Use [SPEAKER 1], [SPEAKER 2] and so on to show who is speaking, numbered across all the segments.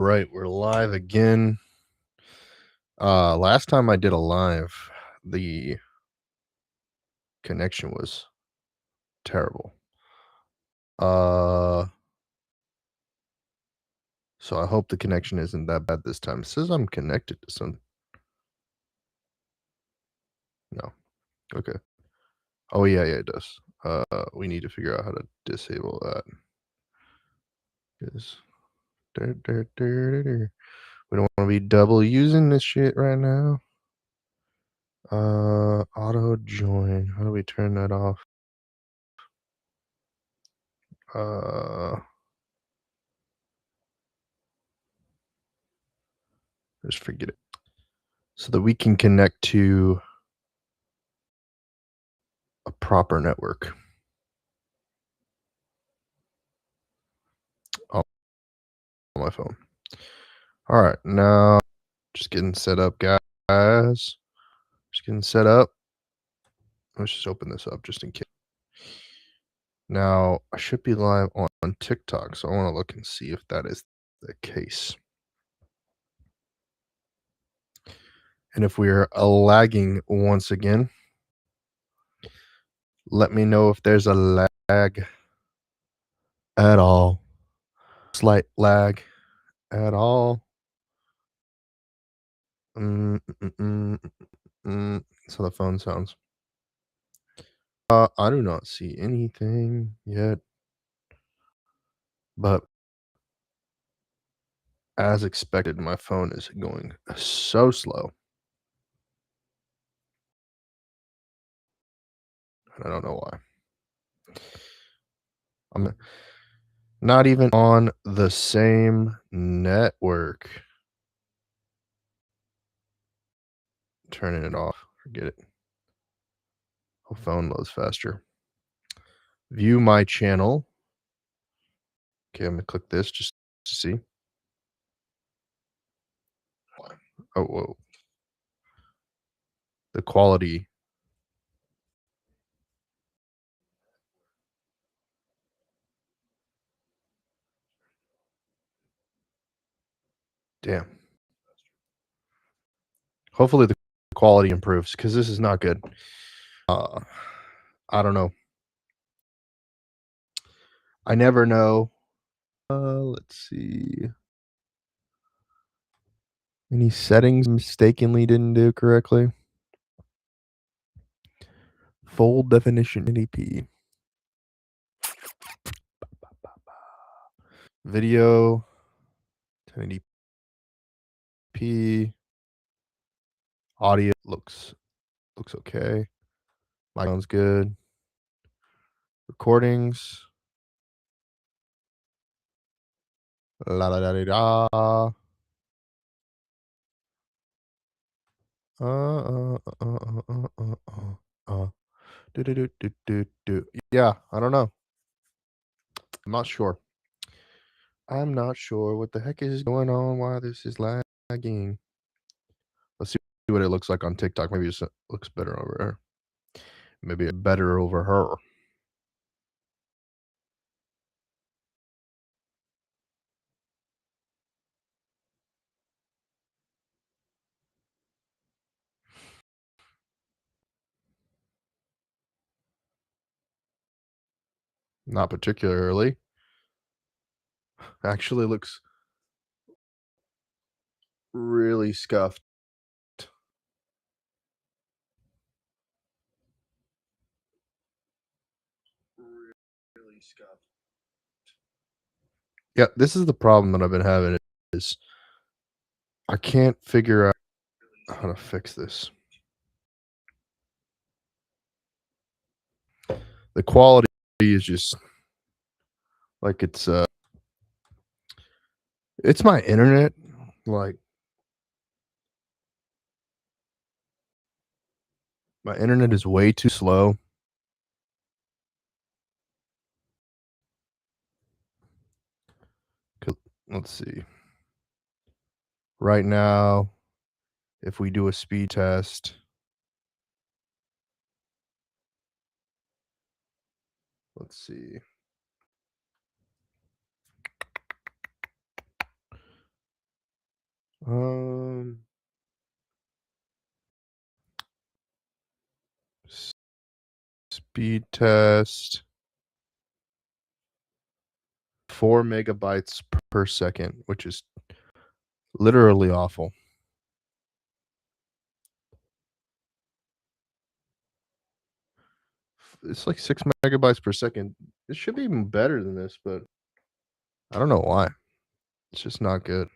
[SPEAKER 1] Right, we're live again. Last time I did a live, the connection was terrible. So I hope the connection isn't that bad this time. It says I'm connected to some. No. Okay. Oh yeah, it does. We need to figure out how to disable that. We don't want to be double using this shit right now. Auto join. How do we turn that off? Just forget it. So that we can connect to a proper network on my phone. All right, now just getting set up, guys. Just getting set up. Let's just open this up just in case. Now, I should be live on TikTok, so I want to look and see if that is the case. And if we're lagging once again, let me know if there's a lag at all. Slight lag at all. So the phone sounds. I do not see anything yet, but as expected, my phone is going so slow. And I don't know why. I'm not even on the same network. Turning it off. Forget it. Oh, phone loads faster. View my channel. Okay, I'm gonna click this just to see. Oh, whoa. The quality. Damn. Hopefully the quality improves because this is not good. I don't know. I never know. Let's see. Any settings mistakenly didn't do correctly? Full definition NDP. Video 1080p. Audio looks okay. Mic sounds good. Recordings. La la da da da. Do do do do do do. Yeah, I don't know. I'm not sure. I'm not sure what the heck is going on. Why this is lagging. Let's see what it looks like on TikTok. Maybe it looks better over there. Maybe better over her. Not particularly. Actually looks really scuffed. Really scuffed. Yeah, this is the problem that I've been having is I can't figure out how to fix this. The quality is just like it's my internet. Like my internet is way too slow. Let's see. Right now, if we do a speed test, let's see. Um, s- speed test 4 megabytes per second, which is literally awful. It's like 6 megabytes per second. It should be even better than this, but I don't know why. It's just not good.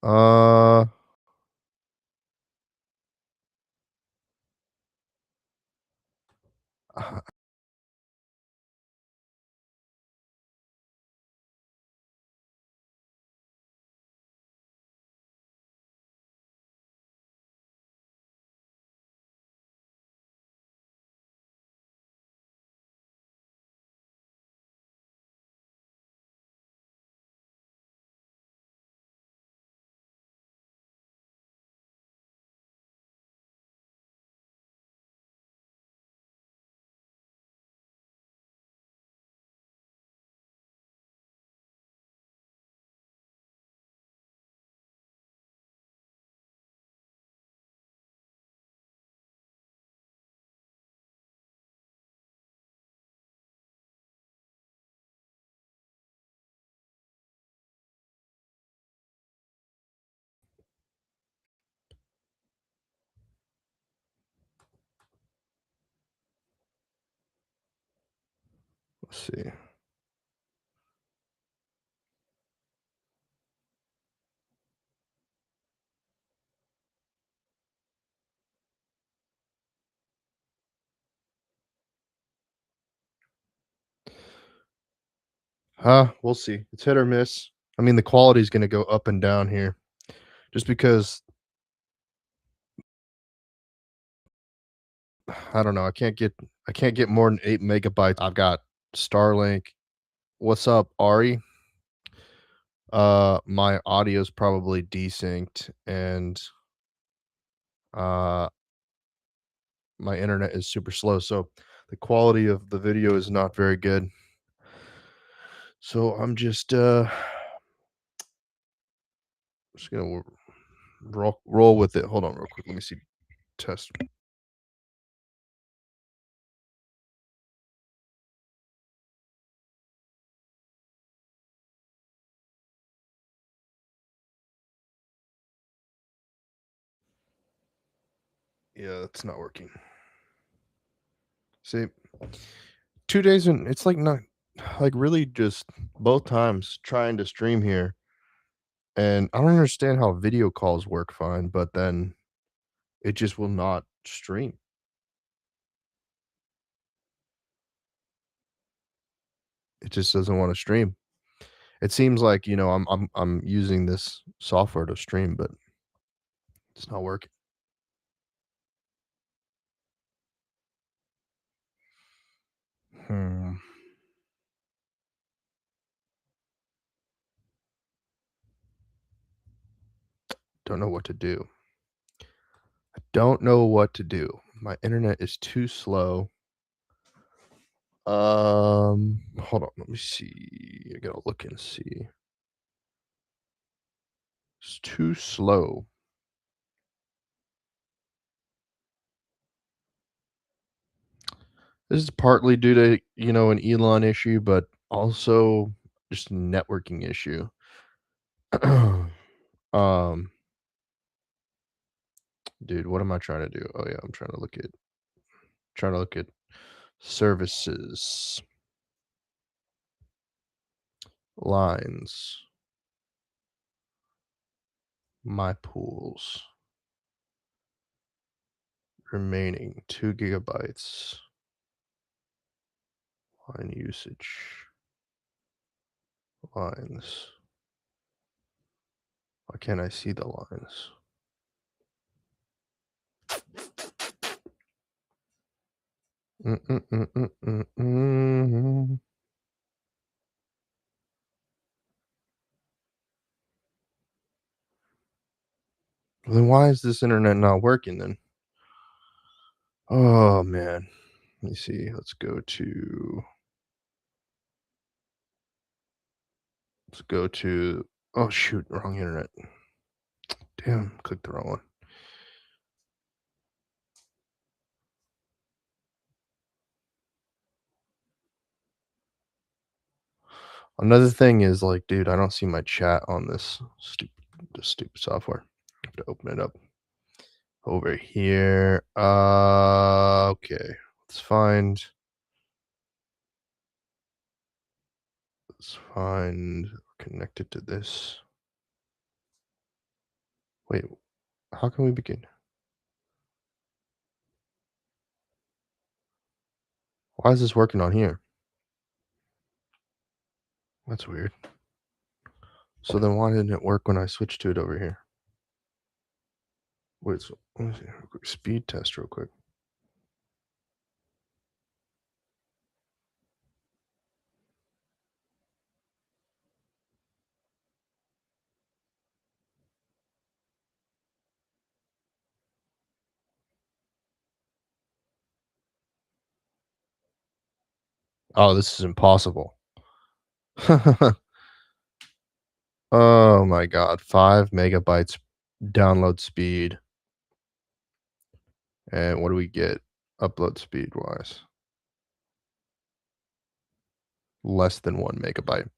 [SPEAKER 1] Uh, let's see. We'll see. It's hit or miss. I mean, the quality is gonna go up and down here just because I don't know. I can't get more than 8 megabytes. I've got Starlink. What's up, Ari? My audio's probably desynced and uh my internet is super slow, so the quality of the video is not very good. So I'm just gonna roll with it. Hold on real quick. Let me see. Test. Yeah, it's not working. See, 2 days and it's like not like really just both times trying to stream here, and I don't understand how video calls work fine, but then it just will not stream. It just doesn't wanna stream. It seems like, I'm using this software to stream, but it's not working. Hmm, don't know what to do. Don't know what to do. My internet is too slow. Hold on, let me see. I gotta look and see. It's too slow. This is partly due to, an Elon issue, but also just a networking issue. Um, dude, what am I trying to do? Oh yeah, I'm trying to look at services, lines, my pools, remaining 2 gigabytes, line usage, lines. Why can't I see the lines? Mm, mm, mm, mm, mm, mm. Then why is this internet not working then? Oh man. Let me see. Let's go to Oh, shoot, wrong internet. Damn, clicked the wrong one. Another thing is, like, dude, I don't see my chat on this stupid software. I have to open it up over here. Okay. Let's find connected to this. Wait, how can we begin? Why is this working on here? That's weird. So then why didn't it work when I switched to it over here? Wait, so let me see. Quick speed test real quick. Oh, this is impossible. Oh my god, 5 megabytes download speed. And what do we get upload speed wise? Less than 1 megabyte.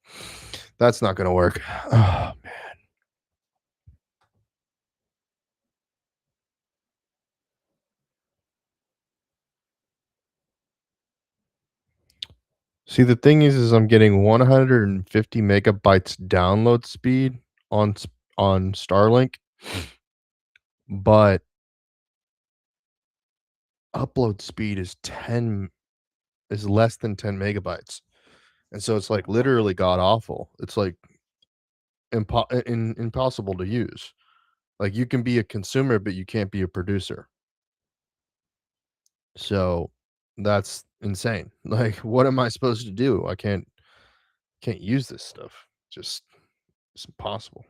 [SPEAKER 1] That's not gonna work. Oh, man. See, the thing is I'm getting 150 megabytes download speed on Starlink, but upload speed is less than 10 megabytes. And so it's, like, literally god awful. It's, like, impossible to use. Like, you can be a consumer, but you can't be a producer. So, that's insane. Like, what am I supposed to do? I can't use this stuff. Just it's impossible.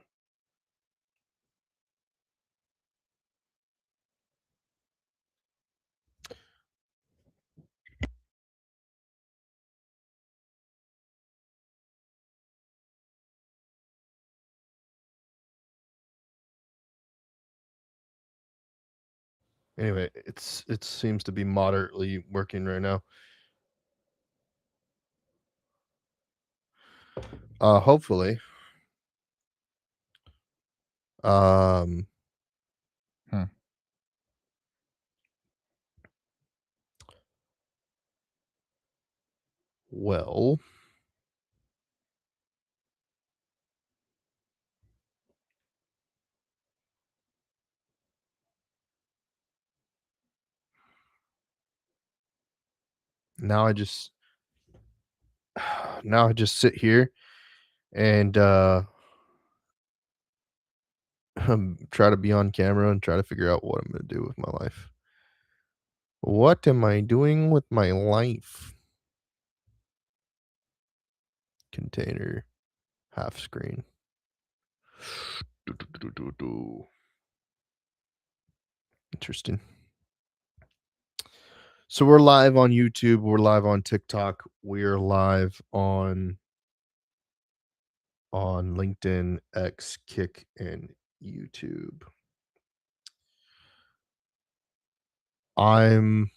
[SPEAKER 1] Anyway, it seems to be moderately working right now. Hopefully. Um, hmm. Well, now I just now I just sit here and try to be on camera and try to figure out what I'm gonna do with my life. What am I doing with my life? Container, half screen. Do, do, do, do, do. Interesting. So we're live on YouTube, we're live on TikTok, we're live on LinkedIn, X, Kick, and YouTube. I'm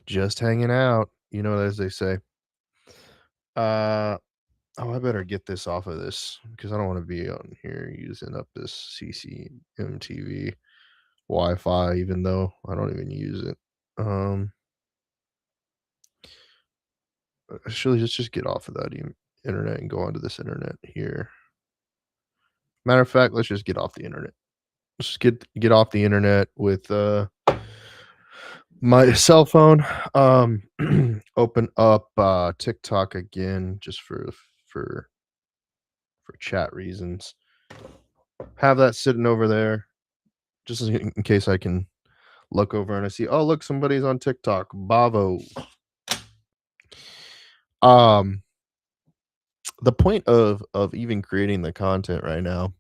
[SPEAKER 1] just hanging out, as they say. Oh, I better get this off of this because I don't want to be on here using up this CCMTV Wi-Fi, even though I don't even use it. Actually, let's just get off of that internet and go onto this internet here. Matter of fact, let's just get off the internet. Let's just get off the internet with my cell phone. Open up TikTok again just for chat reasons. Have that sitting over there just in case I can look over and I see, oh look, somebody's on TikTok. Bravo. Um, the point of even creating the content right now,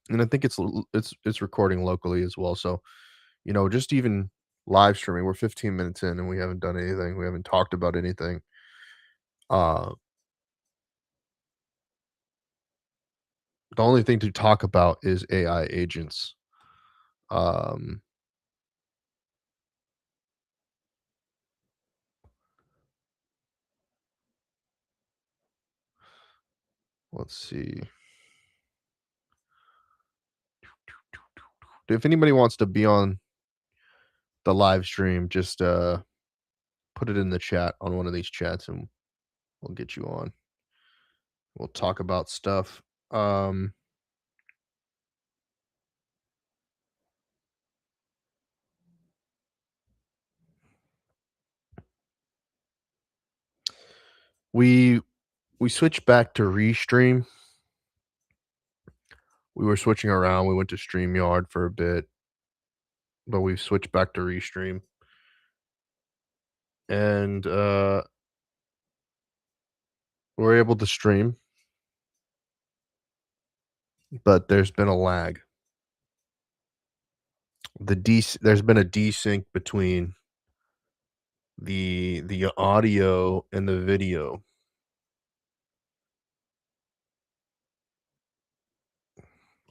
[SPEAKER 1] and I think it's recording locally as well. So, just even live streaming. We're 15 minutes in and we haven't done anything. We haven't talked about anything. Uh, the only thing to talk about is AI agents. Um, let's see. If anybody wants to be on the live stream, just put it in the chat on one of these chats and we'll get you on. We'll talk about stuff. Um, we we switched back to Restream. We were switching around. We went to StreamYard for a bit, but we switched back to Restream. And we're able to stream, but there's been a lag. There's been a desync between the audio and the video.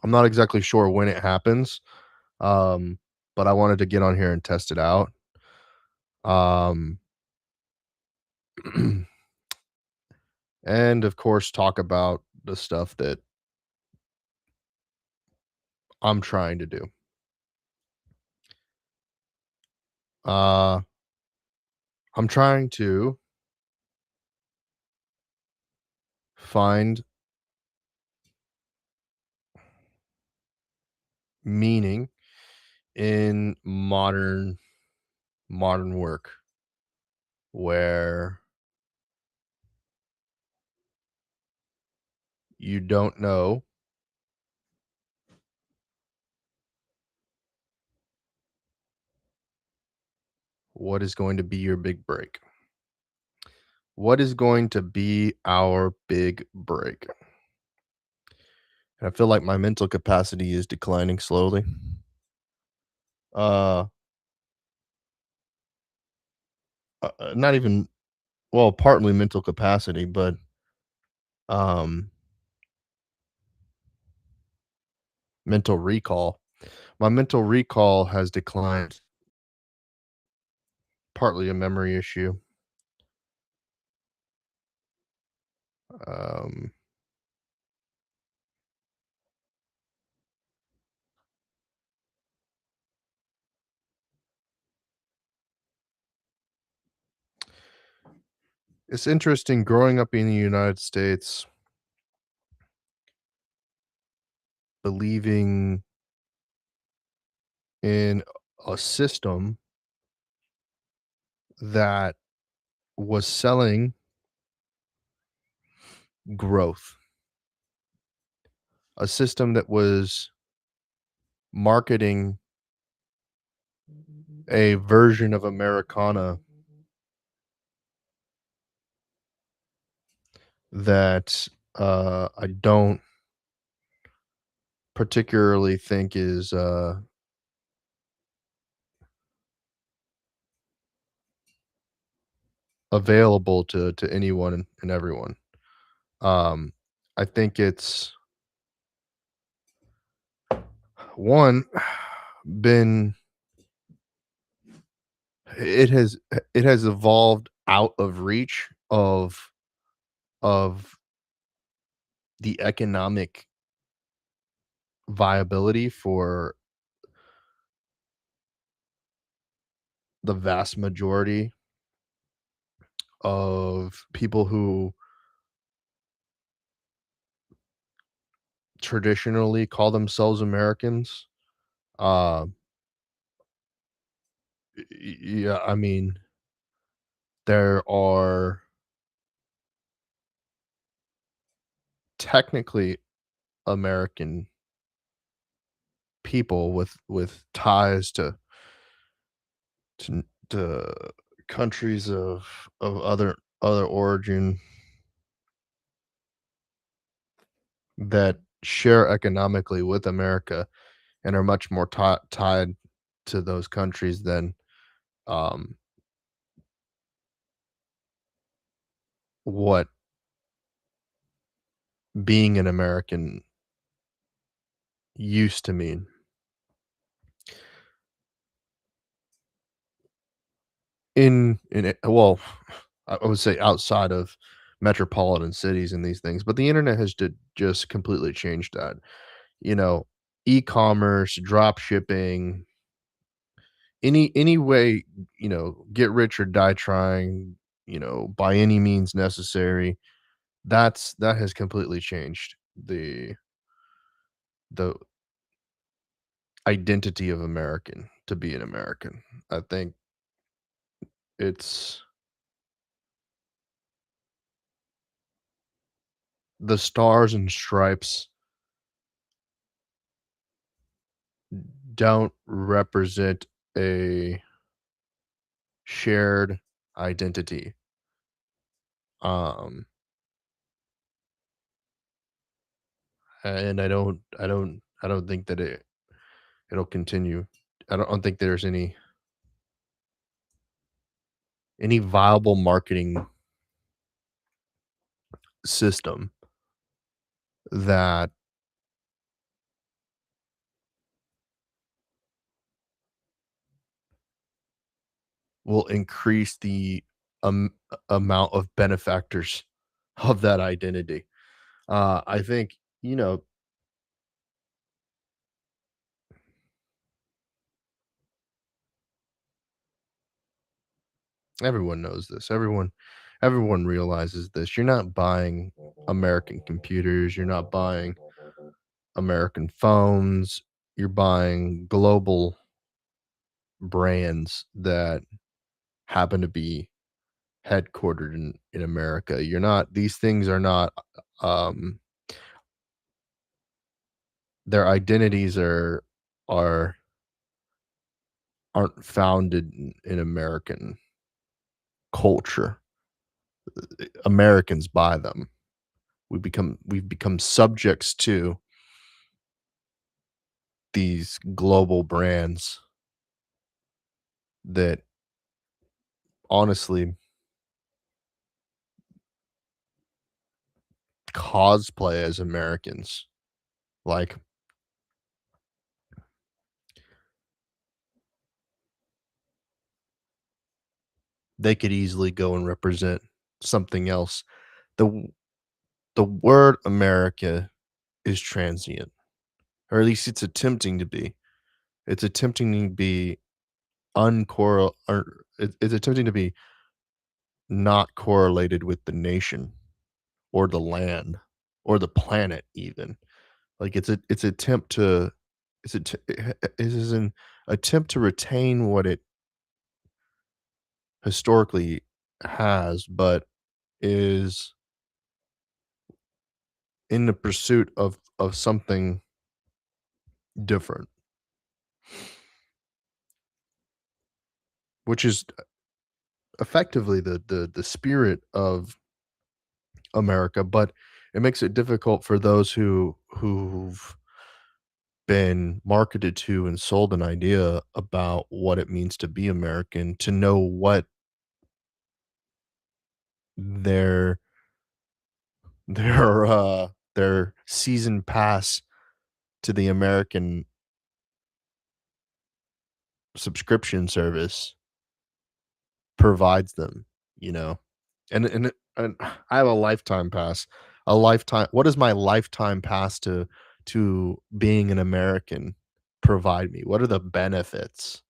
[SPEAKER 1] I'm not exactly sure when it happens, um, but I wanted to get on here and test it out. Um, and of course, talk about the stuff that I'm trying to do. Uh, I'm trying to find meaning in modern work where you don't know what is going to be your big break. What is going to be our big break? And I feel like my mental capacity is declining slowly. Uh, not even well, partly mental capacity, but um, mental recall. My mental recall has declined, partly a memory issue. Um, it's interesting growing up in the United States, believing in a system that was selling growth, a system that was marketing a version of Americana that I don't particularly think is available to anyone and everyone. Um, I think it's one been it has it has evolved out of reach of the economic viability for the vast majority of people who traditionally call themselves Americans. Uh, yeah, I mean, there are technically American people with ties to countries of other origin that share economically with America and are much more tied to those countries than um, what being an American used to mean. In it well, I would say outside of metropolitan cities and these things, but the internet has just completely changed that. You know, e-commerce, drop shipping, any way, get rich or die trying, by any means necessary. That has completely changed the identity of American to be an American. I think it's the stars and stripes don't represent a shared identity. Um, and I don't think that it'll continue. I don't think there's any viable marketing system that will increase the amount of benefactors of that identity. I think, everyone knows this. Everyone realizes this. You're not buying American computers, you're not buying American phones, you're buying global brands that happen to be headquartered in America. You're not these things are not um their identities are aren't founded in American culture. Americans buy them. We've become subjects to these global brands that honestly cosplay as Americans. Like, they could easily go and represent something else. The the word America is transient, or at least it's attempting to be. It's attempting to be it's attempting to be not correlated with the nation or the land or the planet even. Like, it's attempt to it is an attempt to retain what it historically has, but is in the pursuit of something different, which is effectively the spirit of America, but it makes it difficult for those who've been marketed to and sold an idea about what it means to be American to know what their their season pass to the American subscription service provides them, you know? And I have a lifetime pass. A lifetime What does my lifetime pass to being an American provide me? What are the benefits,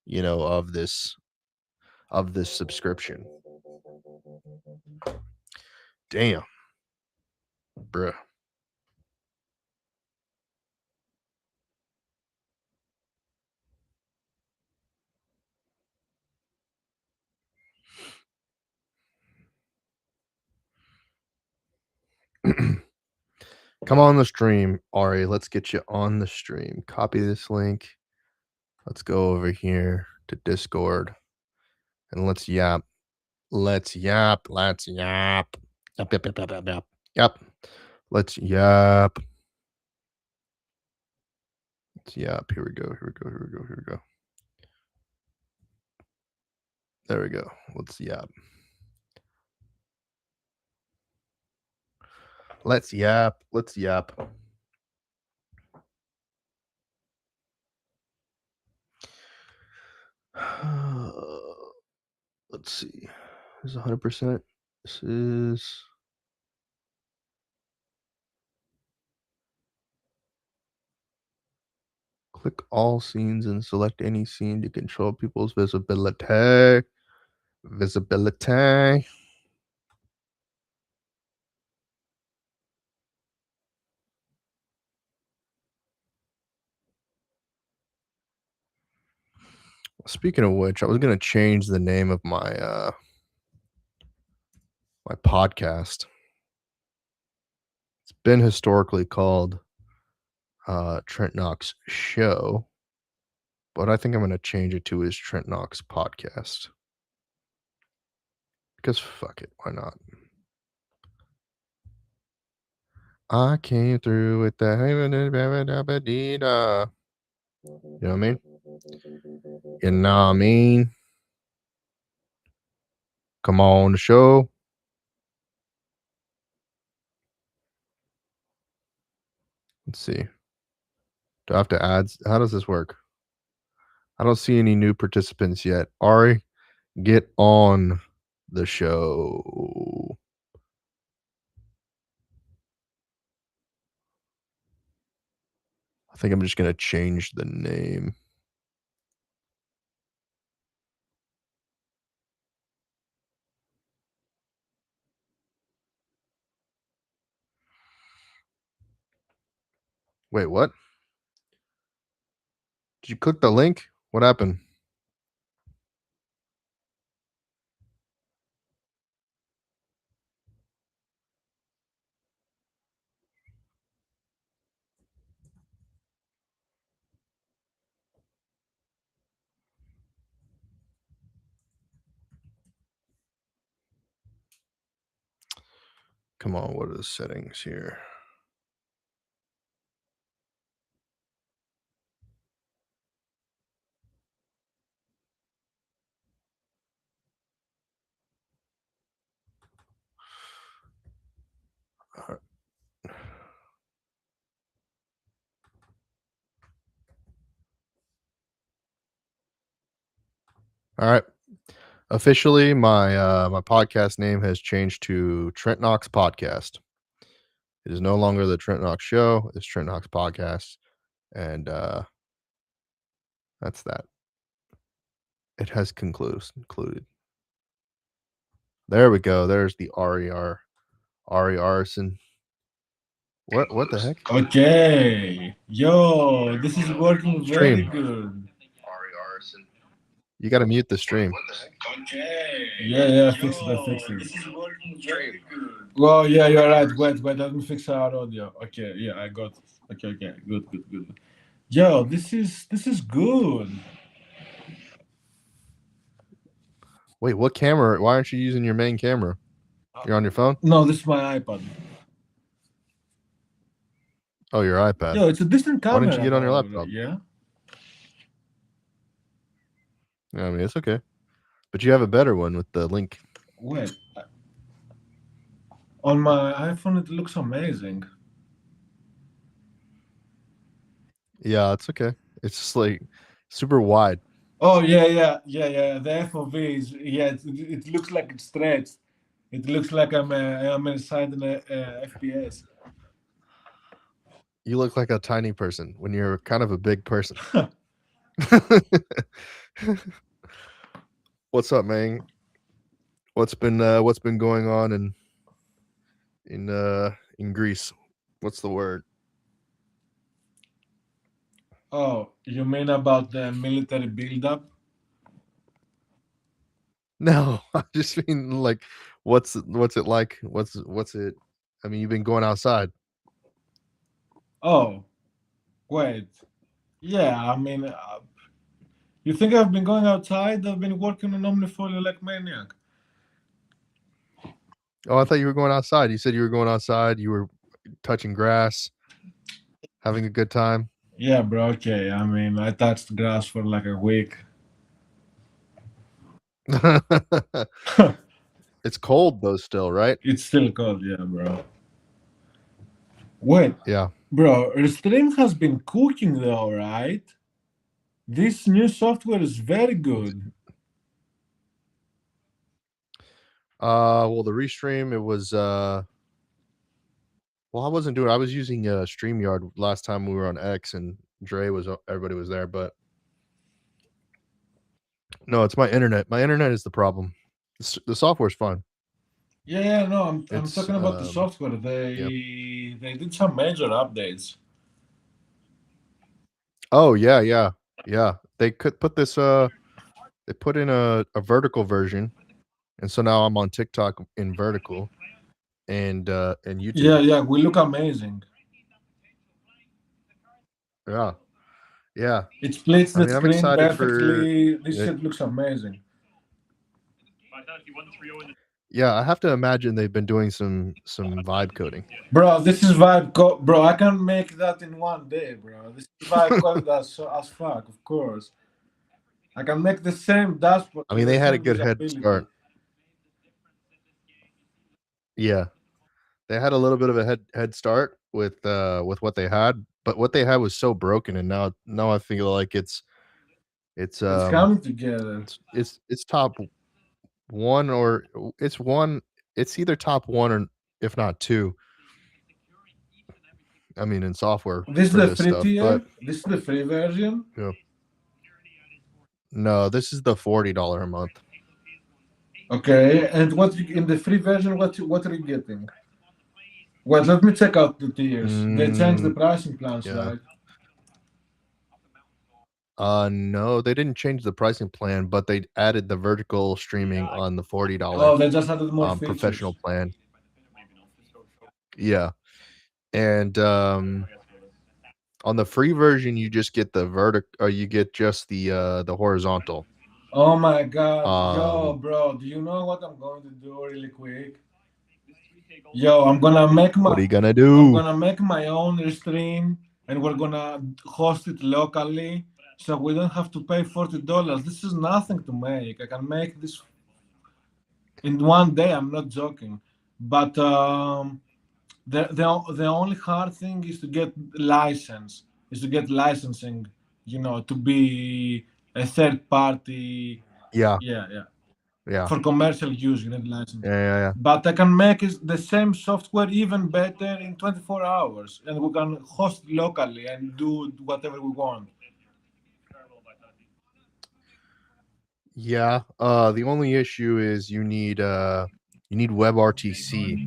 [SPEAKER 1] of this subscription? Damn, bruh. Come on the stream, Ari. Let's get you on the stream. Copy this link. Let's go over here to Discord and let's yap. Let's yap. Let's yap. Yap, yap, yap, yap, yap, yap. Yep. Let's yap. Let's yap. Here we go. Here we go. Here we go. Here we go. There we go. Let's yap. Let's yap. Let's yap. Let's see. This is 100%. This is click all scenes and select any scene to control people's visibility. Visibility. Speaking of which, I was gonna change the name of my my podcast. It's been historically called Trent Knox Show, but I think I'm gonna change it to his Trent Knox Podcast. Because fuck it, why not? I came through with the you know what I mean? You know what I mean? Come on the show. Let's see. Do I have to add? How does this work? I don't see any new participants yet. Ari, get on the show. I think I'm just going to change the name. Wait, what? Did you click the link? What happened? Come on, what are the settings here? All right. Officially, my podcast name has changed to Trent Knox Podcast. It is no longer the Trent Knox Show. It's Trent Knox Podcast, and that's that. It has concluded. There we go. There's the RER, Ari Arson. What the heck?
[SPEAKER 2] Okay. Yo, this is working very
[SPEAKER 1] Stream.
[SPEAKER 2] good.
[SPEAKER 1] You got to mute the stream.
[SPEAKER 2] Okay. Yeah, I fixed it. This is working very good. Well, yeah, you're right. Wait, let me fix our audio. Okay, yeah, I got it. Okay, good. Yo, this is good.
[SPEAKER 1] Wait, what camera? Why aren't you using your main camera? You're on your phone?
[SPEAKER 2] No, this is my iPad.
[SPEAKER 1] Oh, your iPad.
[SPEAKER 2] Yo, it's a distant
[SPEAKER 1] Why
[SPEAKER 2] camera.
[SPEAKER 1] didn't you get on your
[SPEAKER 2] though,
[SPEAKER 1] laptop?
[SPEAKER 2] Yeah.
[SPEAKER 1] I mean, it's okay. But you have a better one with the link.
[SPEAKER 2] Wait. On my iPhone, it looks amazing.
[SPEAKER 1] Yeah, it's okay. It's just like super wide.
[SPEAKER 2] Oh yeah. The FOV is it looks like it's stretched. It looks like I'm inside an FPS.
[SPEAKER 1] You look like a tiny person when you're kind of a big person. What's up, man? What's been going on in Greece? What's the word?
[SPEAKER 2] Oh, you mean about the military buildup?
[SPEAKER 1] No, I just mean like what's it like? What's it? I mean, you've been going outside.
[SPEAKER 2] Oh, wait. Yeah, I mean, you think I've been going outside? I've been working on Omnifolio like maniac.
[SPEAKER 1] Oh, I thought you were going outside. You said you were going outside. You were touching grass, having a good time.
[SPEAKER 2] Yeah, bro. Okay. I mean, I touched grass for like a week.
[SPEAKER 1] It's cold though still, right?
[SPEAKER 2] It's still cold, yeah, bro. Wait,
[SPEAKER 1] Yeah.
[SPEAKER 2] bro, Restream has been cooking though, right? This new software is very good.
[SPEAKER 1] Well, the restream, it was, well, I wasn't doing I was using, StreamYard last time we were on X, and Dre was everybody was there, but no, it's my internet. My internet is the problem. The software's fine.
[SPEAKER 2] Yeah, no, I'm
[SPEAKER 1] It's,
[SPEAKER 2] talking about the software.
[SPEAKER 1] yeah.
[SPEAKER 2] They did some major updates.
[SPEAKER 1] Oh, yeah, yeah, yeah. They could put this, they put in a vertical version, and so now I'm on TikTok in vertical and YouTube.
[SPEAKER 2] Yeah, yeah, we look amazing.
[SPEAKER 1] Yeah, yeah.
[SPEAKER 2] It splits
[SPEAKER 1] I
[SPEAKER 2] the
[SPEAKER 1] mean, I'm
[SPEAKER 2] screen
[SPEAKER 1] excited for
[SPEAKER 2] perfectly. This
[SPEAKER 1] it.
[SPEAKER 2] shit looks amazing.
[SPEAKER 1] Yeah, I have to imagine they've been doing some vibe coding.
[SPEAKER 2] Bro, this is bro, I can make that in one day, bro. This is vibe coded as fuck, of course. I can make the same dashboard
[SPEAKER 1] I
[SPEAKER 2] with
[SPEAKER 1] mean,
[SPEAKER 2] the
[SPEAKER 1] they had a
[SPEAKER 2] same
[SPEAKER 1] good head
[SPEAKER 2] visibility.
[SPEAKER 1] start. Yeah, they had a little bit of a head start with what they had, but what they had was so broken, and now I feel like it's
[SPEAKER 2] It's
[SPEAKER 1] um
[SPEAKER 2] coming together.
[SPEAKER 1] it's top one or it's either top one or if not two. I mean, in software
[SPEAKER 2] This is
[SPEAKER 1] for
[SPEAKER 2] the
[SPEAKER 1] this
[SPEAKER 2] free
[SPEAKER 1] stuff,
[SPEAKER 2] tier.
[SPEAKER 1] but
[SPEAKER 2] This is the free version.
[SPEAKER 1] yeah. No, this is the $40 a month.
[SPEAKER 2] Okay, and in the free version? What are you getting? Wait, let me check out the tiers. They changed the
[SPEAKER 1] Mm,
[SPEAKER 2] pricing plans,
[SPEAKER 1] yeah.
[SPEAKER 2] right?
[SPEAKER 1] No, they didn't change the pricing plan, but they added the vertical streaming on the $40
[SPEAKER 2] Oh, they just added more
[SPEAKER 1] professional
[SPEAKER 2] features.
[SPEAKER 1] plan. Yeah. And on the free version, you just get the you get just the horizontal.
[SPEAKER 2] Oh my god, yo,
[SPEAKER 1] Um,
[SPEAKER 2] bro, do you know what I'm going to do really quick? Yo, I'm gonna make
[SPEAKER 1] what
[SPEAKER 2] my
[SPEAKER 1] are you gonna
[SPEAKER 2] I'm
[SPEAKER 1] do?
[SPEAKER 2] gonna make my own stream and we're gonna host it locally so we don't have to pay $40. This is nothing to make. I can make this in one day, I'm not joking. But the only hard thing is to get licensing, to be a third party.
[SPEAKER 1] Yeah,
[SPEAKER 2] Yeah, yeah.
[SPEAKER 1] yeah,
[SPEAKER 2] For commercial use, you need license.
[SPEAKER 1] yeah, yeah, yeah.
[SPEAKER 2] But I can make the same software even better in 24 hours, and we can host locally and do whatever we want.
[SPEAKER 1] Yeah. The only issue is you need WebRTC,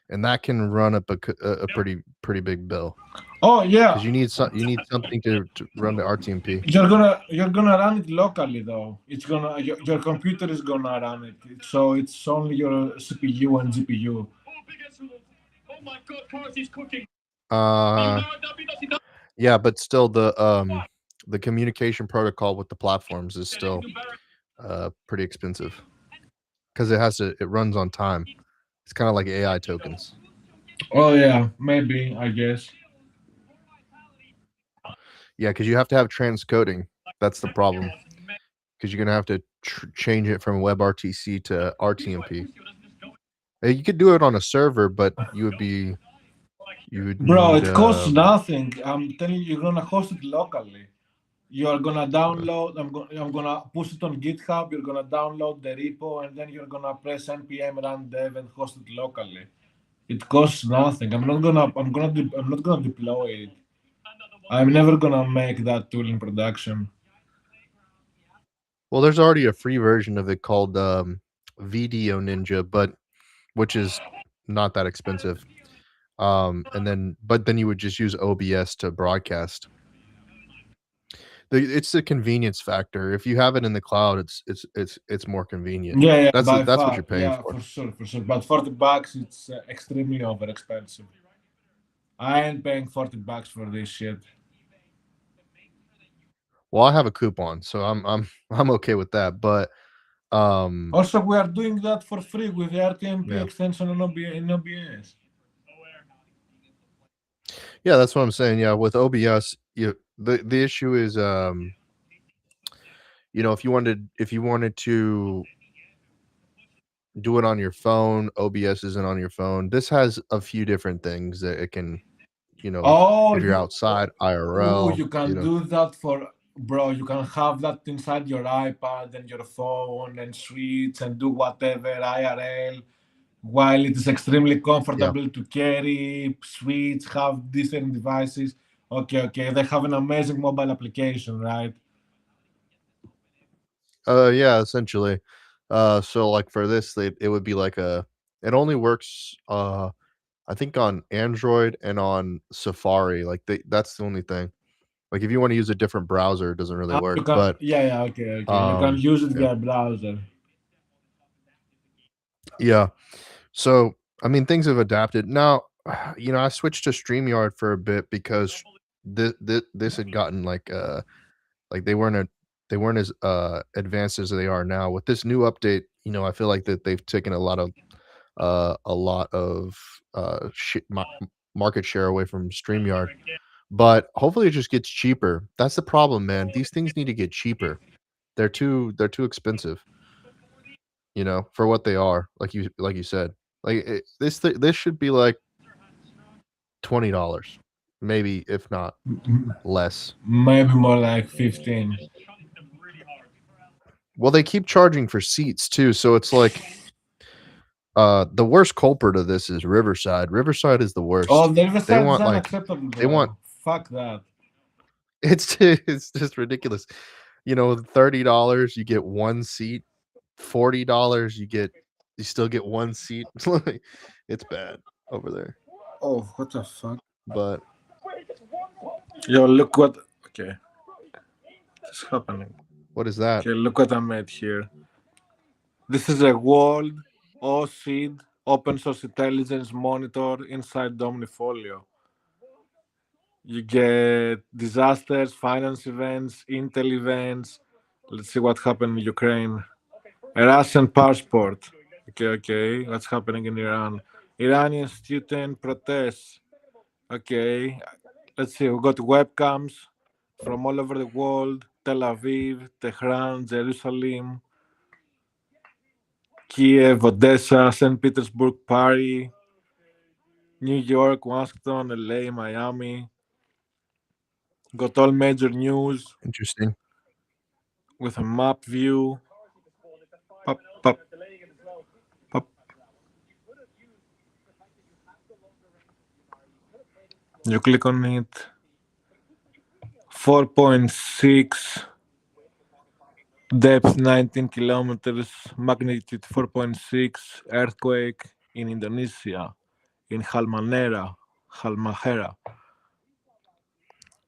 [SPEAKER 1] and that can run up a pretty big bill
[SPEAKER 2] Oh
[SPEAKER 1] because
[SPEAKER 2] yeah,
[SPEAKER 1] you need something to run the RTMP.
[SPEAKER 2] you're gonna run it locally though. It's gonna your computer is gonna run it. So it's only your CPU and GPU.
[SPEAKER 1] Uh, yeah, but still the communication protocol with the platforms is still pretty expensive because it runs on time. It's kind of like AI tokens.
[SPEAKER 2] Oh yeah, maybe I guess.
[SPEAKER 1] Yeah, because you have to have transcoding. That's the problem. Because you're gonna have to change it from WebRTC to RTMP. You could do it on a server, but you would
[SPEAKER 2] Bro,
[SPEAKER 1] need
[SPEAKER 2] it costs nothing. I'm telling you, you're gonna host it locally. You are gonna download. I'm gonna push it on GitHub. You're gonna download the repo, and then you're gonna press npm run dev and host it locally. It costs nothing. I'm not gonna deploy it. I'm never gonna make that tool in production.
[SPEAKER 1] well, there's already a free version of it called VDO Ninja, but which is not that expensive. But then you would just use OBS to broadcast. It's the convenience factor. If you have it in the cloud, it's more convenient.
[SPEAKER 2] Yeah, yeah, by
[SPEAKER 1] That's what you're
[SPEAKER 2] far.
[SPEAKER 1] paying
[SPEAKER 2] Yeah,
[SPEAKER 1] for.
[SPEAKER 2] for sure, for sure. But $40, it's extremely over expensive. I ain't paying $40 for this shit.
[SPEAKER 1] Well, I have a coupon, so I'm okay with that. But
[SPEAKER 2] Also, we are doing that for free with the RTMP
[SPEAKER 1] yeah,
[SPEAKER 2] extension in OBS.
[SPEAKER 1] yeah, that's what I'm saying. Yeah, with OBS, the issue is if you wanted to do it on your phone, OBS isn't on your phone. This has a few different things that it can,
[SPEAKER 2] Oh,
[SPEAKER 1] if you're
[SPEAKER 2] you.
[SPEAKER 1] outside
[SPEAKER 2] Oh,
[SPEAKER 1] IRL,
[SPEAKER 2] you can do that for, bro. You can have that inside your iPad and your phone and switch and do whatever IRL while it is extremely
[SPEAKER 1] yeah.
[SPEAKER 2] comfortable to carry, switch, have different devices. Okay, okay. They have an amazing mobile application, right?
[SPEAKER 1] Yeah, essentially. So like for this, it would be like it only works, I think on Android and on Safari. Like that's the only thing. Like if you want to use a different browser, it doesn't really
[SPEAKER 2] Ah,
[SPEAKER 1] work.
[SPEAKER 2] you can,
[SPEAKER 1] But
[SPEAKER 2] yeah, yeah, okay, okay. You can use it
[SPEAKER 1] yeah,
[SPEAKER 2] via browser.
[SPEAKER 1] yeah. So I mean, things have adapted now. I switched to StreamYard for a bit because this had gotten like they weren't as advanced as they are now. With this new update, I feel like that they've taken a lot of market share away from StreamYard. But hopefully it just gets cheaper. That's the problem, man. These things need to get cheaper. They're too expensive, for what they are. Like you said. This should be like $20, maybe if not less.
[SPEAKER 2] Maybe more like 15.
[SPEAKER 1] Well, they keep charging for seats too, so it's like the worst culprit of this is Riverside. Riverside is the
[SPEAKER 2] Oh,
[SPEAKER 1] worst.
[SPEAKER 2] the
[SPEAKER 1] They
[SPEAKER 2] Riverside is
[SPEAKER 1] want like
[SPEAKER 2] unacceptable,
[SPEAKER 1] they want
[SPEAKER 2] bro. Fuck that.
[SPEAKER 1] it's just ridiculous. $30 you get one seat, $40 you still get one seat. It's bad over there.
[SPEAKER 2] Oh, what the fuck?
[SPEAKER 1] But
[SPEAKER 2] Yo, look what. Okay, what's happening?
[SPEAKER 1] what is that?
[SPEAKER 2] Okay, look what I made here. This is a world OSID open source intelligence monitor inside Omnifolio. You get disasters, finance events, intel events. Let's see what happened in Ukraine. A Russian passport. Okay, okay. What's happening in Iran? Iranian student protests. Okay. Let's see. We got webcams from all over the world. Tel Aviv, Tehran, Jerusalem, Kiev, Odessa, St. Petersburg, Paris, New York, Washington, LA, Miami. Got all major news
[SPEAKER 1] Interesting.
[SPEAKER 2] with a map view. Pop, pop, pop. You click on it. 4.6 depth 19 kilometers, magnitude 4.6 earthquake in Indonesia, in Halmahera.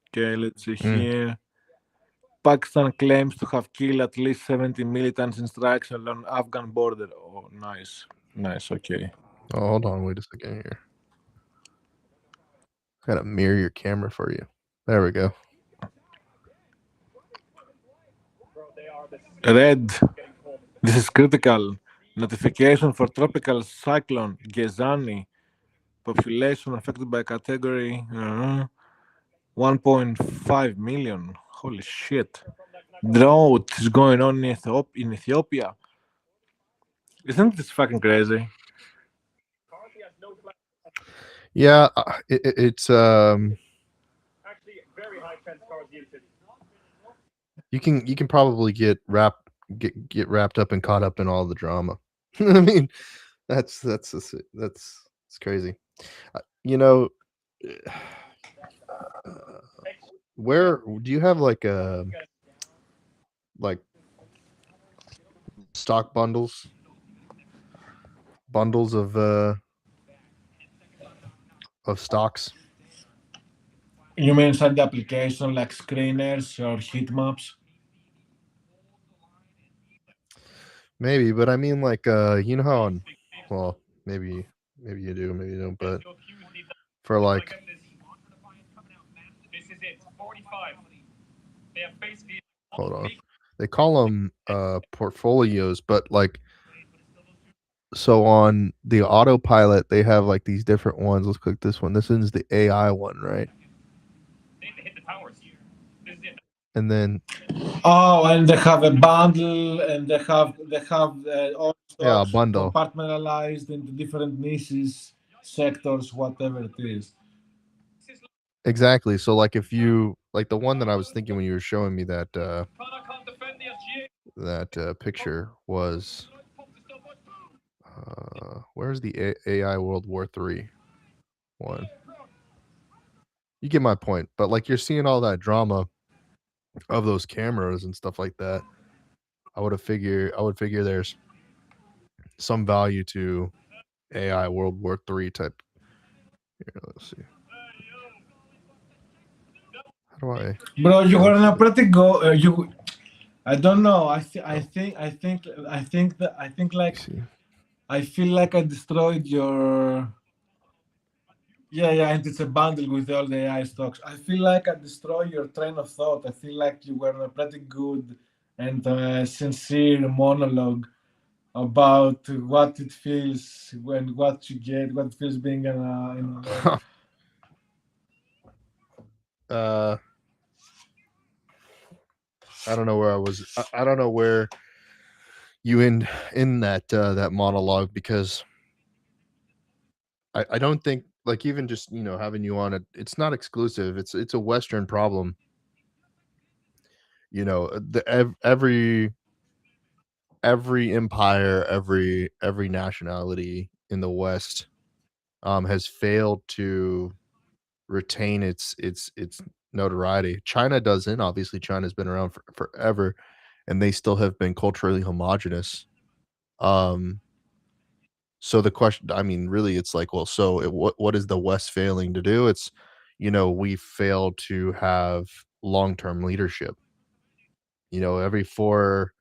[SPEAKER 2] Okay, let's see
[SPEAKER 1] Mm.
[SPEAKER 2] here. Pakistan claims to have killed at least 70 militants in strikes along Afghan border. Oh, nice. Nice, okay.
[SPEAKER 1] Oh, hold on, wait a second here. Gotta mirror your camera for you. There we go.
[SPEAKER 2] Red. This is critical. Notification for tropical cyclone Gezani. Population affected by category 1.5 million. Holy shit. Drought is going on in Ethiopia. Isn't this fucking crazy?
[SPEAKER 1] Yeah, it's you can probably get wrapped up and caught up in all the drama. I mean, that's it's crazy. You know, uh, where do you have like stock bundles of stocks?
[SPEAKER 2] You mean inside the application like screeners or heat maps?
[SPEAKER 1] Maybe, but I mean like how on well, maybe you do, maybe you don't, but for like hold on. They call them portfolios, but like so on the autopilot, they have like these different ones. Let's click this one. This one's the AI one, right? and then
[SPEAKER 2] Oh, and they have a bundle, and they have all
[SPEAKER 1] yeah, a
[SPEAKER 2] stocks
[SPEAKER 1] bundle.
[SPEAKER 2] compartmentalized into different niches, sectors, whatever it is.
[SPEAKER 1] Exactly. So like if you like the one that I was thinking when you were showing me that picture was where's the AI World War III one? You get my point. But like you're seeing all that drama of those cameras and stuff like that. I would figure there's some value to AI World War III type. Here, let's see. How do I
[SPEAKER 2] Bro, you were in a
[SPEAKER 1] exit?
[SPEAKER 2] pretty go. You, I don't know.
[SPEAKER 1] Oh,
[SPEAKER 2] I think
[SPEAKER 1] let me
[SPEAKER 2] like
[SPEAKER 1] see.
[SPEAKER 2] I feel like I destroyed your. Yeah, yeah, and it's a bundle with all the AI stocks. I feel like I destroyed your train of thought. I feel like you were in a pretty good and sincere monologue about what it feels when what you get, what it feels being in America.
[SPEAKER 1] uh, I don't know where I was. I don't know where you in that monologue because I don't think like even just having you on it, it's not exclusive. It's a Western problem. Every empire, every nationality in the West has failed to retain its notoriety. China doesn't. Obviously, China's been around for forever, and they still have been culturally homogenous. Um, so the question, I mean, really, it's like, well, so what is the West failing to do? It's, we failed to have long-term leadership. Every 4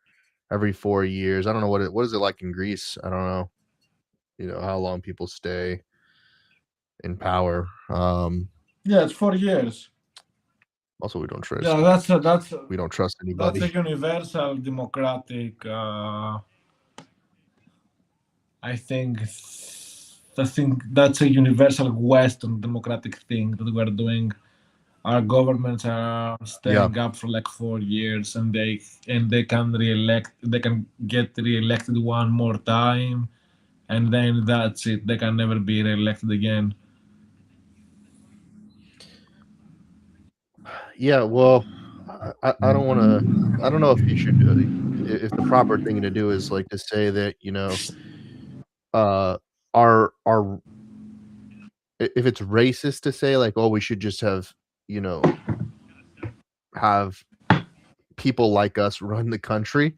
[SPEAKER 1] years. I don't know what is it like in Greece. I don't know. How long people stay in power.
[SPEAKER 2] Yeah, it's 4 years.
[SPEAKER 1] Also,
[SPEAKER 2] Yeah, that's
[SPEAKER 1] we don't trust
[SPEAKER 2] that's a
[SPEAKER 1] anybody.
[SPEAKER 2] universal democratic. I think I think that's a universal Western democratic thing that we're doing. Our governments are
[SPEAKER 1] Yeah.
[SPEAKER 2] staying up for like 4 years, and they can get re-elected one more time, and then that's it. They can never be re-elected again.
[SPEAKER 1] Yeah, well, I don't wanna I don't know if you should, if the proper thing to do is, like, to say that, uh, our if it's racist to say, like, "Oh, we should just you know, have people like us run the country,"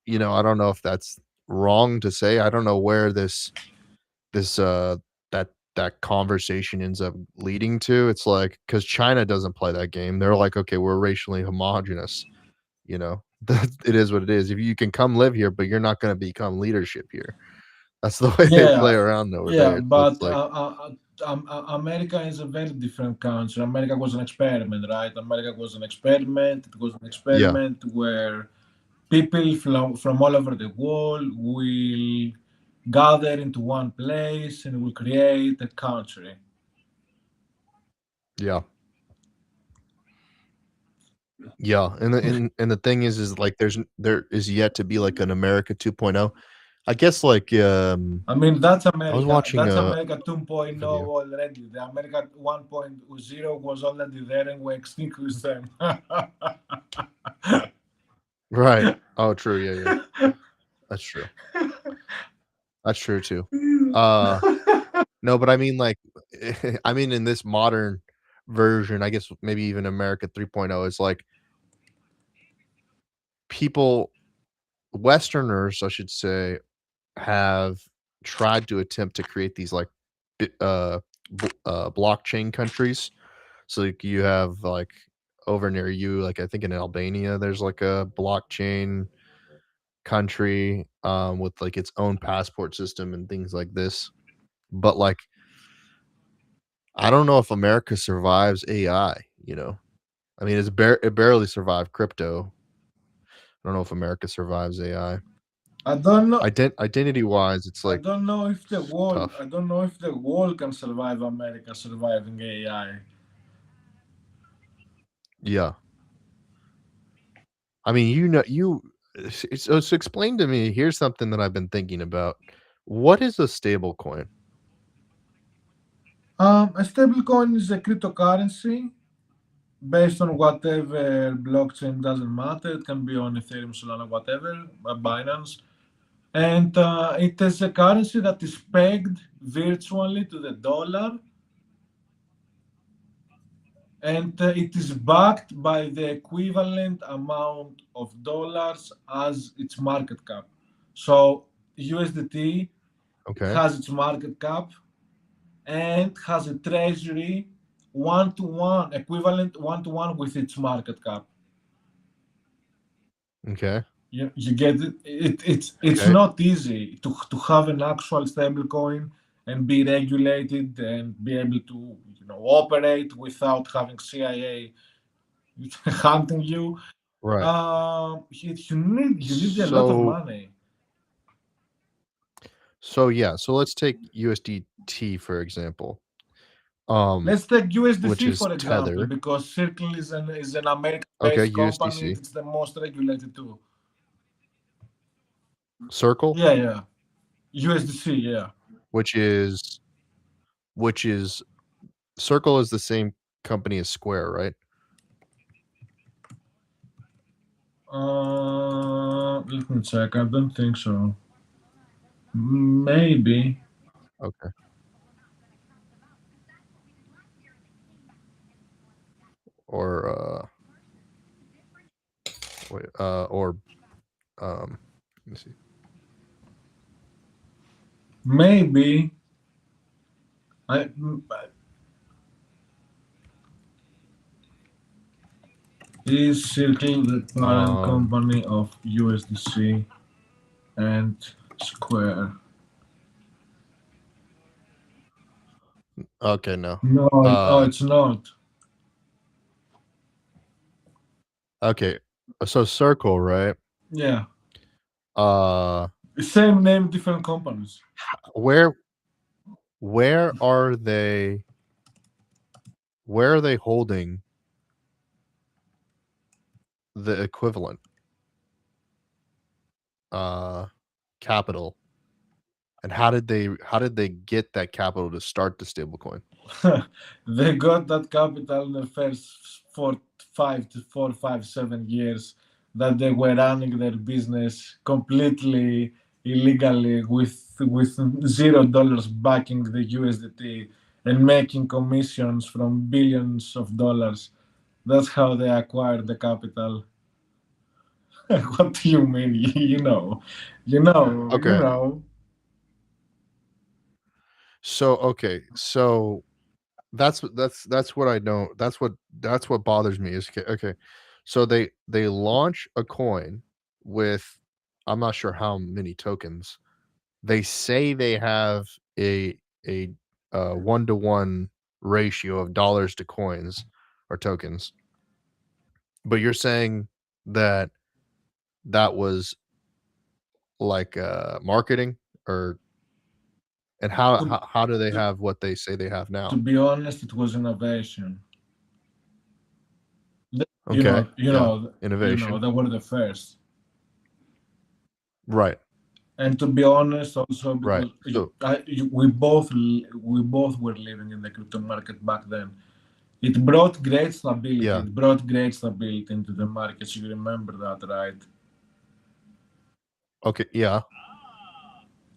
[SPEAKER 1] I don't know if that's wrong to say. I don't know where this, that conversation ends up leading to. It's like because China doesn't play that game. They're like, "Okay, we're racially homogenous." That it is what it is. If you can come live here, but you're not gonna become leadership here. That's the way they
[SPEAKER 2] Yeah,
[SPEAKER 1] play around over
[SPEAKER 2] yeah,
[SPEAKER 1] there. So it's
[SPEAKER 2] but
[SPEAKER 1] like
[SPEAKER 2] America is a very different country. America was an experiment, right? America was an experiment. It was an
[SPEAKER 1] yeah,
[SPEAKER 2] experiment where people from all over the world will gather into one place and will create a country.
[SPEAKER 1] yeah, yeah, and the thing is like there is yet to be like an America 2.0. I guess like,
[SPEAKER 2] I mean, that's
[SPEAKER 1] I was
[SPEAKER 2] America.
[SPEAKER 1] watching
[SPEAKER 2] That's
[SPEAKER 1] a
[SPEAKER 2] America 2.0
[SPEAKER 1] video.
[SPEAKER 2] already. The America 1.0 was already there and we extinguished them.
[SPEAKER 1] Right. Oh, true, yeah, yeah. That's true. That's true too. Uh, no, but I mean, like, I mean, in this modern version, I guess maybe even America 3.0 is like people Westerners, I should say, have tried to attempt to create these like blockchain countries. So like, you have like over near you, like I think in Albania, there's like a blockchain country with like its own passport system and things like this. But like, I don't know if America survives AI. I mean, it barely survived crypto. I don't know if America survives AI.
[SPEAKER 2] I don't know.
[SPEAKER 1] Identity wise, it's
[SPEAKER 2] I
[SPEAKER 1] like
[SPEAKER 2] don't know if the world.
[SPEAKER 1] tough.
[SPEAKER 2] I don't know if the world can survive America surviving AI.
[SPEAKER 1] Yeah. I mean, so explain to me. Here's something that I've been thinking about. What is a stable coin?
[SPEAKER 2] A stablecoin is a cryptocurrency based on whatever blockchain, doesn't matter. It can be on Ethereum, Solana, whatever, Binance. And it is a currency that is pegged virtually to the dollar, and it is backed by the equivalent amount of dollars as its market cap. So USDT
[SPEAKER 1] Okay.
[SPEAKER 2] has its market cap and has a treasury one to one, equivalent one to one with its market cap.
[SPEAKER 1] Okay.
[SPEAKER 2] You get it? It's
[SPEAKER 1] Okay.
[SPEAKER 2] not easy to have an actual stable coin and be regulated and be able to operate without having CIA hunting you.
[SPEAKER 1] Right.
[SPEAKER 2] You need a lot of
[SPEAKER 1] So
[SPEAKER 2] money.
[SPEAKER 1] yeah. So let's take USDT for example. Um,
[SPEAKER 2] Let's take
[SPEAKER 1] which
[SPEAKER 2] USDC
[SPEAKER 1] is
[SPEAKER 2] for example,
[SPEAKER 1] Tether.
[SPEAKER 2] because Circle is an
[SPEAKER 1] Okay.
[SPEAKER 2] American-based company.
[SPEAKER 1] USDC.
[SPEAKER 2] It's the most regulated too.
[SPEAKER 1] Circle,
[SPEAKER 2] Yeah, yeah. USDC, yeah.
[SPEAKER 1] which is which is Circle is the same company as Square, right?
[SPEAKER 2] Let me check. I don't think so. Maybe.
[SPEAKER 1] Okay. Or wait, or let me see.
[SPEAKER 2] Maybe. I is Circle the parent
[SPEAKER 1] Um,
[SPEAKER 2] company of USDC and Square?
[SPEAKER 1] okay, no.
[SPEAKER 2] No, no,
[SPEAKER 1] Uh,
[SPEAKER 2] it's not.
[SPEAKER 1] okay. So Circle, right?
[SPEAKER 2] Yeah,
[SPEAKER 1] Uh,
[SPEAKER 2] same name, different companies.
[SPEAKER 1] where where are they? Where are they holding the equivalent uh capital? And how did they get that capital to start the stablecoin?
[SPEAKER 2] They got that capital in the first 4, 5 to 4, 5, 7 years that they were running their business completely illegally with $0 backing the USDT and making commissions from billions of dollars. That's how they acquired the capital. What do you mean? You
[SPEAKER 1] Okay.
[SPEAKER 2] know.
[SPEAKER 1] So okay. So that's what I don't that's what bothers me is okay. So they launch a coin with I'm not sure how many tokens. They say they have a 1-to-1 ratio of dollars to coins or tokens. But you're saying that that was like marketing or and how
[SPEAKER 2] To,
[SPEAKER 1] how, how do they
[SPEAKER 2] to,
[SPEAKER 1] have what they say they have
[SPEAKER 2] to
[SPEAKER 1] now?
[SPEAKER 2] be honest, it was innovation. Th- You
[SPEAKER 1] Okay.
[SPEAKER 2] know, you
[SPEAKER 1] Yeah.
[SPEAKER 2] know, you know,
[SPEAKER 1] Innovation.
[SPEAKER 2] they were the first.
[SPEAKER 1] Right.
[SPEAKER 2] And to be honest, also
[SPEAKER 1] Right.
[SPEAKER 2] because
[SPEAKER 1] So
[SPEAKER 2] we both were living in the crypto market back then. It brought great stability.
[SPEAKER 1] yeah.
[SPEAKER 2] It brought great stability into the markets. You remember that, right?
[SPEAKER 1] Okay. Yeah.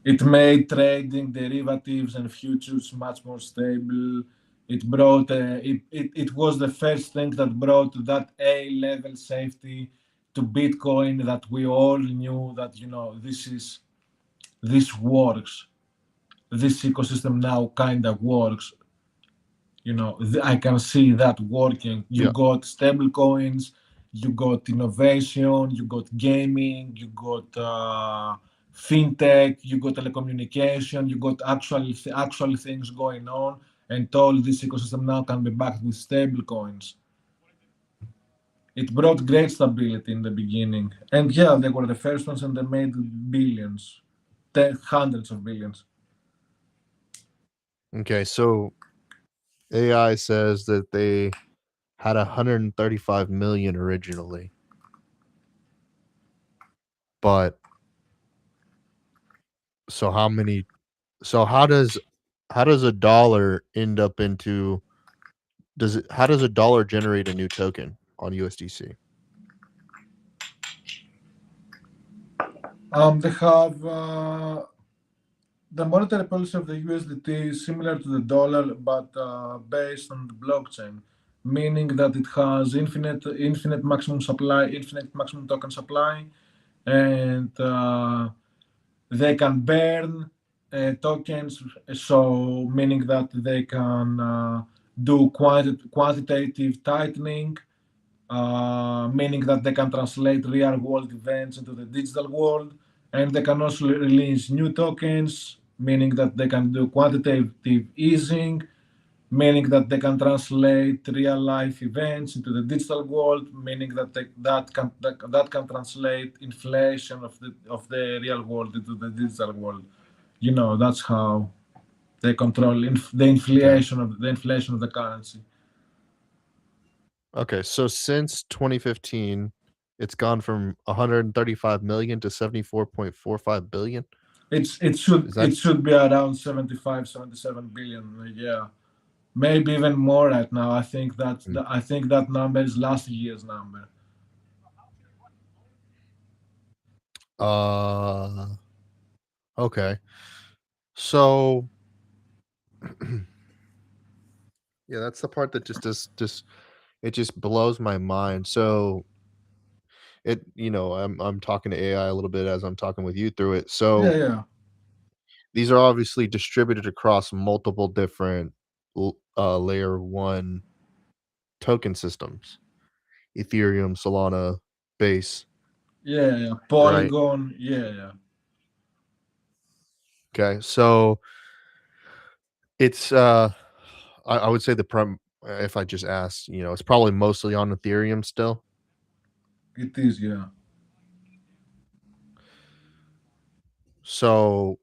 [SPEAKER 2] It made trading derivatives and futures much more stable. It was the first thing that brought that A level safety to Bitcoin, that we all knew that this works. This ecosystem now kind of works. I can see that working. You
[SPEAKER 1] Yeah.
[SPEAKER 2] got stable coins, you got innovation, you got gaming, you got fintech, you got telecommunication, you got actual things going on, and all this ecosystem now can be backed with stable coins. It brought great stability in the beginning, and yeah, they were the first ones, and they made billions, hundreds of billions.
[SPEAKER 1] Okay. So AI says that they had 135 million originally. but so how many so how does a dollar end up into does it how does a dollar generate a new token on USDC?
[SPEAKER 2] They have the monetary policy of the USDT is similar to the dollar, but based on the blockchain, meaning that it has infinite maximum supply, infinite maximum token supply, and they can burn tokens. So meaning that they can do quantitative tightening, meaning that they can translate real world events into the digital world, and they can also release new tokens, meaning that they can do quantitative easing, meaning that they can translate real life events into the digital world, meaning that that can translate inflation of the real world into the digital world. You know, that's how they control
[SPEAKER 1] Okay.
[SPEAKER 2] the inflation of the currency.
[SPEAKER 1] Okay, so since 2015, it's gone from 135 million to 74.45 billion. Is that
[SPEAKER 2] It should be around 75, 77 billion a year, maybe even more right now.
[SPEAKER 1] mm,
[SPEAKER 2] I think that number is last year's number.
[SPEAKER 1] uh okay. So yeah, that's the part that just it just blows my mind. So I'm talking to AI a little bit as I'm talking with you through it.
[SPEAKER 2] Yeah,
[SPEAKER 1] So
[SPEAKER 2] yeah,
[SPEAKER 1] these are obviously distributed across multiple different layer 1 token systems. Ethereum, Solana, Base,
[SPEAKER 2] yeah, yeah.
[SPEAKER 1] right?
[SPEAKER 2] Polygon, yeah, yeah.
[SPEAKER 1] Okay. So it's I would say if I just asked, it's probably mostly on Ethereum still.
[SPEAKER 2] It is, yeah.
[SPEAKER 1] So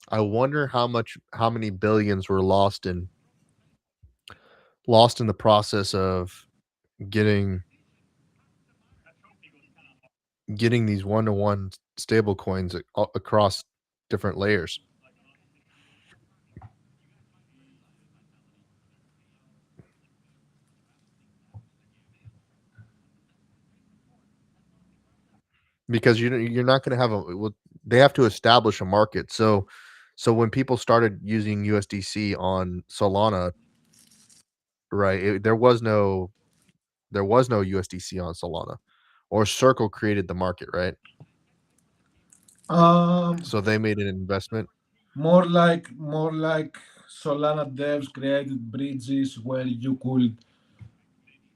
[SPEAKER 1] I wonder how many billions were lost in the process of getting getting these one-to-one stable coins across different layers. Because you're not gonna have they have to establish a market. So when people started using USDC on Solana, right, there was no USDC on Solana, or Circle created the market, right?
[SPEAKER 2] Um,
[SPEAKER 1] So they made an investment.
[SPEAKER 2] more like Solana devs created bridges where you could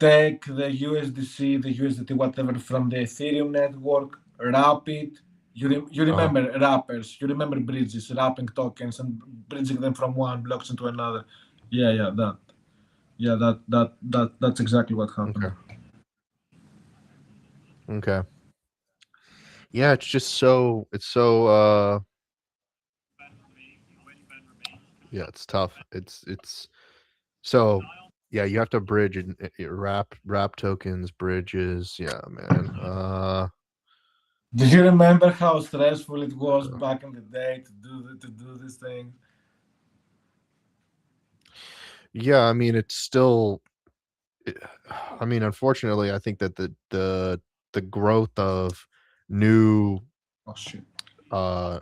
[SPEAKER 2] take the USDC, the USDT, whatever from the Ethereum network, wrap it. You
[SPEAKER 1] Uh-huh.
[SPEAKER 2] remember wrappers, you remember bridges, wrapping tokens and bridging them from one blockchain to another. Yeah, yeah, that. Yeah, that's exactly what happened.
[SPEAKER 1] Okay. Okay. Yeah, it's so yeah, it's tough. It's so yeah, you have to bridge and wrap tokens, bridges. Yeah, man.
[SPEAKER 2] Do you remember how stressful it was back in the day to do this thing?
[SPEAKER 1] Yeah, I mean it's still it, I mean, unfortunately, I think that the growth of new
[SPEAKER 2] Oh shit.
[SPEAKER 1] uh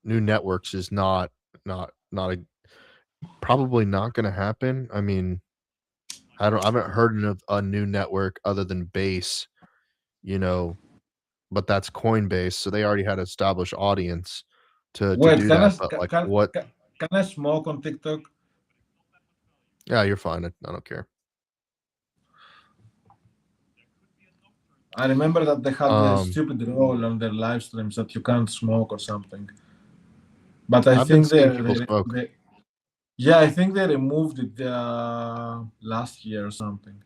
[SPEAKER 1] new networks is not a probably not gonna happen. I mean, I haven't heard of a new network other than Base, you know, but that's Coinbase, so they already had established audience to
[SPEAKER 2] Wait,
[SPEAKER 1] do that, but, like, what
[SPEAKER 2] can I smoke on TikTok?
[SPEAKER 1] yeah, you're fine, I don't care.
[SPEAKER 2] I remember that they had the
[SPEAKER 1] Um,
[SPEAKER 2] stupid rule on their live streams that you can't smoke or something. But I
[SPEAKER 1] I've been
[SPEAKER 2] think
[SPEAKER 1] seeing people smoke.
[SPEAKER 2] yeah, I think they removed it last year or something.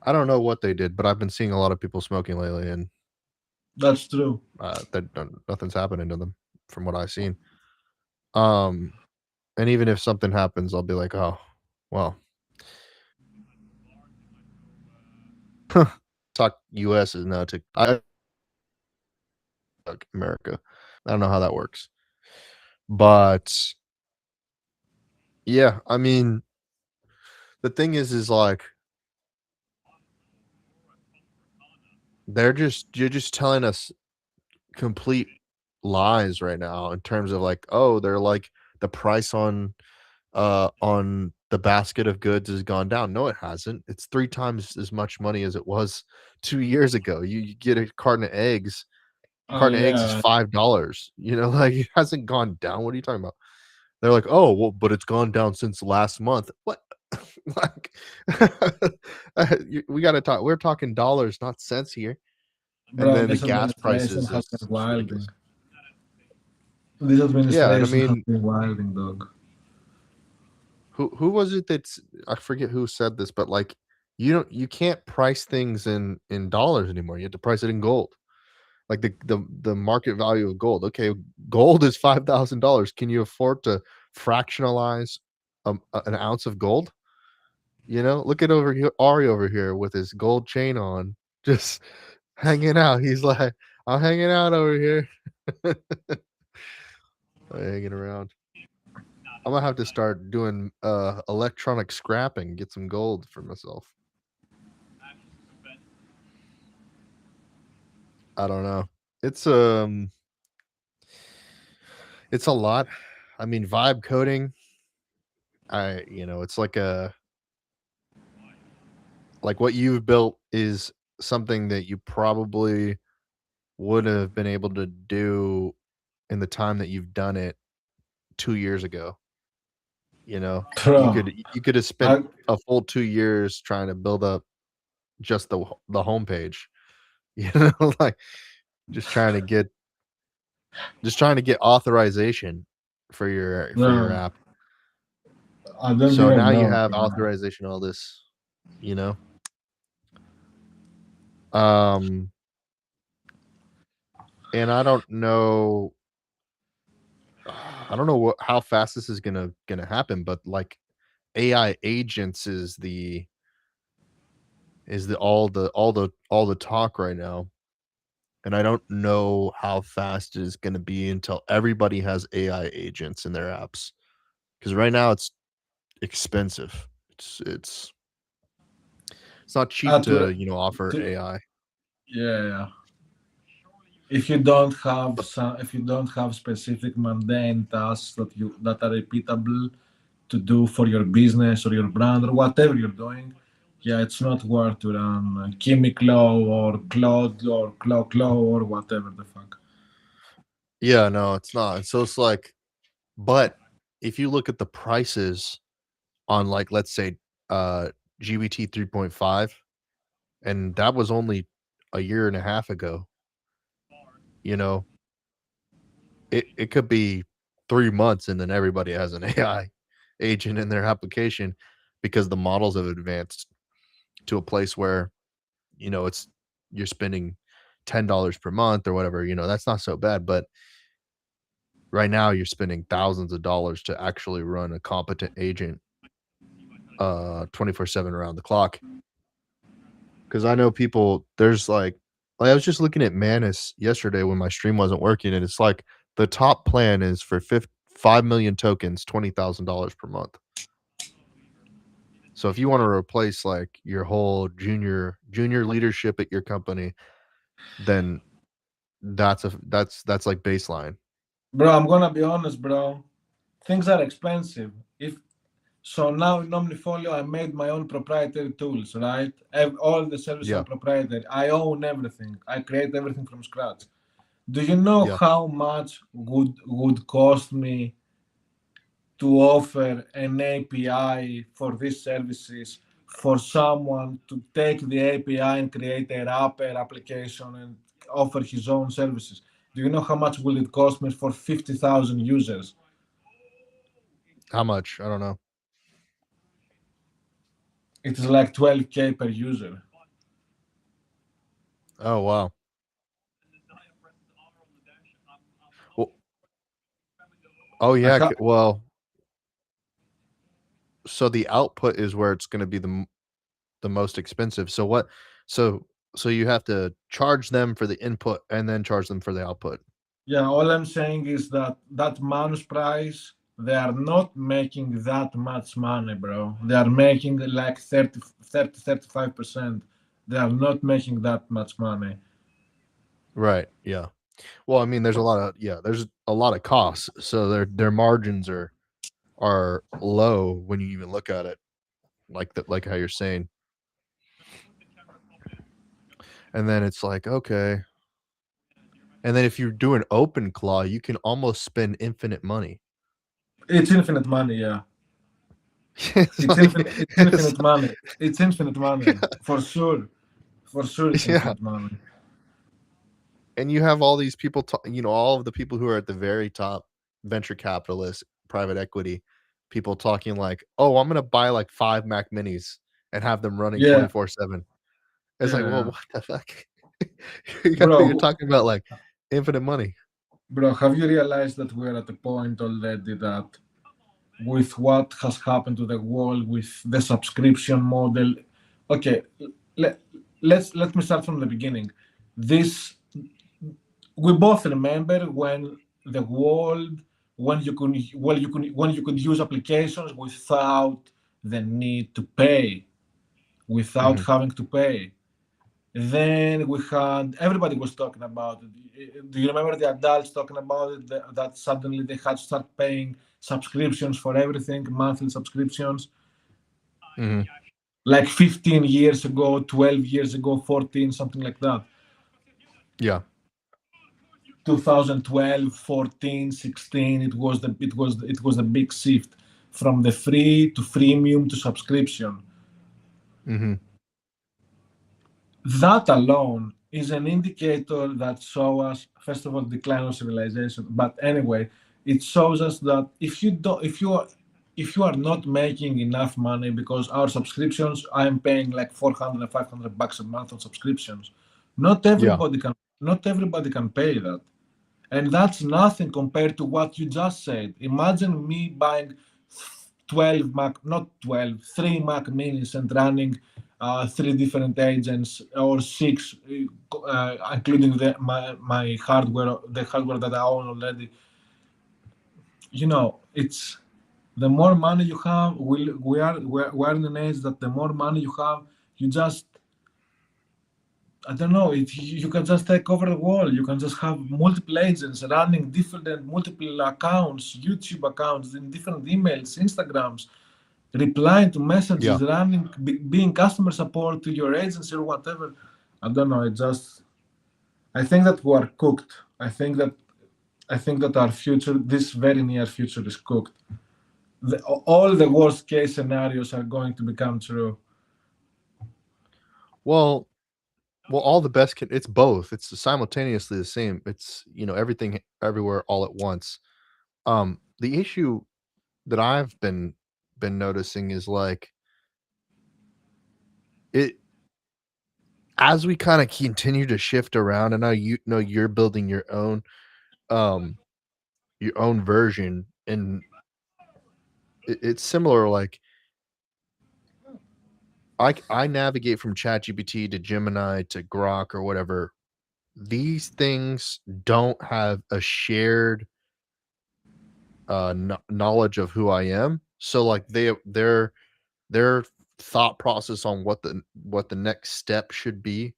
[SPEAKER 1] I don't know what they did, but I've been seeing a lot of people smoking lately, and,
[SPEAKER 2] That's true.
[SPEAKER 1] that nothing's happening to them from what I've seen. Um, and even if something happens, I'll be like, "Oh, well." Talk US is now to America. I don't know how that works. But yeah, I mean, the thing is like you're just telling us complete lies right now in terms of like, oh, they're like the price on the basket of goods has gone down. No, it hasn't. It's 3 times as much money as it was 2 years ago. You get a carton of eggs is
[SPEAKER 2] Yeah,
[SPEAKER 1] $5, like, it hasn't gone down. What are you talking about? They're like, "Oh, well, but it's gone down since last month." What? Like, we gotta talk we're talking dollars, not cents here. And
[SPEAKER 2] bro,
[SPEAKER 1] then the
[SPEAKER 2] this
[SPEAKER 1] gas
[SPEAKER 2] administration
[SPEAKER 1] prices
[SPEAKER 2] has
[SPEAKER 1] is
[SPEAKER 2] been
[SPEAKER 1] it's
[SPEAKER 2] wilding.
[SPEAKER 1] ridiculous.
[SPEAKER 2] This
[SPEAKER 1] Yeah, and I
[SPEAKER 2] administration has
[SPEAKER 1] mean,
[SPEAKER 2] been wilding, dog.
[SPEAKER 1] who was it that's I forget who said this, but, like, you can't price things in dollars anymore, you have to price it in gold. Like, the market value of gold. Okay, gold is $5,000. Can you afford to fractionalize, an ounce of gold? Look at over here Ari over here with his gold chain on, just hanging out. He's like, "I'm hanging out over here." Hanging around. I'm gonna have to start doing, electronic scrapping, get some gold for myself. I don't know. It's, it's a lot. I mean, vibe coding, it's like what you've built is something that you probably would have been able to do in the time that you've done it 2 years ago. You know, you
[SPEAKER 2] Bro,
[SPEAKER 1] could you could have spent
[SPEAKER 2] I,
[SPEAKER 1] a full 2 years trying to build up just the homepage, you know, like, just trying to get authorization for your
[SPEAKER 2] bro,
[SPEAKER 1] app.
[SPEAKER 2] I don't
[SPEAKER 1] So
[SPEAKER 2] even
[SPEAKER 1] now you
[SPEAKER 2] know,
[SPEAKER 1] have
[SPEAKER 2] bro.
[SPEAKER 1] authorization, all this, you know? Um, and I don't know how fast this is gonna happen, but, like, AI agents is the all the talk right now. And I don't know how fast it is gonna be until everybody has AI agents in their apps. Because right now it's expensive. It's not cheap
[SPEAKER 2] At,
[SPEAKER 1] to, offer
[SPEAKER 2] to,
[SPEAKER 1] AI.
[SPEAKER 2] yeah, yeah. If you don't have specific mundane tasks that are repeatable to do for your business or your brand or whatever you're doing, yeah, it's not worth to run Chemiclo or Cloud or Clo or whatever the fuck.
[SPEAKER 1] Yeah, no, it's not. And so it's like, but if you look at the prices on, like, let's say, uh, GBT 3.5, and that was only a year and a half ago, you know, it could be 3 months and then everybody has an AI agent in their application because the models have advanced to a place where, it's you're spending $10 per month or whatever, that's not so bad, but right now you're spending thousands of dollars to actually run a competent agent, 24/7 around the clock. Because I know people I was just looking at Manus yesterday when my stream wasn't working, and it's like the top plan is for 5,000,000 tokens, $20,000 per month. So if you wanna replace, like, your whole junior leadership at your company, then that's like baseline.
[SPEAKER 2] Bro, I'm gonna be honest, bro. Things are expensive. If So now in Omnifolio, I made my own proprietary tools, right? All the services are
[SPEAKER 1] Yeah,
[SPEAKER 2] proprietary. I own everything. I create everything from scratch. Do you know
[SPEAKER 1] yeah.
[SPEAKER 2] how much would cost me to offer an API for these services for someone to take the API and create a wrapper application and offer his own services? Do you know how much will it cost me for 50,000 users?
[SPEAKER 1] How much? I don't know.
[SPEAKER 2] It is like 12K per user.
[SPEAKER 1] Oh, wow. Well, oh,
[SPEAKER 2] I
[SPEAKER 1] yeah,
[SPEAKER 2] ha-
[SPEAKER 1] well, so the output is where it's gonna be the most expensive. So So you have to charge them for the input and then charge them for the output.
[SPEAKER 2] Yeah, all I'm saying is that that manus price, they are not making that much money, bro. They are making like 35%. They are not making that much money.
[SPEAKER 1] Right. Yeah. Well, I mean, there's a lot of costs, so their margins are low when you even look at it, like how you're saying. And then it's like, okay. And then if you're doing open claw, you can almost spend infinite money.
[SPEAKER 2] It's infinite money, yeah.
[SPEAKER 1] It's
[SPEAKER 2] It's
[SPEAKER 1] like
[SPEAKER 2] infinite. It's
[SPEAKER 1] it's
[SPEAKER 2] infinite money. It's infinite money for sure. For sure, it's
[SPEAKER 1] yeah.
[SPEAKER 2] infinite money.
[SPEAKER 1] And you have all these people, all of the people who are at the very top, venture capitalists, private equity, people talking like, "Oh, I'm gonna buy like 5 Mac Minis and have them running
[SPEAKER 2] Yeah,
[SPEAKER 1] 24/7." It's like, well,
[SPEAKER 2] yeah,
[SPEAKER 1] what the fuck? You're
[SPEAKER 2] bro.
[SPEAKER 1] talking about like infinite money.
[SPEAKER 2] Bro, have you realized that we're at a point already that with what has happened to the world with the subscription model? Okay, let, let me start from the beginning. This we both remember when the world when you could when you could use applications without the need to pay, without
[SPEAKER 1] Mhm.
[SPEAKER 2] having to pay. Then we had everybody was talking about it. Do you remember the adults talking about it? That suddenly they had to start paying subscriptions for everything, monthly subscriptions,
[SPEAKER 1] Mhm.
[SPEAKER 2] like 15 years ago, 12 years ago, 14, something like that.
[SPEAKER 1] Yeah.
[SPEAKER 2] 2012, 14, 16. It was the big shift from the free to freemium to subscription.
[SPEAKER 1] Mhm.
[SPEAKER 2] That alone is an indicator that shows us, first of all, decline of civilization. But anyway, it shows us that if you are not making enough money, because our subscriptions, I'm paying like 400 and 500 bucks a month on subscriptions. Not
[SPEAKER 1] Yeah.
[SPEAKER 2] everybody can not everybody can pay that. And that's nothing compared to what you just said. Imagine me buying 12 Mac, not 12, 3 Mac minis and running three different agents or six, including my hardware, the hardware that I own already. It's the more money you have, we are in an age that the more money you have, you just I don't know. You can just take over the world. You can just have multiple agents running different multiple accounts, YouTube accounts, in different emails, Instagrams, replying to
[SPEAKER 1] Yeah.
[SPEAKER 2] messages, running, being customer support to your agency or whatever. I don't know. I think that we are cooked. I think that our future, this very near future, is cooked. All the worst case scenarios are going to become true.
[SPEAKER 1] Well, all the best can it's both. It's simultaneously the same. It's, everything everywhere all at once. The issue that I've been noticing is like it as we kinda continue to shift around, and now you're building um, your own version, and it's similar, like, I navigate from ChatGPT to Gemini to Grok or whatever. These things don't have a shared, knowledge of who I am, so, like, their thought process on what the next step should be,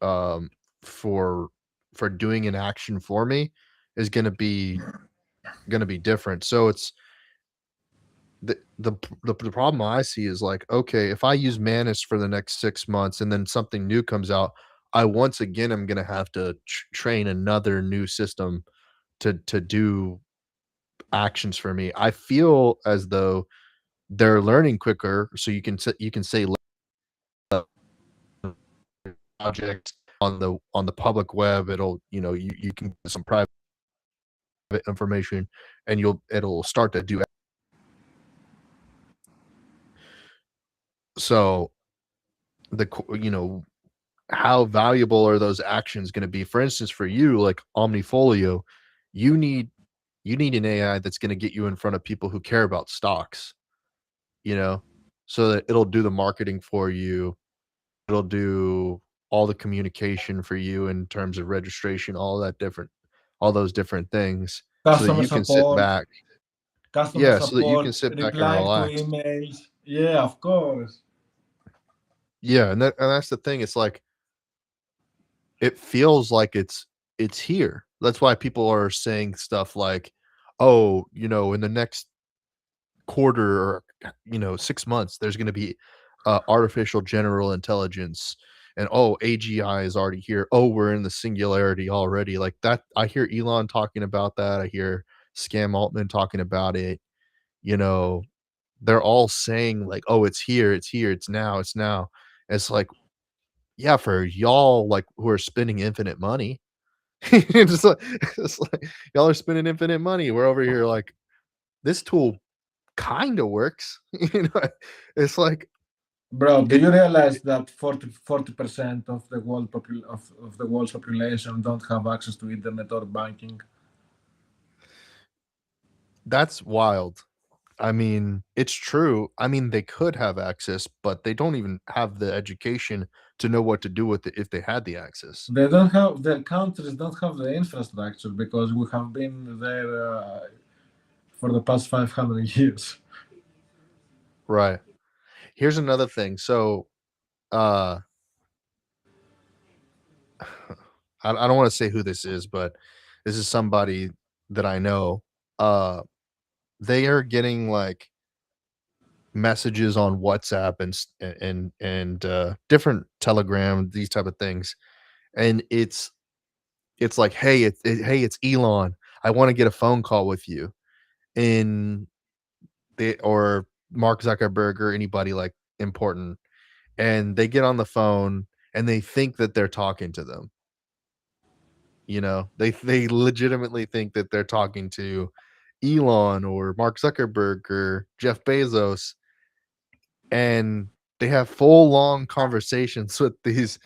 [SPEAKER 1] um, for doing an action for me is gonna be different. So it's the problem I see is like, okay, if I use Manus for the next 6 months and then something new comes out, I once again am gonna have to train another new system to do actions for me. I feel as though they're learning quicker, so you can say project on the public web, you can get some private information and it'll start to do so how valuable are those actions going to be? For instance, for you, like Omnifolio, you need an AI that's going to get you in front of people who care about stocks, you know, so that it'll do the marketing for you, it'll do all the communication for you in terms of registration, all those different things so that
[SPEAKER 2] Customer
[SPEAKER 1] you can sit
[SPEAKER 2] support,
[SPEAKER 1] back.
[SPEAKER 2] customer
[SPEAKER 1] Yeah, so that you can
[SPEAKER 2] support,
[SPEAKER 1] sit back and
[SPEAKER 2] replying to
[SPEAKER 1] relax.
[SPEAKER 2] emails. Yeah, of course.
[SPEAKER 1] Yeah, and that's the thing. It's like it feels like it's here. That's why people are saying stuff like, "Oh, in the next quarter or 6 months, there's going to be artificial general intelligence, and oh, AGI is already here. Oh, we're in the singularity already." Like that, I hear Elon talking about that. I hear Scam Altman talking about it. You know, they're all saying like, "Oh, it's here, it's here, it's now, it's now." It's like, yeah, for y'all like who are spending infinite money. It's like, it's like y'all are spending infinite money. We're over here like this tool kind of works. It's like
[SPEAKER 2] Bro, do
[SPEAKER 1] it.
[SPEAKER 2] you realize that 40% of the of the world's population don't have access to internet or banking?
[SPEAKER 1] That's wild. I mean, it's true. I mean, they could have access, but they don't even have the education to know what to do with it if they had the access.
[SPEAKER 2] They don't have their countries don't have the infrastructure because we have been there for the past 500 years.
[SPEAKER 1] Right. Here's another thing. So, uh, I don't want to say who this is, but this is somebody that I know. Uh, they are getting like messages on WhatsApp and different Telegram, these type of things, and it's like, hey, it's Elon. I want to get a phone call with you, and they or Mark Zuckerberg or anybody like important, and they get on the phone and they think that they're talking to them. They legitimately think that they're talking to Elon or Mark Zuckerberg or Jeff Bezos, and they have full long conversations with these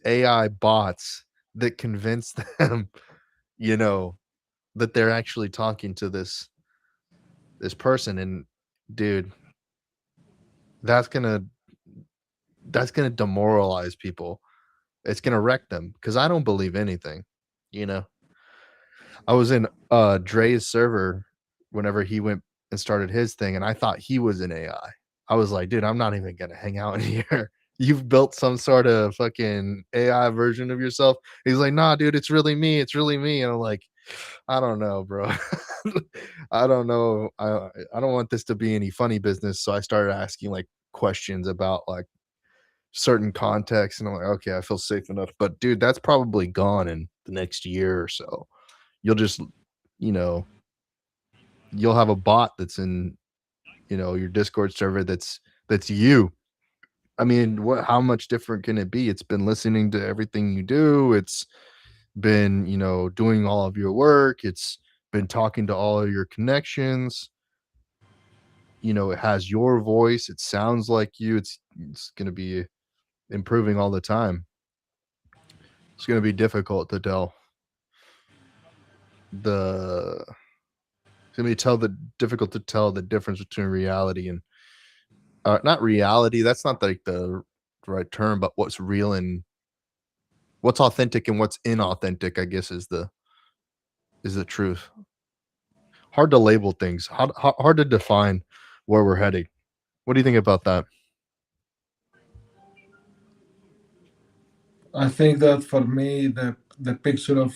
[SPEAKER 1] AI bots that convince them, you know, that they're actually talking to this person. And dude, that's gonna that's gonna demoralize people. It's gonna wreck them because I don't believe anything. You know, I was in Dre's server whenever he went and started his thing, and I thought he was an AI. I was like, dude, I'm not even gonna hang out in here. You've built some sort of fucking AI version of yourself. He's like, nah, dude, it's really me. It's really me. And I'm like, I don't know, bro. I don't know. I don't want this to be any funny business. So I started asking like questions about like certain contexts, and I'm like, okay, I feel safe enough. But dude, that's probably gone in the next year or so. You'll just, you know, you'll have a bot that's in, your Discord server that's you. I mean, how much different can it be? It's been listening to everything you do. It's been, doing all of your work. It's been talking to all of your connections. It has your voice. It sounds like you. It's going to be improving all the time. It's going to be the it's going to be difficult to tell the difference between reality and not reality. That's not like the right term, but what's real and what's authentic and what's inauthentic, I guess is the truth. Hard to label things. Hard to define where we're heading. What do you think about that?
[SPEAKER 2] I think that for me, the picture of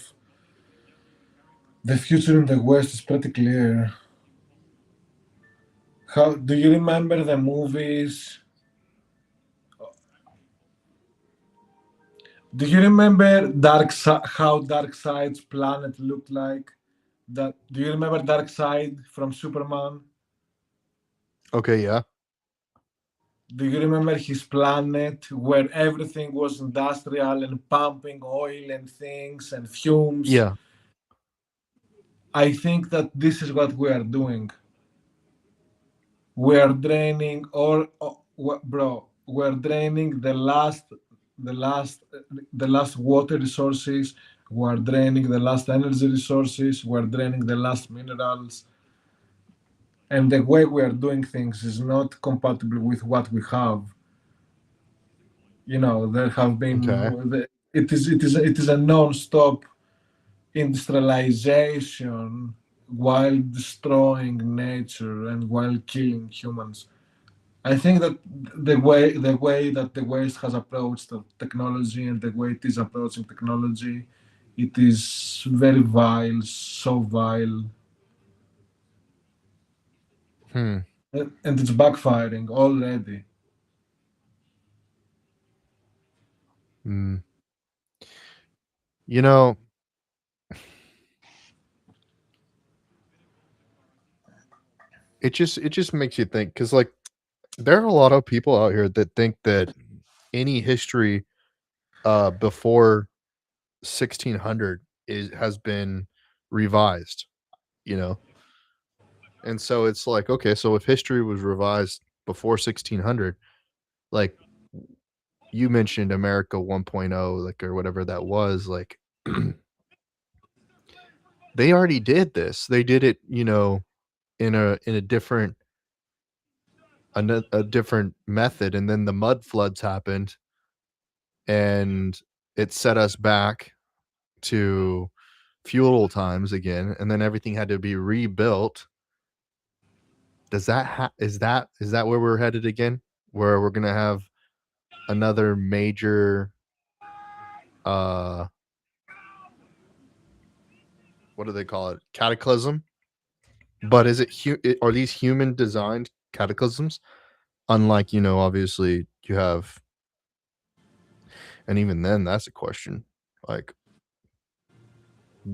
[SPEAKER 2] the future in the West is pretty clear. How do you remember the movies? Do you remember how Dark Side's planet looked like? That do you remember Dark Side from Superman?
[SPEAKER 1] Okay, yeah.
[SPEAKER 2] Do you remember his planet where everything was industrial and pumping oil and things and fumes?
[SPEAKER 1] Yeah.
[SPEAKER 2] I think that this is what we are doing. We are draining bro. We're draining the last, the last water resources. We're draining the last energy resources. We're draining the last minerals. And the way we are doing things is not compatible with what we have. There have been
[SPEAKER 1] Okay.
[SPEAKER 2] it is a non-stop industrialization while destroying nature and while killing humans. I think that the way that the West has approached the technology and the way it is approaching technology, it is very vile, so vile,
[SPEAKER 1] Hmm.
[SPEAKER 2] and it's backfiring already.
[SPEAKER 1] Mm. You know, it just makes you think because like there are a lot of people out here that think that any history before 1600 is has been revised, you know. And so it's like, okay, so if history was revised before 1600, like you mentioned America 1.0, like or whatever that was, like they already did this. They did it, in a different a different method, and then the mud floods happened, and it set us back to feudal times again, and then everything had to be rebuilt. Does that is that where we're headed again? Where we're gonna have another major, uh, what do they call it? Cataclysm? But is it are these human designed cataclysms? Unlike, obviously you have, and even then that's a question. Like,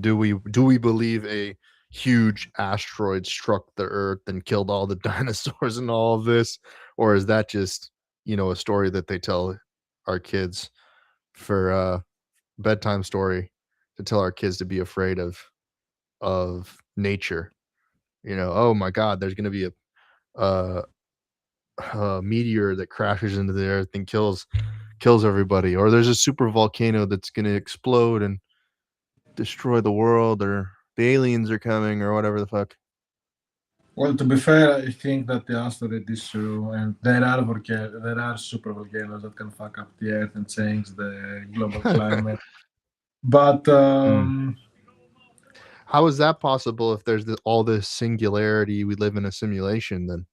[SPEAKER 1] do we believe a huge asteroid struck the earth and killed all the dinosaurs and all of this? Or is that just, a story that they tell our kids for bedtime story to tell our kids to be afraid of nature? Oh my god, there's gonna be a a meteor that crashes into the earth and kills everybody, or there's a super volcano that's gonna explode and destroy the world, or the aliens are coming, or whatever the fuck.
[SPEAKER 2] Well, to be fair, I think that the asteroid is true, and there are super volcanoes that can fuck up the Earth and change the global climate. But
[SPEAKER 1] Mm. How is that possible if there's all this singularity? We live in a simulation, then.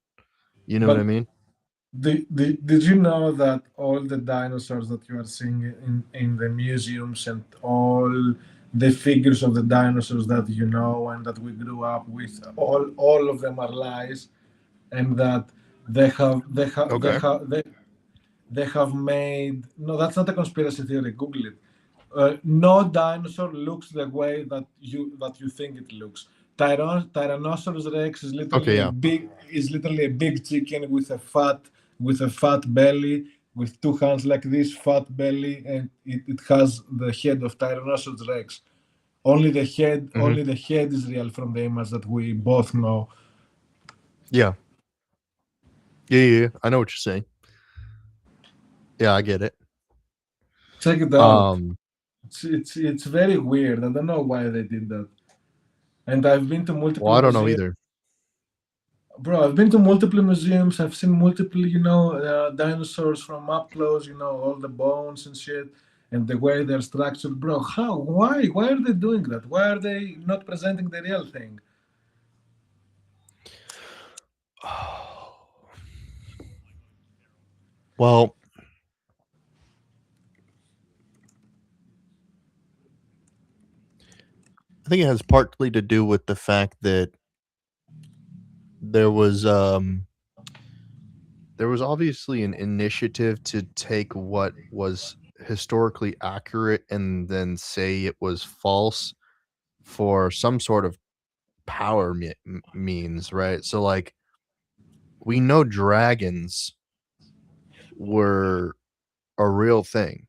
[SPEAKER 1] You know what I
[SPEAKER 2] but
[SPEAKER 1] mean?
[SPEAKER 2] did you know that all the dinosaurs that you are seeing in the museums and all the figures of the dinosaurs that you know and that we grew up with, all of them are lies, and that
[SPEAKER 1] Okay.
[SPEAKER 2] they have made, no, that's not a conspiracy theory, Google it. No dinosaur looks the way that you think it looks. Tyrannosaurus Rex
[SPEAKER 1] Okay, yeah.
[SPEAKER 2] is literally a big chicken with a fat belly, with two hands like this, fat belly, and it has the head of Tyrannosaurus Rex.
[SPEAKER 1] Mhm.
[SPEAKER 2] Only the head is real from the image that we both know.
[SPEAKER 1] Yeah. Yeah, yeah, yeah. I know what you're saying. Yeah, I get it.
[SPEAKER 2] Check it out.
[SPEAKER 1] Um,
[SPEAKER 2] It's very weird. I don't know why they did that. And I've been to
[SPEAKER 1] well,
[SPEAKER 2] multiple
[SPEAKER 1] I don't know
[SPEAKER 2] museums.
[SPEAKER 1] either.
[SPEAKER 2] Bro, I've been to multiple museums. I've seen multiple, dinosaurs from up close. All the bones and shit, and the way they're structured. Bro, how? Why? Why are they doing that? Why are they not presenting the real thing?
[SPEAKER 1] Well, I think it has partly to do with the fact that there was um there was obviously an initiative to take what was historically accurate and then say it was false for some sort of power means, right? So like we know dragons were a real thing,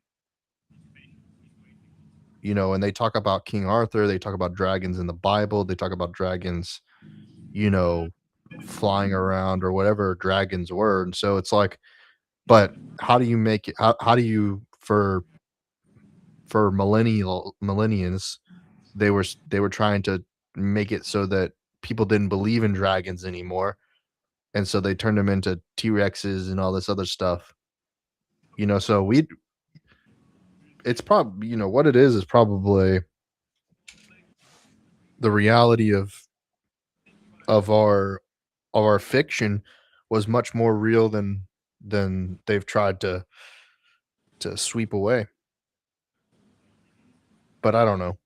[SPEAKER 1] and they talk about King Arthur, they talk about dragons in the Bible, they talk about dragons, you know, flying around or whatever dragons were. And so it's like, but how do you make it how do you for millennials, they were trying to make it so that people didn't believe in dragons anymore, and so they turned them into T-Rexes and all this other stuff. So we it's probably, what it is probably the reality of our fiction was much more real than they've tried to sweep away. But I don't know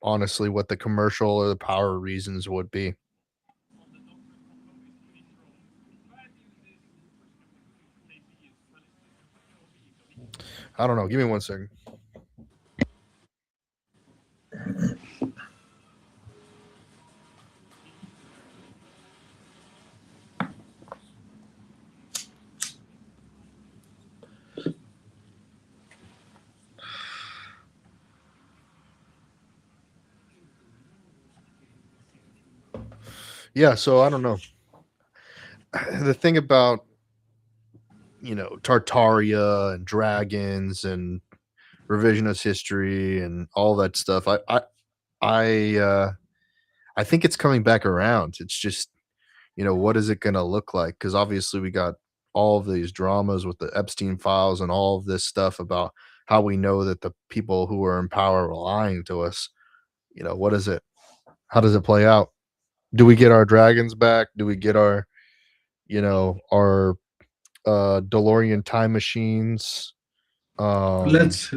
[SPEAKER 1] honestly what the commercial or the power reasons would be. I don't know. Give me 1 second. Yeah, so I don't know. The thing about, Tartaria and dragons and revisionist history and all that stuff, I I think it's coming back around. It's just, what is it going to look like? Because obviously we got all of these dramas with the Epstein files and all of this stuff about how we know that the people who are in power are lying to us. What is it? How does it play out? Do we get our dragons back? Do we get our DeLorean time machines? Um,
[SPEAKER 2] Let's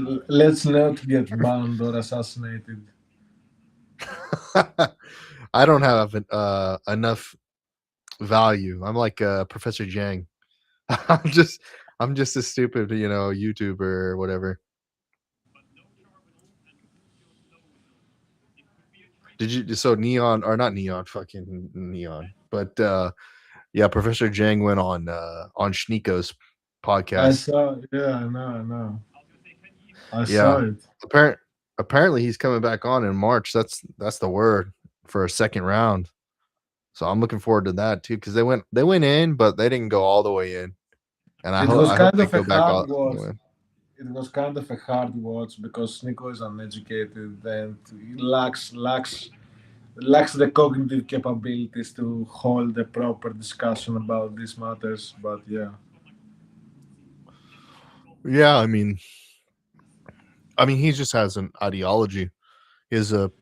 [SPEAKER 2] not get banned or assassinated.
[SPEAKER 1] I don't have enough value. I'm like Professor Jang. I'm just I'm just a stupid, YouTuber or whatever. Did you so neon or not neon, fucking neon. But yeah, Professor Jang went on Schneeko's
[SPEAKER 2] I
[SPEAKER 1] podcast.
[SPEAKER 2] saw. Yeah, I know. I saw
[SPEAKER 1] Yeah.
[SPEAKER 2] it.
[SPEAKER 1] Apparent Apparently he's coming back on in March. That's the word for a second round. So I'm looking forward to that too because they went in, but they didn't go all the way in. And
[SPEAKER 2] It was
[SPEAKER 1] I hope
[SPEAKER 2] kind
[SPEAKER 1] they
[SPEAKER 2] of a
[SPEAKER 1] go back
[SPEAKER 2] hard
[SPEAKER 1] all the
[SPEAKER 2] watch.
[SPEAKER 1] way in.
[SPEAKER 2] It was kind of a hard watch because Nico is uneducated and he lacks the cognitive capabilities to hold a proper discussion about these matters. But yeah,
[SPEAKER 1] Yeah, I mean, he just has an ideology. He has a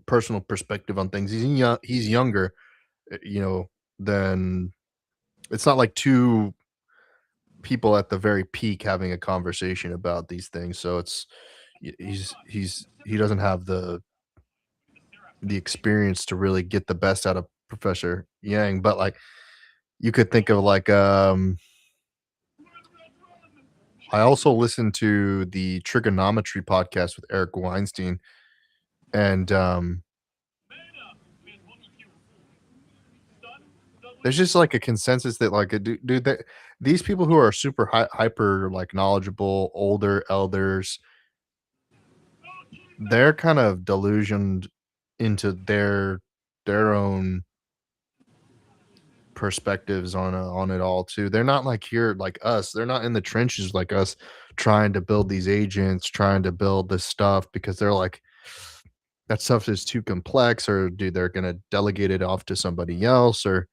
[SPEAKER 1] personal perspective on things. He's younger, than it's not like two people at the very peak having a conversation about these things. So he doesn't have the experience to really get the best out of Professor Yang. But like you could think of like I also listened to the trigonometry podcast with Eric Weinstein, and there's just like a consensus that like dude that these people who are super hyper like knowledgeable older elders, they're kind of delusioned into their own perspectives on it all too. They're not like here like us. They're not in the trenches like us trying to build these agents, trying to build this stuff because they're like that stuff is too complex or dude they're going to delegate it off to somebody else or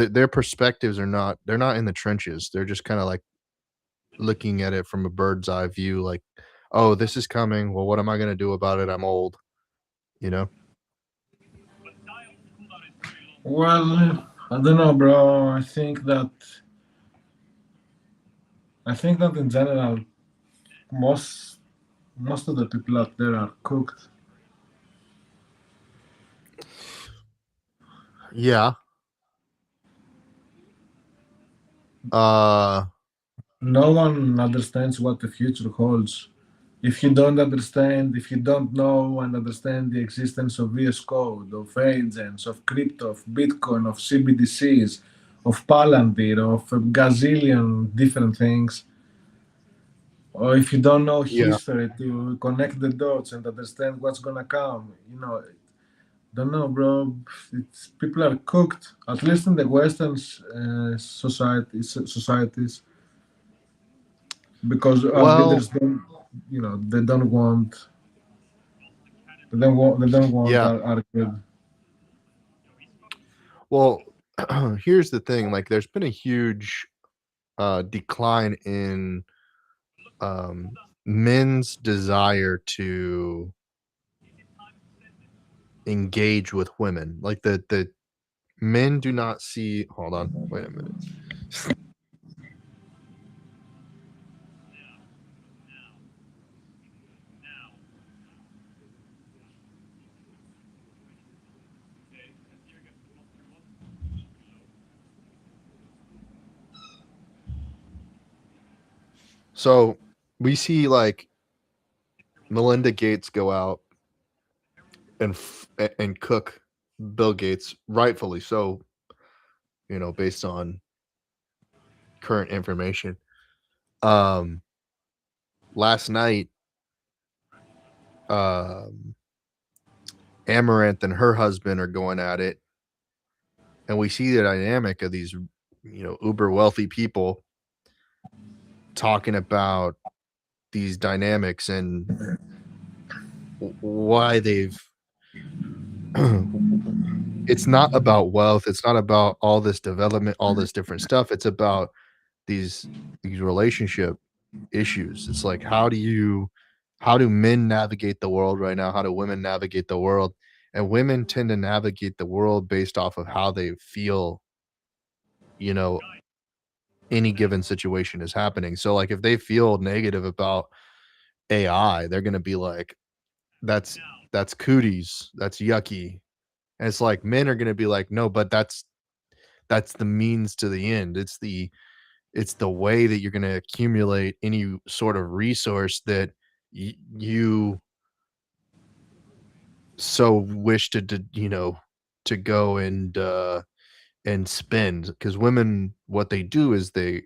[SPEAKER 1] their perspectives are not they're not in the trenches. They're just kind of like looking at it from a bird's eye view like, "Oh, this is coming. Well, what am I going to do about it? I'm old." You know?
[SPEAKER 2] well, I don't know, bro. I think that in general, most most of the people out there are cooked.
[SPEAKER 1] Yeah. Uh
[SPEAKER 2] No one understands what the future holds. If you don't understand, if you don't know and understand the existence of VS Code, of agents, of crypto, of Bitcoin, of CBDCs, of Palantir, of a gazillion different things, or if you don't know
[SPEAKER 1] yeah.
[SPEAKER 2] history to connect the dots and understand what's gonna come, don't know, bro. People are cooked, at least in the Western societies, because our
[SPEAKER 1] Well,
[SPEAKER 2] leaders don't, they don't want they don't want
[SPEAKER 1] yeah.
[SPEAKER 2] our good.
[SPEAKER 1] Well, here's the thing, like there's been a huge decline in men's desire to engage with women. Like the men do not see. Hold on, wait a minute. So we see like Melinda Gates go out and cook Bill Gates, rightfully so, based on current information. Last night, um, Amaranth and her husband are going at it, and we see the dynamic of these, uber wealthy people talking about these dynamics and why they've. It's not about wealth. It's not about all this development, all this different stuff. It's about these relationship issues. It's like how do men navigate the world right now? How do women navigate the world? And women tend to navigate the world based off of how they feel, you know, any given situation is happening. So like if they feel negative about AI, they're gonna be like, that's cooties, that's yucky. And it's like men are gonna be like, no, but that's the means to the end. It's the way that you're gonna accumulate any sort of resource that you so wish to go and spend. Because women, what they do is they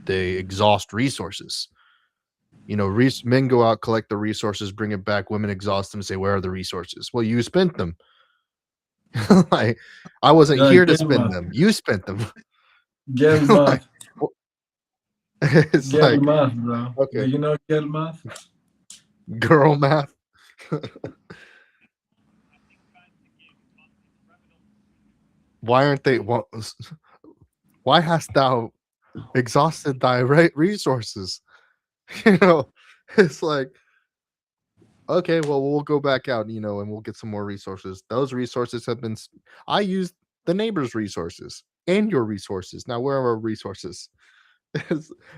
[SPEAKER 1] exhaust resources. Men go out, collect the resources, bring it back. Women exhaust them, say, "Where are the resources?" Well, you spent them. Like, I wasn't
[SPEAKER 2] Yeah,
[SPEAKER 1] here to
[SPEAKER 2] girl
[SPEAKER 1] spend
[SPEAKER 2] math.
[SPEAKER 1] them. You spent them.
[SPEAKER 2] Girl
[SPEAKER 1] Like,
[SPEAKER 2] math.
[SPEAKER 1] it's
[SPEAKER 2] Girl
[SPEAKER 1] like,
[SPEAKER 2] math, bro. Do
[SPEAKER 1] okay,
[SPEAKER 2] you know girl math?
[SPEAKER 1] girl math. Why aren't they? Why hast thou exhausted thy resources? You know, it's like, okay, well, we'll go back out, and we'll get some more resources. Those resources have been. I used the neighbor's resources and your resources. Now, where are our resources?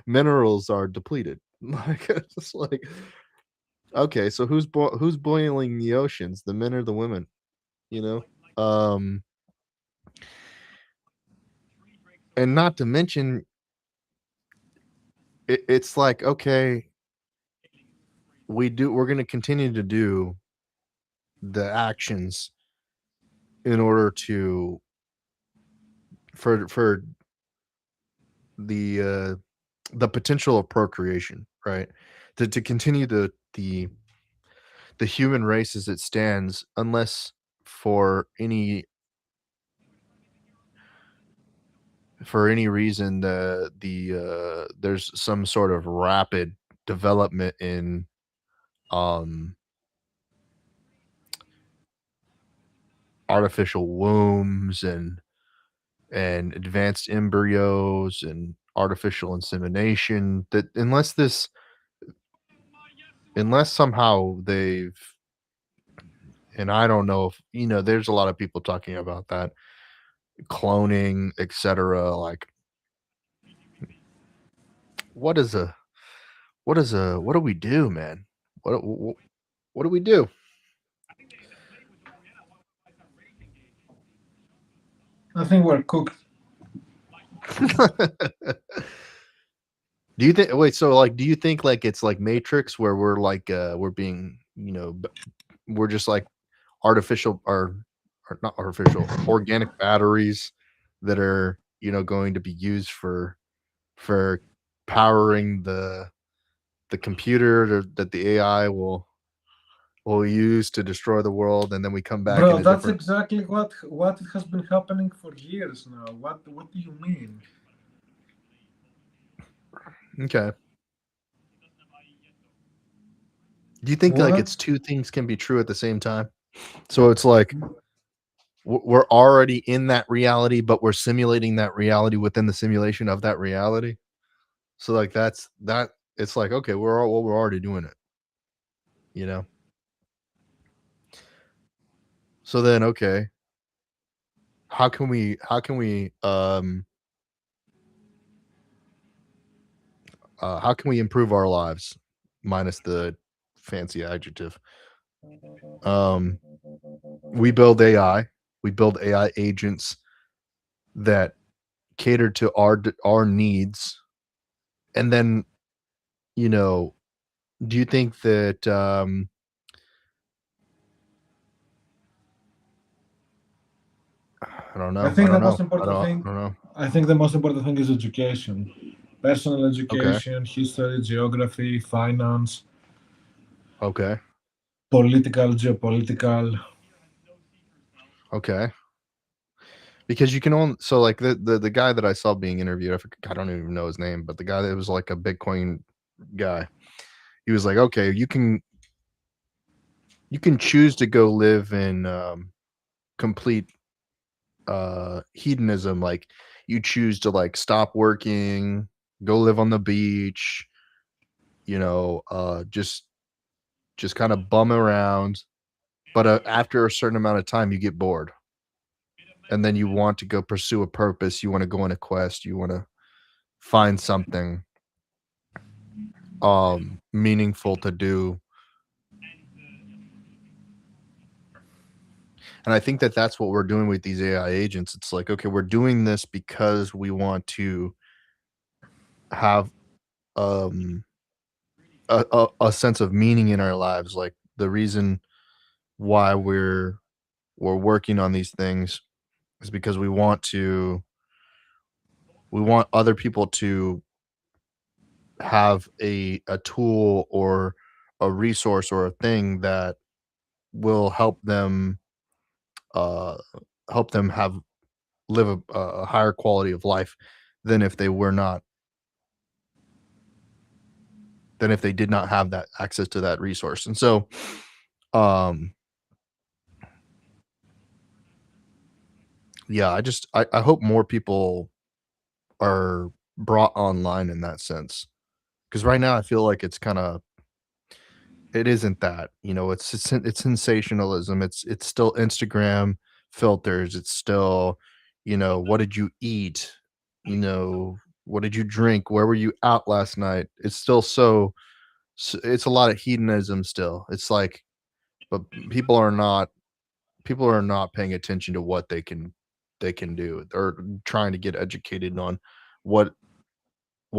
[SPEAKER 1] Minerals are depleted. Like it's just like, okay, so who's boiling the oceans? The men or the women? You know, and not to mention, it's like, okay, we're going to continue to do the actions in order to for the potential of procreation, right? To continue the human race as it stands, unless for any reason there's some sort of rapid development in um artificial wombs and advanced embryos and artificial insemination, that unless somehow they've, and I don't know if, there's a lot of people talking about that, cloning, etc. Like, what is a what do we do, man? What do we do?
[SPEAKER 2] I think we're cooked.
[SPEAKER 1] Do you think, wait, so like, do you think like it's like Matrix, where we're like we're being, we're just like artificial, or not artificial, organic batteries that are, going to be used for powering the computer that the AI will use to destroy the world, and then we come back in
[SPEAKER 2] Bro,
[SPEAKER 1] a
[SPEAKER 2] that's
[SPEAKER 1] different.
[SPEAKER 2] exactly what has been happening for years now. What do you mean?
[SPEAKER 1] Okay. Do you think like
[SPEAKER 2] What?
[SPEAKER 1] it's two things can be true at the same time? So it's like we're already in that reality, but we're simulating that reality within the simulation of that reality. So like that it's like, okay, we're already doing it, you know? So then, okay, how can we improve our lives minus the fancy adjective? Um, we build AI. We build AI agents that cater to our needs, and then, you know, do you think that, I don't
[SPEAKER 2] I
[SPEAKER 1] know, I
[SPEAKER 2] think the
[SPEAKER 1] don't
[SPEAKER 2] most
[SPEAKER 1] know,
[SPEAKER 2] important thing,
[SPEAKER 1] I don't know.
[SPEAKER 2] I think the most important thing is education, personal
[SPEAKER 1] Okay,
[SPEAKER 2] education, history, geography, finance,
[SPEAKER 1] okay,
[SPEAKER 2] political, geopolitical.
[SPEAKER 1] okay. Because you can only so, like, the guy that I saw being interviewed, I don't even know his name, but the guy that was, like, a Bitcoin guy, he was like, "Okay, you can choose to go live in, complete, hedonism, like, you choose to, like, stop working, go live on the beach, just kinda bum around, but, after a certain amount of time, you get bored, and then you want to go pursue a purpose, you wanna go on a quest, you wanna find something, meaningful to do, and I think that that's what we're doing with these AI agents. It's like, okay, we're doing this because we want to have, um a sense of meaning in our lives, like, the reason why we're working on these things is because we want other people to have a tool or a resource or a thing that will uh help them live a higher quality of life than if they were not than if they did not have that access to that resource. And so, um yeah, I hope more people are brought online in that sense. Because right now I feel like it isn't that, it's sensationalism. It's still Instagram filters. It's still, what did you eat? You know, what did you drink? Where were you out last night? It's still it's a lot of hedonism still. It's like, but people are not paying attention to what they can do, or trying to get educated on what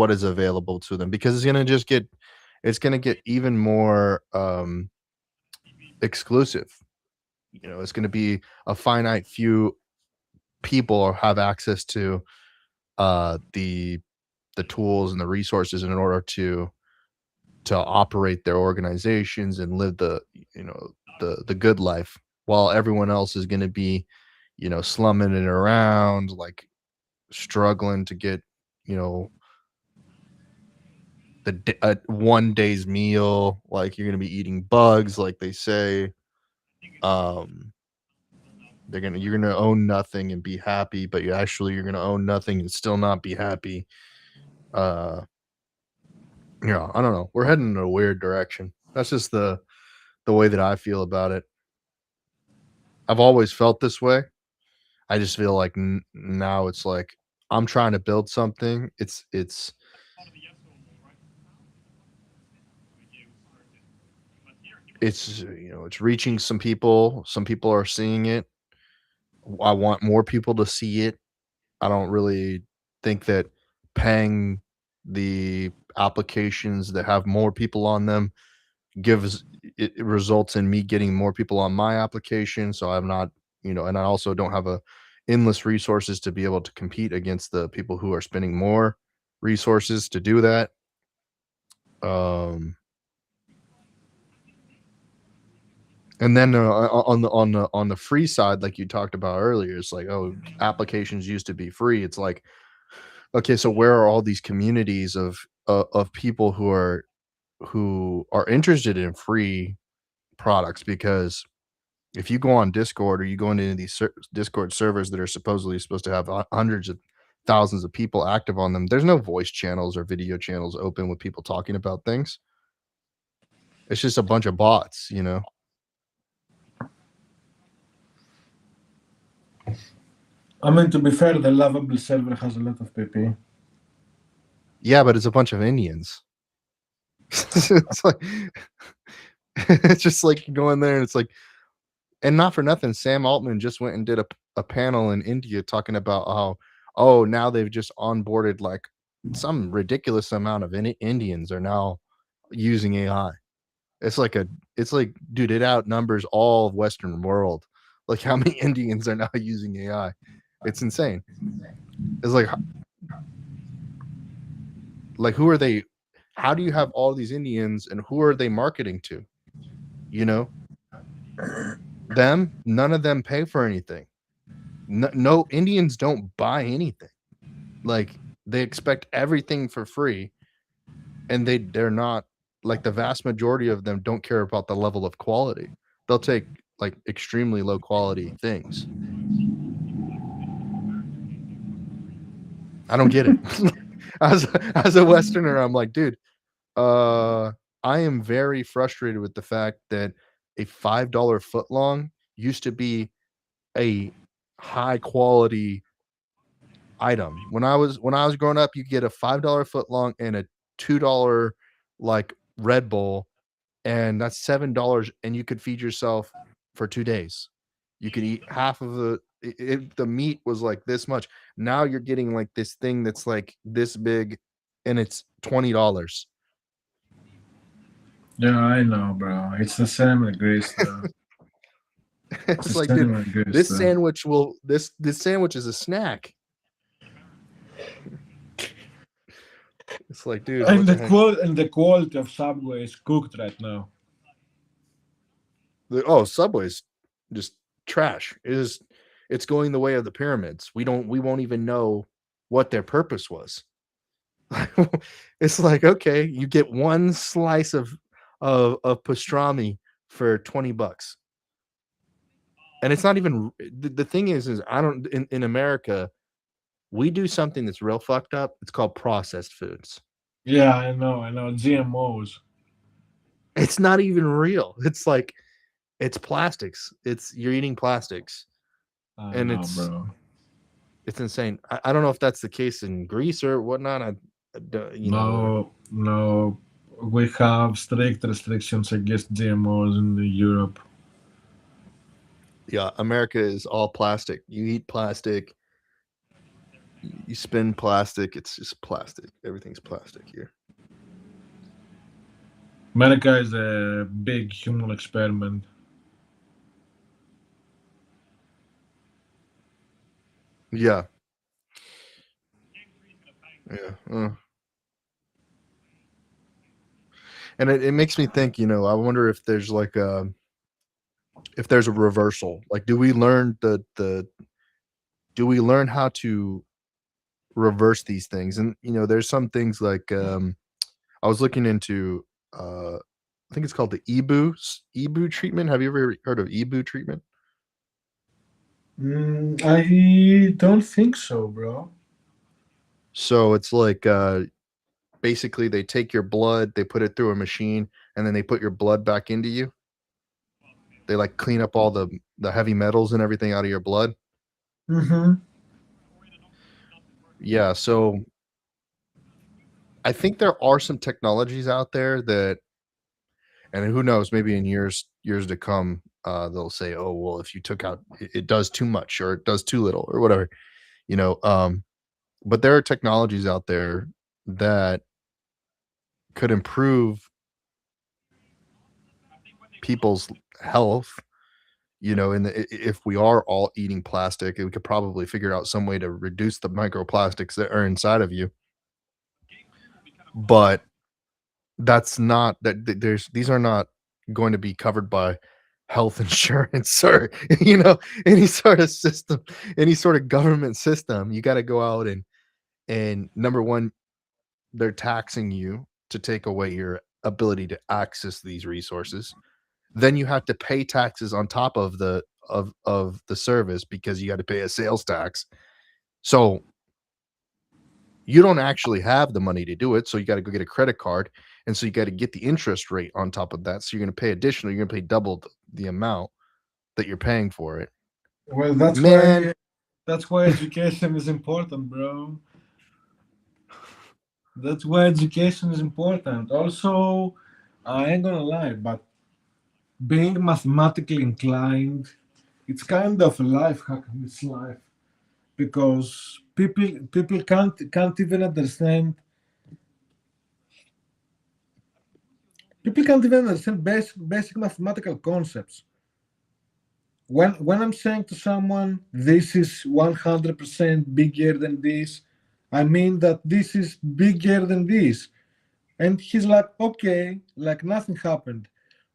[SPEAKER 1] is available to them, because it's gonna get even more, exclusive. It's gonna be a finite few people have access to, the tools and the resources in order to operate their organizations and live the good life, while everyone else is gonna be, slumming it around, like, struggling to get, you know, one day's meal, like, you're gonna be eating bugs, like they say. Um, you're gonna own nothing and be happy, but you're gonna own nothing and still not be happy. Uh, I don't know. We're heading in a weird direction. That's just the way that I feel about it. I've always felt this way. I just feel like now it's like I'm trying to build something. It's reaching some people. Some people are seeing it. I want more people to see it. I don't really think that paying the applications that have more people on them gives it results in me getting more people on my application. So I'm not, and I also don't have a endless resources to be able to compete against the people who are spending more resources to do that. Um, and then, on the free side, like you talked about earlier, it's like, oh, applications used to be free. It's like, okay, so where are all these communities of people who are interested in free products? Because If you go on Discord or you go into these Discord servers that are supposed to have hundreds of thousands of people active on them, there's no voice channels or video channels open with people talking about things. It's just a bunch of bots, you know?
[SPEAKER 2] I mean, to be fair, the lovable server has a lot of PP.
[SPEAKER 1] Yeah, but it's a bunch of Indians. It's like it's just like you go in there and it's like, and not for nothing, Sam Altman just went and did a panel in India talking about how, oh, now they've just onboarded like some ridiculous amount of Indians are now using AI. It's like, dude, it outnumbers all of Western world. Like how many Indians are now using AI? It's insane. It's like who are they? How do you have all these Indians and who are they marketing to? You know, them, none of them pay for anything. No, Indians don't buy anything. Like they expect everything for free, and they're not, like, the vast majority of them don't care about the level of quality. They'll take like extremely low quality things. I don't get it. as a Westerner, I'm like, dude, I am very frustrated with the fact that a $5 footlong used to be a high quality item. When I was growing up, you get a $5 footlong and a $2 like Red Bull, and that's $7, and you could feed yourself for 2 days. You could eat half of the meat was like this much. Now you're getting like this thing that's like this big, and it's $20.
[SPEAKER 2] Yeah, I know, bro. It's the same in Greece, though. It's
[SPEAKER 1] It's
[SPEAKER 2] the
[SPEAKER 1] like, dude,
[SPEAKER 2] same in Greece,
[SPEAKER 1] this
[SPEAKER 2] though.
[SPEAKER 1] sandwich this sandwich is a snack. It's like, dude,
[SPEAKER 2] And
[SPEAKER 1] what the heck?
[SPEAKER 2] the quality of Subway is cooked right now.
[SPEAKER 1] Oh, Subway's just trash. It's going the way of the pyramids. We won't even know what their purpose was. It's like, okay, you get one slice of pastrami for $20. And it's not even the thing is I don't in America, we do something that's real fucked up. It's called processed foods.
[SPEAKER 2] Yeah, I know. GMOs.
[SPEAKER 1] It's not even real. It's like, it's plastics. You're eating plastics.
[SPEAKER 2] I
[SPEAKER 1] And
[SPEAKER 2] know, bro.
[SPEAKER 1] it's insane. I don't know if that's the case in Greece or whatnot.
[SPEAKER 2] No. We have strict restrictions against GMOs in Europe.
[SPEAKER 1] Yeah, America is all plastic. You eat plastic, you spin plastic. It's just plastic. Everything's plastic here.
[SPEAKER 2] America is a big human experiment.
[SPEAKER 1] Yeah. Yeah. And it makes me think, I wonder if there's like if there's a reversal. Like, do we learn how to reverse these things? And there's some things like I was looking into I think it's called the EBU treatment. Have you ever heard of EBU treatment?
[SPEAKER 2] I don't think so, bro.
[SPEAKER 1] So it's like basically they take your blood, they put it through a machine, and then they put your blood back into you. They like clean up all the heavy metals and everything out of your blood.
[SPEAKER 2] Mm-hmm.
[SPEAKER 1] Yeah, so I think there are some technologies out there that, and who knows, maybe in years to come, they'll say, oh well, if you took out, it does too much or it does too little or whatever, you know. But there are technologies out there that could improve people's health, and if we are all eating plastic, we could probably figure out some way to reduce the microplastics that are inside of you. But that's not there's these are not going to be covered by health insurance or any sort of system, any sort of government system. You got to go out and number one, they're taxing you to take away your ability to access these resources. then you have to pay taxes on top of the service because you got to pay a sales tax. So you don't actually have the money to do it. So you got to go get a credit card. And so you got to get the interest rate on top of that. So you're going to pay additional, you're going to pay double the amount that you're paying for it.
[SPEAKER 2] Well,
[SPEAKER 1] Man,
[SPEAKER 2] that's why education is important, bro. That's why education is important. Also, I ain't gonna lie, but being mathematically inclined, it's kind of a life hack in this life because people can't even understand. People can't even understand basic mathematical concepts. When I'm saying to someone this is 100% bigger than this, I mean that this is bigger than this. And he's like, okay, like nothing happened.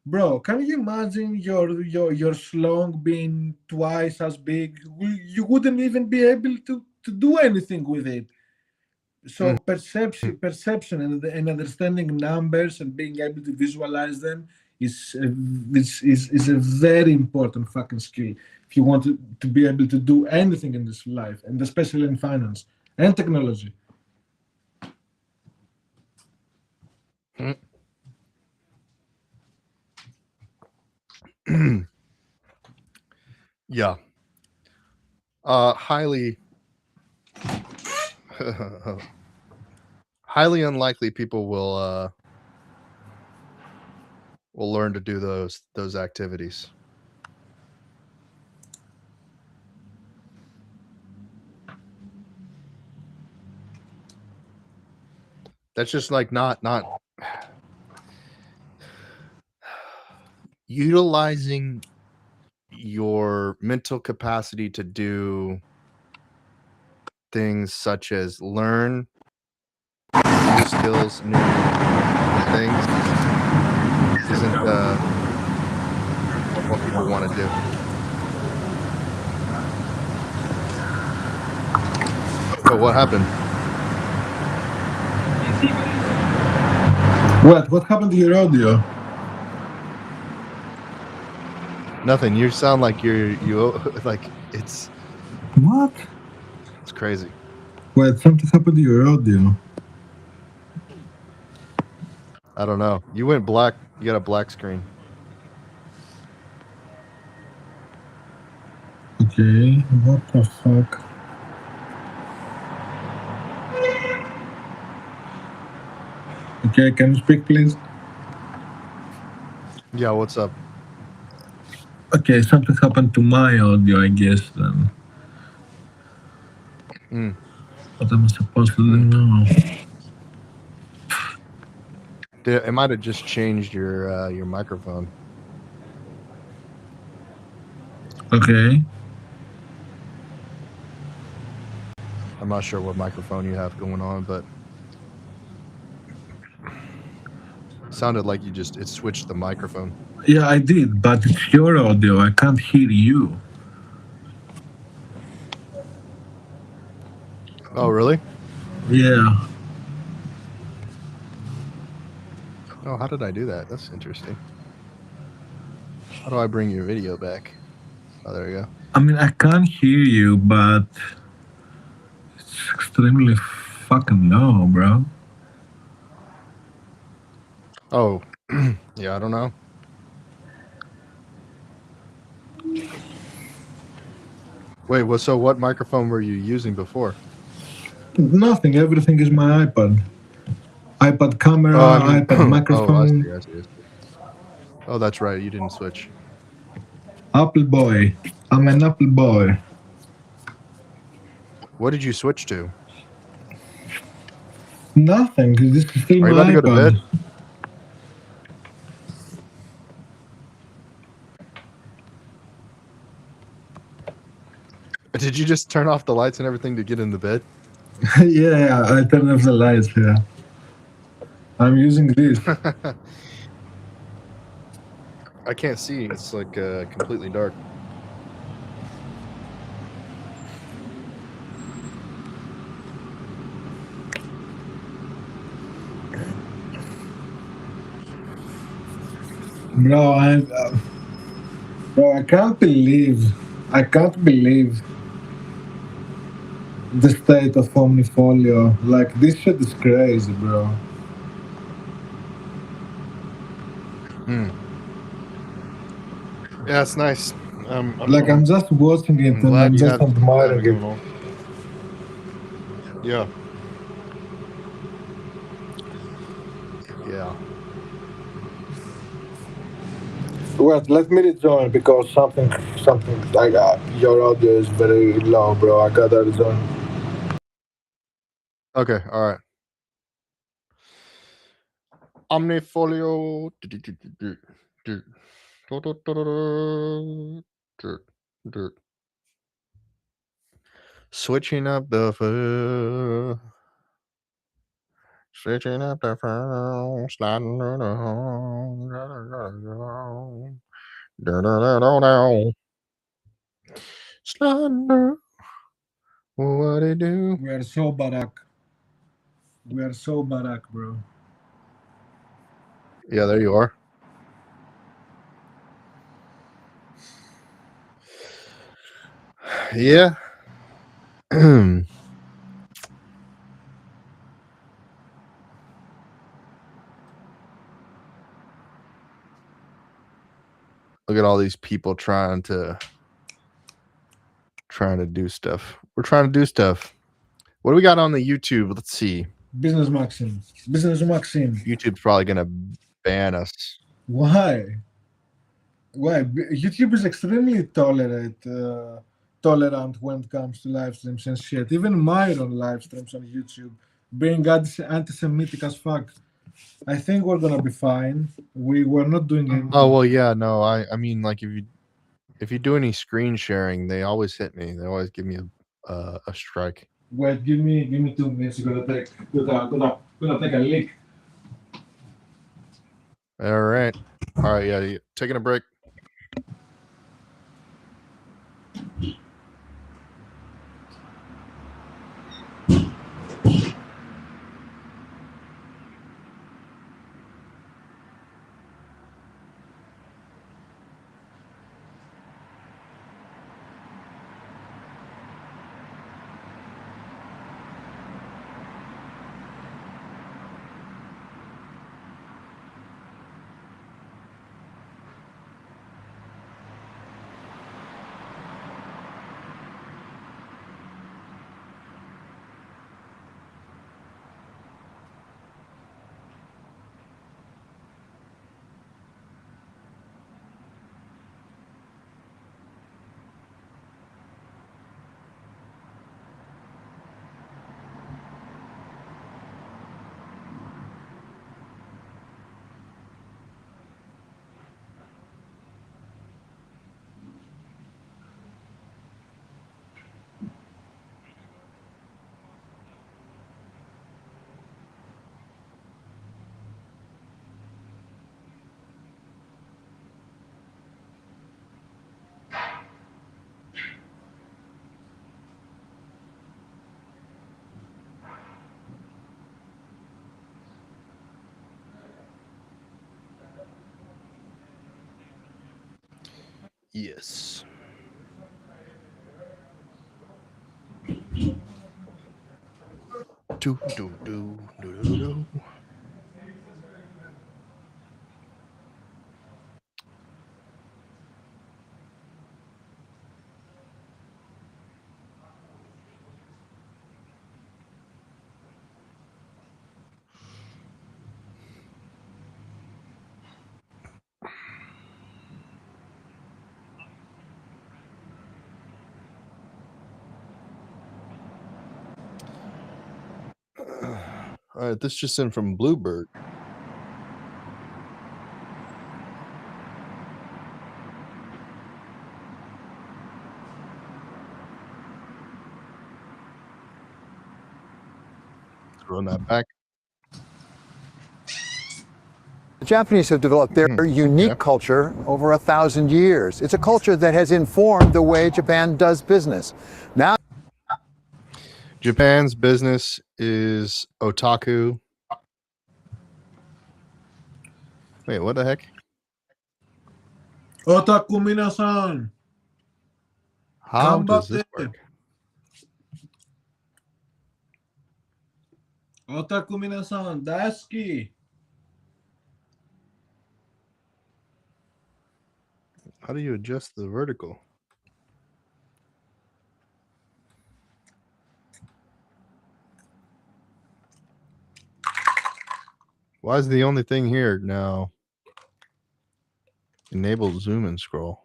[SPEAKER 2] Bro, can you imagine your slong being twice as big? You wouldn't even be able to do anything with it. So perception and understanding numbers and being able to visualize them is a very important fucking skill if you want to be able to do anything in this life, and especially in finance and technology.
[SPEAKER 1] yeah. Highly highly unlikely people will learn to do those activities. That's just like not utilizing your mental capacity to do things such as learn new skills, new things isn't what people want to do. Oh, what happened?
[SPEAKER 2] What happened to your audio?
[SPEAKER 1] Nothing. You sound like you like it's
[SPEAKER 2] What?
[SPEAKER 1] It's crazy.
[SPEAKER 2] Wait, something happened to your audio.
[SPEAKER 1] I don't know. You went black. You got a black screen.
[SPEAKER 2] Okay, what the fuck? Okay, can you speak, please?
[SPEAKER 1] Yeah, what's up?
[SPEAKER 2] Okay, something happened to my audio, I guess, then. What am I supposed to do now?
[SPEAKER 1] It might have just changed your microphone.
[SPEAKER 2] Okay.
[SPEAKER 1] I'm not sure what microphone you have going on, but sounded like it switched the microphone.
[SPEAKER 2] Yeah, I did, but it's your audio. I can't hear you.
[SPEAKER 1] Oh, really?
[SPEAKER 2] Yeah.
[SPEAKER 1] Oh, how did I do that? That's interesting. How do I bring your video back? Oh, there you go.
[SPEAKER 2] I mean, I can't hear you, but it's extremely fucking low, bro.
[SPEAKER 1] Oh, yeah, I don't know. Wait, what microphone were you using before?
[SPEAKER 2] Nothing. Everything is my iPad. iPad camera,
[SPEAKER 1] Oh, I mean,
[SPEAKER 2] iPad
[SPEAKER 1] oh, I
[SPEAKER 2] microphone.
[SPEAKER 1] see. Oh, that's right. You didn't switch.
[SPEAKER 2] Apple boy. I'm an Apple boy.
[SPEAKER 1] What did you switch to?
[SPEAKER 2] Nothing. This is still
[SPEAKER 1] Are you about
[SPEAKER 2] my
[SPEAKER 1] to go to
[SPEAKER 2] iPad.
[SPEAKER 1] bed? Did you just turn off the lights and everything to get in the bed?
[SPEAKER 2] Yeah, I turned off the lights. Yeah. I'm using this.
[SPEAKER 1] I can't see. It's like completely dark.
[SPEAKER 2] Bro, bro, I can't believe the state of Omnifolio. Like, this shit is crazy, bro.
[SPEAKER 1] Hmm. Yeah, it's nice.
[SPEAKER 2] Like, I'm just watching it
[SPEAKER 1] I'm
[SPEAKER 2] and
[SPEAKER 1] glad
[SPEAKER 2] I'm
[SPEAKER 1] you
[SPEAKER 2] just
[SPEAKER 1] have that
[SPEAKER 2] admiring it.
[SPEAKER 1] going on. Yeah. Yeah.
[SPEAKER 2] Wait, let me rejoin because something like your audio is very low, bro. I gotta rejoin.
[SPEAKER 1] Okay. All right. Omnifolio. Switching up the switching up the phone, sliding around, sliding. What it do?
[SPEAKER 2] We are so barak. We are so barak, bro.
[SPEAKER 1] Yeah, there you are. Yeah. Look at all these people trying to do stuff. We're trying to do stuff. What do we got on the YouTube? Let's see.
[SPEAKER 2] BusinessMaxing. BusinessMaxing.
[SPEAKER 1] YouTube's probably gonna ban us.
[SPEAKER 2] Why? Why? YouTube is extremely tolerant when it comes to live streams and shit. Even Myron live streams on YouTube, being anti-Semitic as fuck. I think we're gonna be fine. We were not doing anything.
[SPEAKER 1] Oh well, yeah, no. I mean, like if you do any screen sharing, they always hit me. They always give me a strike.
[SPEAKER 2] Wait, give me 2 minutes. Gonna take a leak.
[SPEAKER 1] All right. Yeah. Taking a break. Yes. Do do do do do do. All right, this just in from Bluebird. Run that back.
[SPEAKER 3] The Japanese have developed their unique
[SPEAKER 1] Okay.
[SPEAKER 3] culture over 1,000 years. It's a culture that has informed the way Japan does business. Now,
[SPEAKER 1] Japan's business is otaku. Wait, what the heck?
[SPEAKER 2] Otaku minasan,
[SPEAKER 1] How does this
[SPEAKER 2] ganbatte.
[SPEAKER 1] work?
[SPEAKER 2] Otaku minasan, daisuki.
[SPEAKER 1] How do you adjust the vertical? Why is the only thing here now enable zoom and scroll?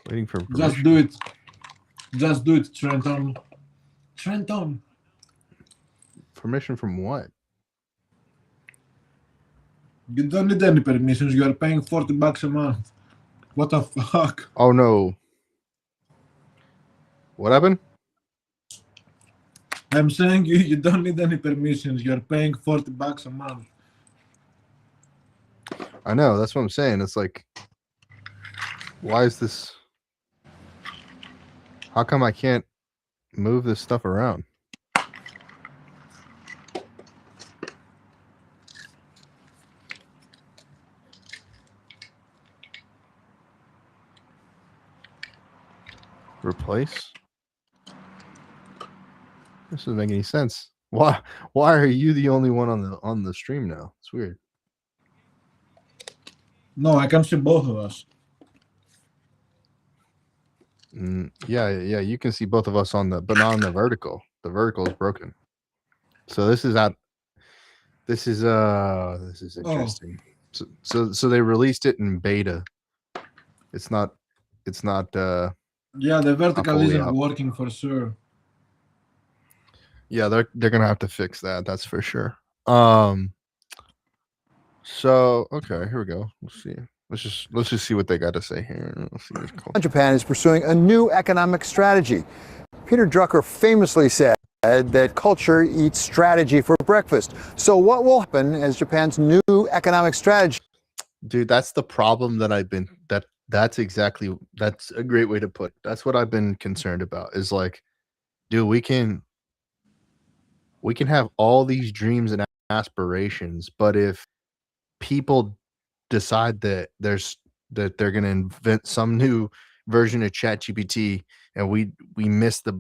[SPEAKER 1] Waiting for permission.
[SPEAKER 2] Just do it. Just do it, Trenton. Trenton.
[SPEAKER 1] Permission from what?
[SPEAKER 2] You don't need any permissions. You are paying $40 a month. What the fuck?
[SPEAKER 1] Oh no. What happened?
[SPEAKER 2] I'm saying you don't need any permissions. You're paying $40 a month.
[SPEAKER 1] I know, that's what I'm saying. It's like, why is this? How come I can't move this stuff around? Replace? This doesn't make any sense. Why are you the only one on the stream now? It's weird.
[SPEAKER 2] No, I can see both of us.
[SPEAKER 1] Yeah, you can see both of us on the, but not on the vertical. The vertical is broken. So this is interesting. So they released it in beta. It's not
[SPEAKER 2] Yeah, the vertical
[SPEAKER 1] fully
[SPEAKER 2] isn't
[SPEAKER 1] up.
[SPEAKER 2] working for sure.
[SPEAKER 1] Yeah, they're gonna have to fix that, that's for sure. So okay, here we go. Let's see. Let's just see what they got to say here. Let's see what's cool.
[SPEAKER 3] Japan is pursuing a new economic strategy. Peter Drucker famously said that culture eats strategy for breakfast. So what will happen as Japan's new economic strategy?
[SPEAKER 1] Dude, that's the problem that that's a great way to put it. That's what I've been concerned about, is like, dude, we can have all these dreams and aspirations, but if people decide that they're going to invent some new version of ChatGPT and we miss the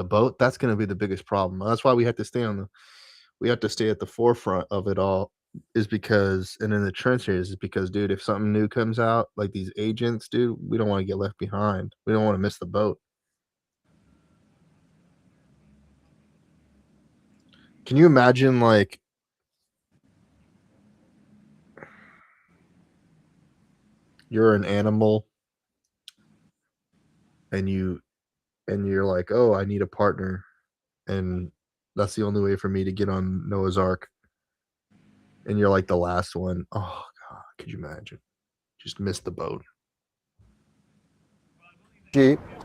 [SPEAKER 1] boat, that's going to be the biggest problem. That's why we have to stay at the forefront of it all, is because, and in the trenches is because, dude, if something new comes out, like these agents, dude, we don't want to get left behind. We don't want to miss the boat. Can you imagine, like, you're an animal and you're like, oh, I need a partner, and that's the only way for me to get on Noah's Ark, and you're like the last one. Oh God, could you imagine? Just missed the boat.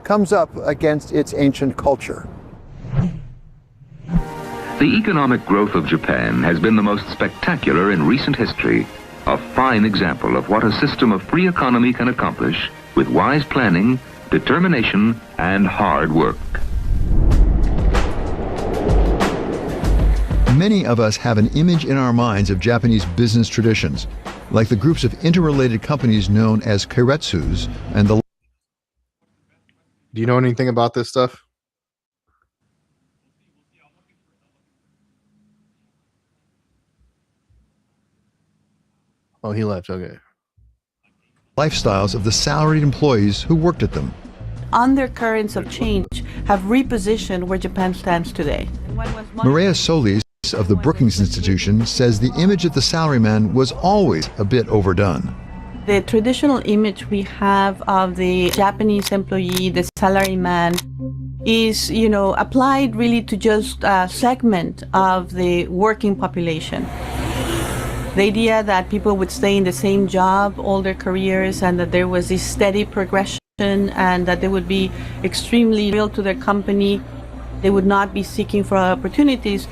[SPEAKER 3] Comes up against its ancient culture.
[SPEAKER 4] The economic growth of Japan has been the most spectacular in recent history, a fine example of what a system of free economy can accomplish with wise planning, determination, and hard work.
[SPEAKER 3] Many of us have an image in our minds of Japanese business traditions, like the groups of interrelated companies known as keiretsus and the...
[SPEAKER 1] Do you know anything about this stuff? Oh, he left. Okay.
[SPEAKER 3] lifestyles of the salaried employees who worked at them.
[SPEAKER 5] Undercurrents of change have repositioned where Japan stands today.
[SPEAKER 3] Maria Solis of the Brookings Institution says the image of the salaryman was always a bit overdone.
[SPEAKER 5] The traditional image we have of the Japanese employee, the salaryman, is, applied really to just a segment of the working population. The idea that people would stay in the same job all their careers and that there was this steady progression and that they would be extremely loyal to their company, they would not be seeking for opportunities.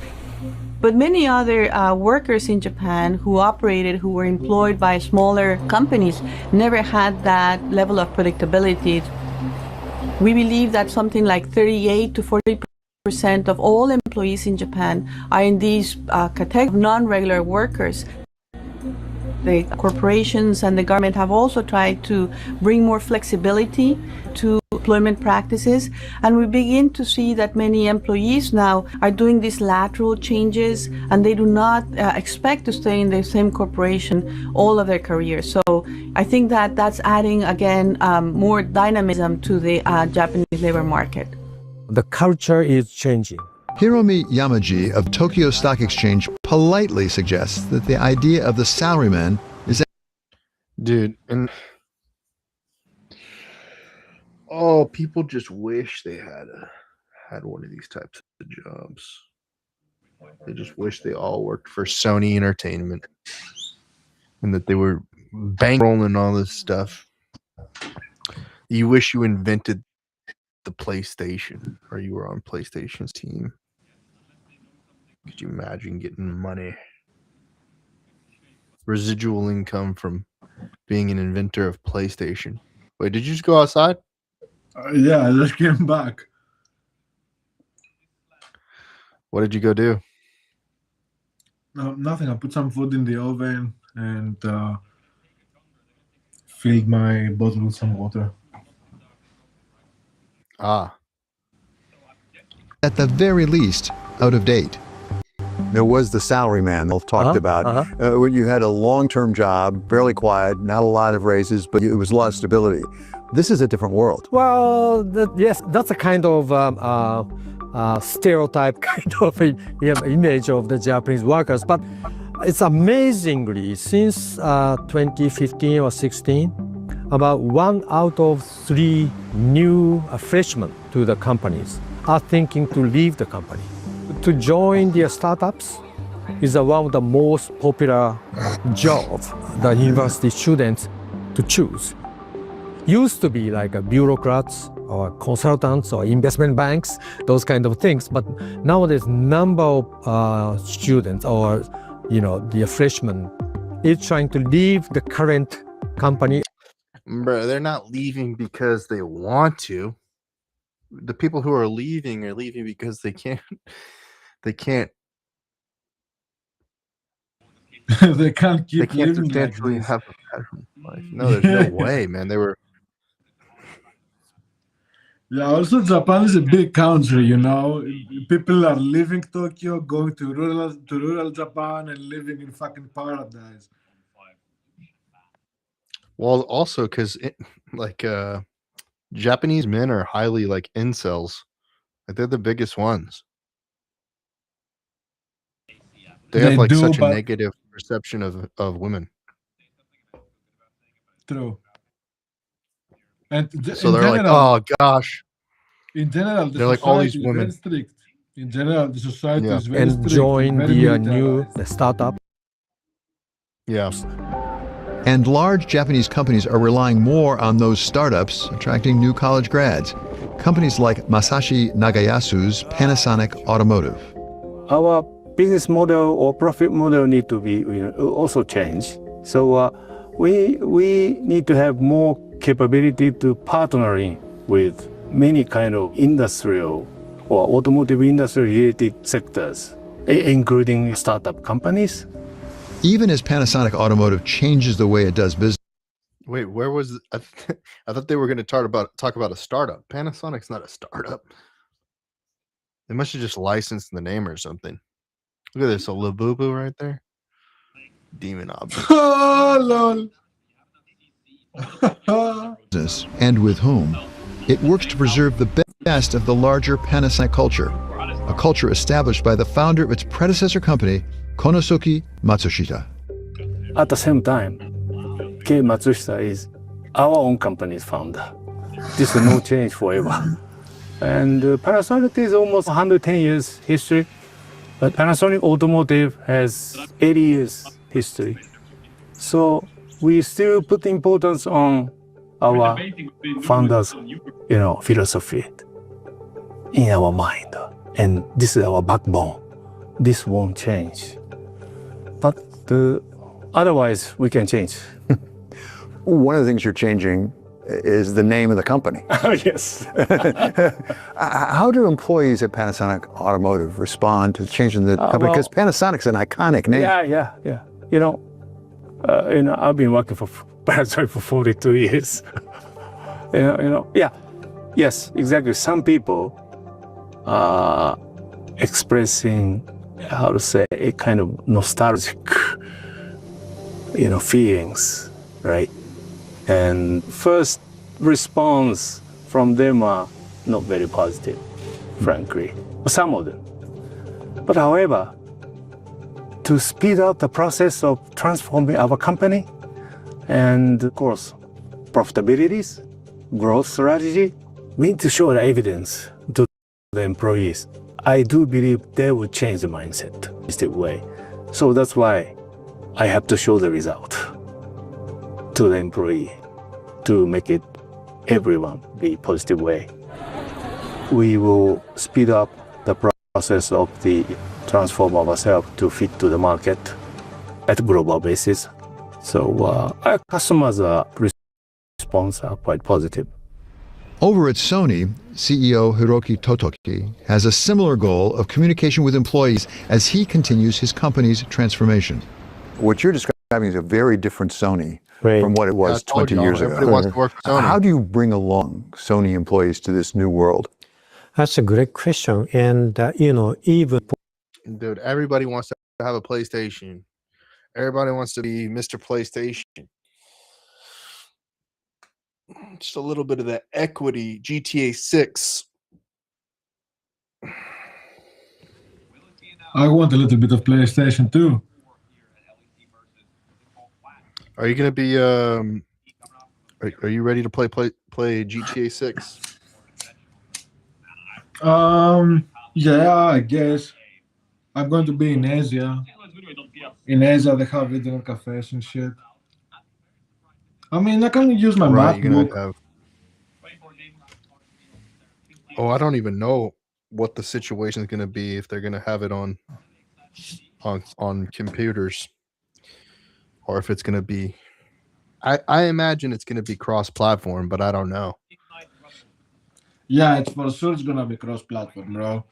[SPEAKER 5] But many other workers in Japan who were employed by smaller companies, never had that level of predictability. We believe that something like 38 to 40% of all employees in Japan are in these categories of non-regular workers. the corporations and the government have also tried to bring more flexibility to employment practices, and we begin to see that many employees now are doing these lateral changes, and they do not expect to stay in the same corporation all of their career. So I think that that's adding again more dynamism to the Japanese labor market.
[SPEAKER 6] The culture is changing.
[SPEAKER 3] Hiromi Yamaji of Tokyo Stock Exchange politely suggests that the idea of the salaryman is...
[SPEAKER 1] Dude, and oh, people just wish they had one of these types of jobs. They just wish they all worked for Sony Entertainment and that they were bankrolling all this stuff. You wish you invented the PlayStation, or you were on PlayStation's team. Could you imagine getting money? Residual income from being an inventor of PlayStation. Wait, did you just go outside?
[SPEAKER 2] Yeah, I just came back.
[SPEAKER 1] What did you go do?
[SPEAKER 2] No, nothing. I put some food in the oven and filled my bottle with some water.
[SPEAKER 1] Ah.
[SPEAKER 3] at the very least out of date. There was the salaryman they'll talked about. When you had a long-term job, fairly quiet, not a lot of raises, but it was a lot of stability. This is a different world.
[SPEAKER 6] Well, yes, that's a kind of stereotype kind of image of the Japanese workers. But it's amazingly, since 2015 or 16, about 1 out of 3 new freshmen to the companies are thinking to leave the company. To join the startups is one of the most popular jobs the university students to choose. Used to be like bureaucrats or consultants or investment banks, those kind of things. But nowadays, number of students or the freshmen is trying to leave the current company.
[SPEAKER 1] Bro, they're not leaving because they want to. The people who are leaving because they can't. They can't.
[SPEAKER 2] They can't keep
[SPEAKER 1] They can't
[SPEAKER 2] living
[SPEAKER 1] substantially
[SPEAKER 2] like this.
[SPEAKER 1] have a better life. No, there's no way, man. They were.
[SPEAKER 2] Yeah, also Japan is a big country, People are leaving Tokyo, going to rural Japan and living in fucking paradise.
[SPEAKER 1] Well, also because Japanese men are highly incels. They're the biggest ones. They have such a negative perception of women.
[SPEAKER 2] True. And
[SPEAKER 1] So they're like, oh gosh.
[SPEAKER 2] In general, the
[SPEAKER 1] they're like all these
[SPEAKER 2] society is
[SPEAKER 1] women.
[SPEAKER 2] very strict. In general, the society is very
[SPEAKER 6] And
[SPEAKER 2] strict.
[SPEAKER 6] join
[SPEAKER 2] very
[SPEAKER 6] the new
[SPEAKER 2] militarized.
[SPEAKER 6] startup.
[SPEAKER 1] Yeah.
[SPEAKER 3] And large Japanese companies are relying more on those startups, attracting new college grads. Companies like Masashi Nagayasu's Panasonic Automotive.
[SPEAKER 7] Our business model or profit model need to be also changed. So we need to have more capability to partnering with many kind of industrial or automotive industry related sectors, including startup companies.
[SPEAKER 3] Even as Panasonic Automotive changes the way it does business.
[SPEAKER 1] Wait, where was I thought they were going to talk about a startup. Panasonic's not a startup. They must have just licensed the name or something. Look at this, a Labubu right there. Demon object.
[SPEAKER 2] Oh, lol.
[SPEAKER 3] And with whom? It works to preserve the best of the larger Panasonic culture, a culture established by the founder of its predecessor company, Konosuke Matsushita.
[SPEAKER 7] At the same time, Kei Matsushita is our own company's founder. This is no change forever. And Panasonic is almost 110 years history, but Panasonic Automotive has 80 years history. So we still put importance on our founders, philosophy in our mind. And this is our backbone. This won't change. But otherwise, we can change.
[SPEAKER 3] One of the things you're changing is the name of the company.
[SPEAKER 7] Yes.
[SPEAKER 3] How do employees at Panasonic Automotive respond to changing the company? Because Panasonic's an iconic name.
[SPEAKER 7] Yeah. I've been working for Panasonic for 42 years. Yes, exactly. Some people are expressing, how to say, a kind of nostalgic, feelings, right? And first response from them are not very positive, frankly, some of them. But however, to speed up the process of transforming our company and, of course, profitabilities, growth strategy, we need to show the evidence to the employees. I do believe they will change the mindset in this way. So that's why I have to show the result to the employee to make it everyone be positive way. We will speed up the process of the transform ourselves to fit to the market at a global basis. So our customers' response are quite positive.
[SPEAKER 3] Over at Sony, CEO Hiroki Totoki has a similar goal of communication with employees as he continues his company's transformation. What you're describing is a very different Sony from what it was 20 years ago.
[SPEAKER 1] Everybody wants to work for Sony.
[SPEAKER 3] How do you bring along Sony employees to this new world?
[SPEAKER 6] That's a great question. And, even...
[SPEAKER 1] Dude, everybody wants to have a PlayStation. Everybody wants to be Mr. PlayStation. Just a little bit of that equity, GTA 6.
[SPEAKER 2] I want a little bit of PlayStation too.
[SPEAKER 1] Are you going to be are you ready to play GTA 6?
[SPEAKER 2] Yeah, I guess. I'm going to be in Asia. In Asia, they have internet cafes and shit. I mean, I can use my MacBook.
[SPEAKER 1] I don't even know what the situation is going to be if they're going to have it on computers, or if it's going to be. I imagine it's going to be cross-platform, but I don't know.
[SPEAKER 2] Yeah, it's for sure it's going to be cross-platform, bro.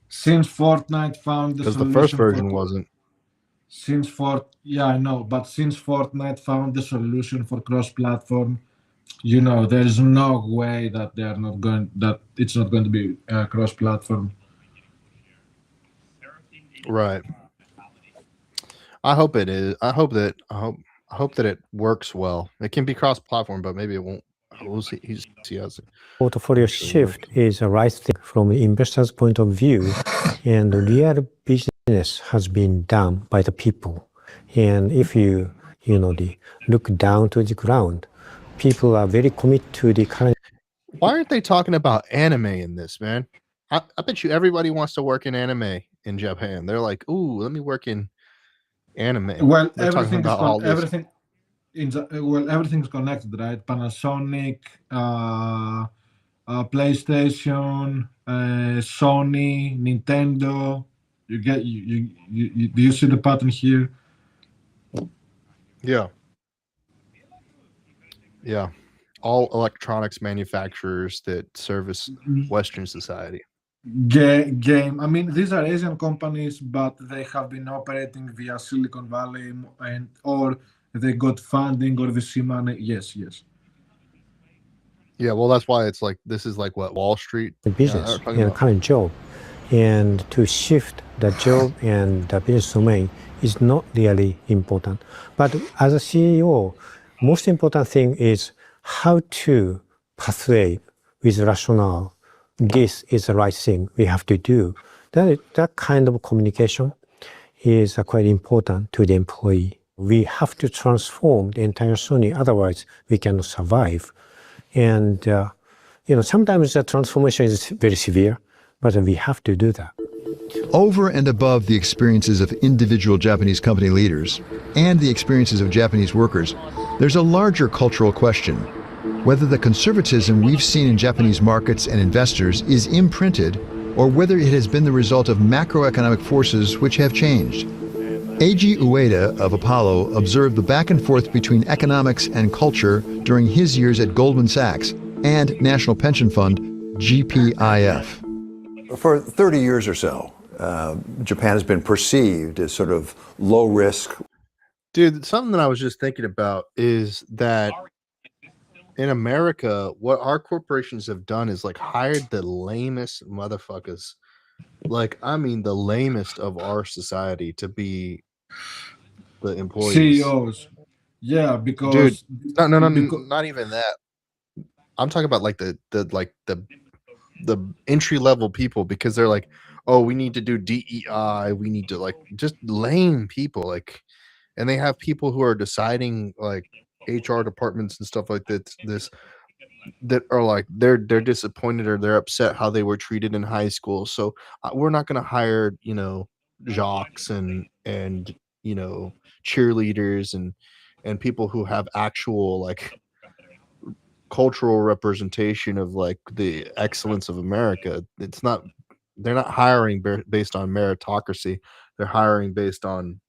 [SPEAKER 2] Since Fortnite found the solution,
[SPEAKER 1] because the first version wasn't.
[SPEAKER 2] Yeah, I know, but since Fortnite found the solution for cross-platform, there's no way that it's not going to be cross-platform.
[SPEAKER 1] Right. I hope it is. I hope that it works well. It can be cross-platform, but maybe it won't. We'll see. See how it.
[SPEAKER 6] Portfolio shift is a right thing from the investor's point of view, and real business has been done by the people. And if you look down to the ground, people are very committed to the current.
[SPEAKER 1] Why aren't they talking about anime in this, man? I bet you everybody wants to work in anime in Japan. They're like, ooh, let me work in anime.
[SPEAKER 2] Well,
[SPEAKER 1] everything's
[SPEAKER 2] connected, right? Panasonic, PlayStation, Sony, Nintendo. Do you see the pattern here?
[SPEAKER 1] Yeah. All electronics manufacturers that service Western society.
[SPEAKER 2] Game. I mean, these are Asian companies, but they have been operating via Silicon Valley, or they got funding or VC money. Yes.
[SPEAKER 1] Yeah, well, that's why it's like this is like what Wall Street
[SPEAKER 6] business current job, and to shift the job and the business domain is not really important. But as a CEO, most important thing is how to persuade with rationale. This is the right thing we have to do. That kind of communication is quite important to the employee. We have to transform the entire Sony, otherwise we cannot survive. And sometimes the transformation is very severe, but we have to do that.
[SPEAKER 3] Over and above the experiences of individual Japanese company leaders and the experiences of Japanese workers, there's a larger cultural question: whether the conservatism we've seen in Japanese markets and investors is imprinted, or whether it has been the result of macroeconomic forces which have changed. Eiji Ueda of Apollo observed the back and forth between economics and culture during his years at Goldman Sachs and National Pension Fund, GPIF. For 30 years or so, Japan has been perceived as sort of low risk.
[SPEAKER 1] Dude, something that I was just thinking about is that in America, what our corporations have done is like hired the lamest motherfuckers. Like, I mean, the lamest of our society to be the employees.
[SPEAKER 2] CEOs. Yeah,
[SPEAKER 1] Dude,
[SPEAKER 2] because
[SPEAKER 1] no,
[SPEAKER 2] because
[SPEAKER 1] not even that. I'm talking about like the entry level people, because they're like, oh, we need to do DEI, we need to like just lame people, like, and they have people who are deciding like HR departments and stuff like this that are like they're disappointed or they're upset how they were treated in high school. So we're not going to hire, you know, jocks and you know, cheerleaders and people who have actual like cultural representation of like the excellence of America. It's not, they're not hiring based on meritocracy. They're hiring based on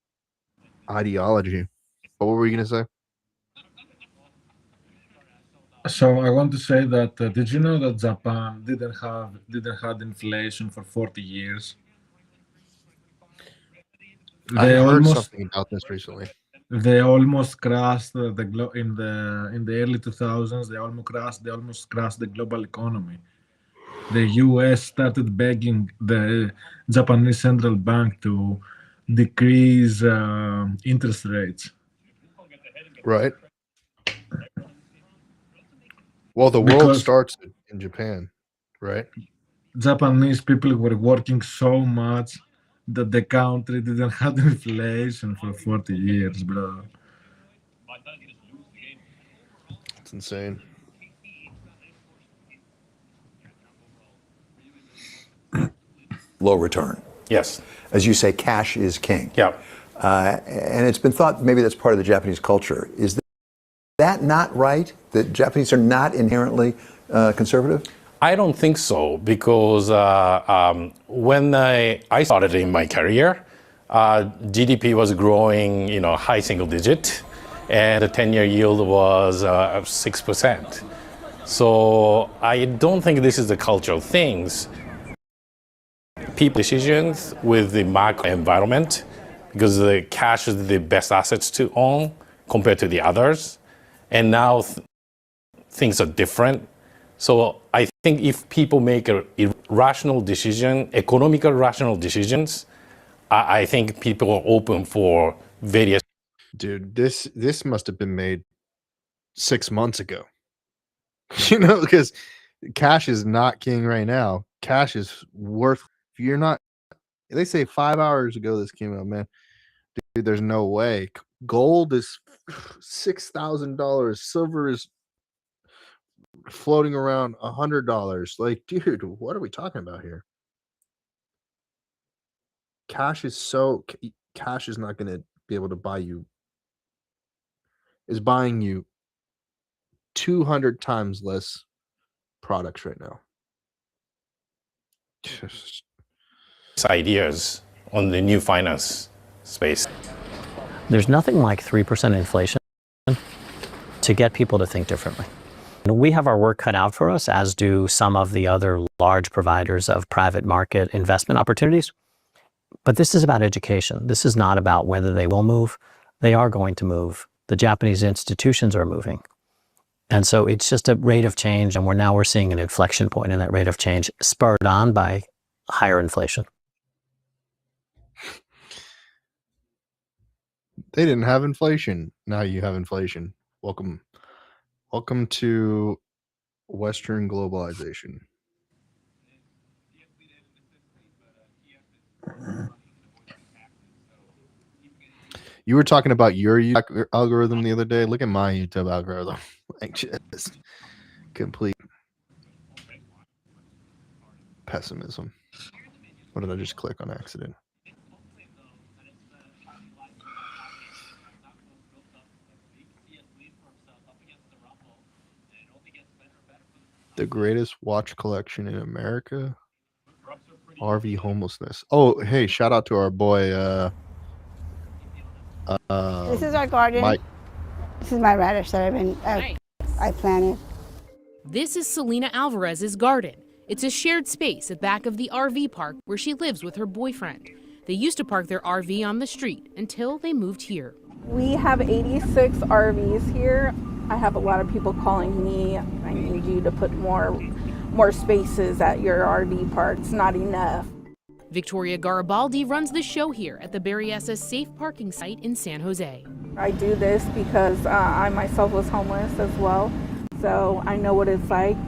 [SPEAKER 1] ideology. But what were you going to say?
[SPEAKER 2] so I want to say that did you know that Japan didn't have inflation for 40 years?
[SPEAKER 1] I
[SPEAKER 2] They
[SPEAKER 1] heard
[SPEAKER 2] almost
[SPEAKER 1] something about this recently.
[SPEAKER 2] they almost crashed in the early 2000s. They almost crashed the global economy. The U.S. started begging the Japanese central bank to decrease interest rates.
[SPEAKER 1] Right. Well, the world
[SPEAKER 2] Because
[SPEAKER 1] starts in Japan, right?
[SPEAKER 2] Japanese people were working so much that the country didn't have inflation for 40 years, bro.
[SPEAKER 1] It's insane.
[SPEAKER 3] Low return.
[SPEAKER 7] Yes.
[SPEAKER 3] As you say, cash is king.
[SPEAKER 7] Yeah.
[SPEAKER 3] And it's been thought maybe that's part of the Japanese culture. Is that not right? That Japanese are not inherently conservative?
[SPEAKER 7] I don't think so, because when I started in my career, GDP was growing, high single digit, and the 10-year yield was 6%. So I don't think this is the cultural things. People decisions with the macro environment, because the cash is the best assets to own compared to the others. And now things are different. So I think if people make a rational decision, economical rational decisions, I think people are open for various.
[SPEAKER 1] Dude, this must have been made 6 months ago. You know, because cash is not king right now. Cash is worth, if you're not, they say 5 hours ago this came out, man. Dude, there's no way. Gold is $6,000. Silver is floating around $100. Like, dude, what are we talking about here? Cash is not going to be able to buy you, is buying you 200 times less products right now. Just
[SPEAKER 7] Ideas on the new finance space.
[SPEAKER 8] There's nothing like 3% inflation to get people to think differently. We have our work cut out for us, as do some of the other large providers of private market investment opportunities. But this is about education. This is not about whether they will move. They are going to move. The Japanese institutions are moving. And so it's just a rate of change, and we're seeing an inflection point in that rate of change, spurred on by higher inflation.
[SPEAKER 1] They didn't have inflation. Now you have inflation. Welcome to Western globalization. You were talking about your YouTube algorithm the other day. Look at my YouTube algorithm. Like, just complete pessimism. What did I just click on accident? The greatest watch collection in America. RV homelessness. Oh, hey, shout out to our boy
[SPEAKER 9] this is our garden.
[SPEAKER 1] Mike.
[SPEAKER 9] This is my radish that I planted.
[SPEAKER 10] This is Selena Alvarez's garden. It's a shared space at back of the RV park where she lives with her boyfriend. They used to park their RV on the street until they moved here.
[SPEAKER 9] We have 86 RVs here. I have a lot of people calling me, I need you to put more spaces at your RV park. It's not enough.
[SPEAKER 10] Victoria Garibaldi runs the show here at the Berryessa Safe Parking Site in San Jose.
[SPEAKER 9] I do this because I myself was homeless as well. So I know what it's like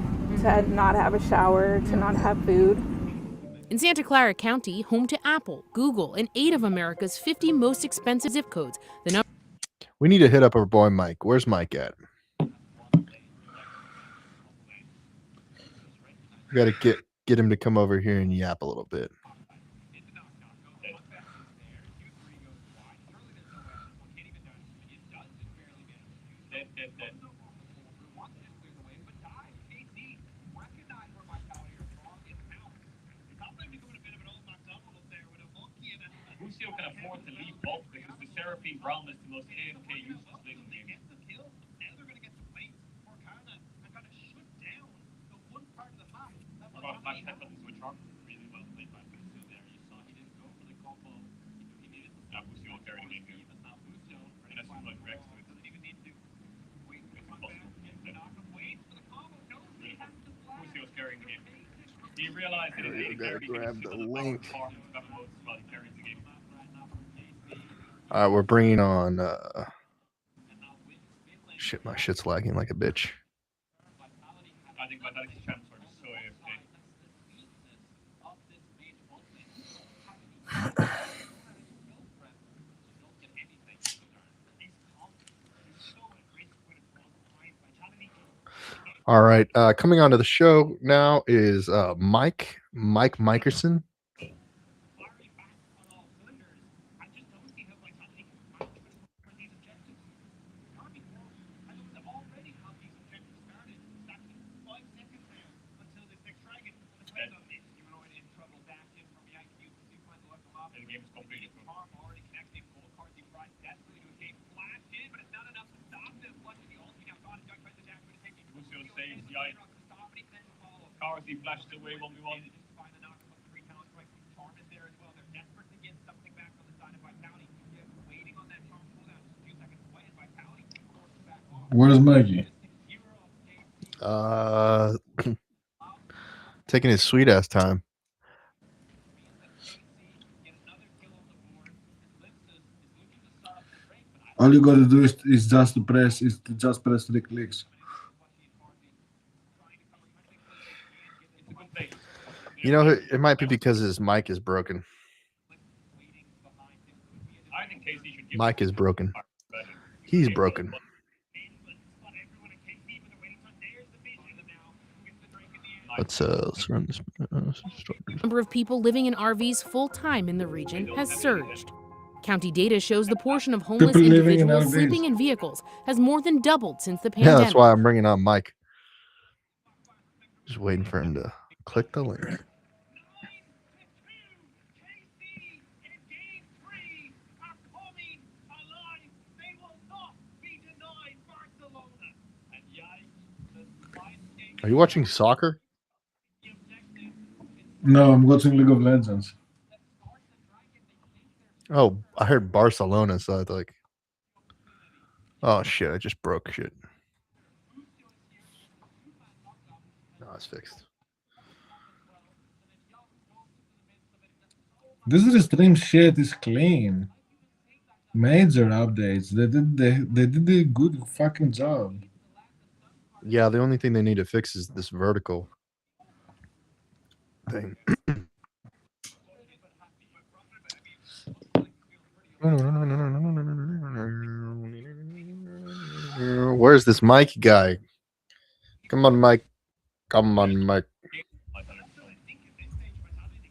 [SPEAKER 9] to not have a shower, to not have food.
[SPEAKER 10] In Santa Clara County, home to Apple, Google, and 8 of America's 50 most expensive zip codes, the number.
[SPEAKER 1] We need to hit up our boy Mike. Where's Mike at? We got to get him to come over here and yap a little bit.
[SPEAKER 11] Can afford to leave bulk because the Seraphine Brown is the most AFK useless thing in the game. Flash happens with Sharp really well played by Busu there. You saw he didn't go for the combo. He needed the Busu will carry the game here. And that's like Rex. He doesn't even need to wait for the combo. They're not going to wait for the combo. No, he has to flash. Busu was carrying the game. He realized that he
[SPEAKER 1] gotta grab the link.
[SPEAKER 11] While he carries the game.
[SPEAKER 1] All right, we're bringing on. Shit, my shit's lagging like a bitch.
[SPEAKER 11] I think Vitality's champs are just so AFK.
[SPEAKER 1] All right, coming onto the show now is Mike Mikerson.
[SPEAKER 11] He flashed away 1v1.
[SPEAKER 2] Where's Maggie?
[SPEAKER 1] Taking his sweet ass time.
[SPEAKER 2] All you gotta do is just press 3 clicks.
[SPEAKER 1] You know, it might be because his mic is broken. Mike is broken. He's broken. Let's run this.
[SPEAKER 10] The number of people living in RVs full-time in the region has surged. County data shows the portion of homeless
[SPEAKER 2] People living in
[SPEAKER 10] individuals
[SPEAKER 2] RVs.
[SPEAKER 10] sleeping in vehicles has more than doubled since the pandemic.
[SPEAKER 1] Yeah, that's why I'm bringing on Mike. Just waiting for him to click the link. Are you watching soccer?
[SPEAKER 2] No, I'm watching League of Legends.
[SPEAKER 1] Oh, I heard Barcelona, so I thought, oh shit, I just broke shit. No, it's fixed.
[SPEAKER 2] This stream shit is clean. Major updates. They did a good fucking job.
[SPEAKER 1] Yeah, the only thing they need to fix is this vertical thing. Where's this Mike guy? Come on, Mike. Come on, Mike.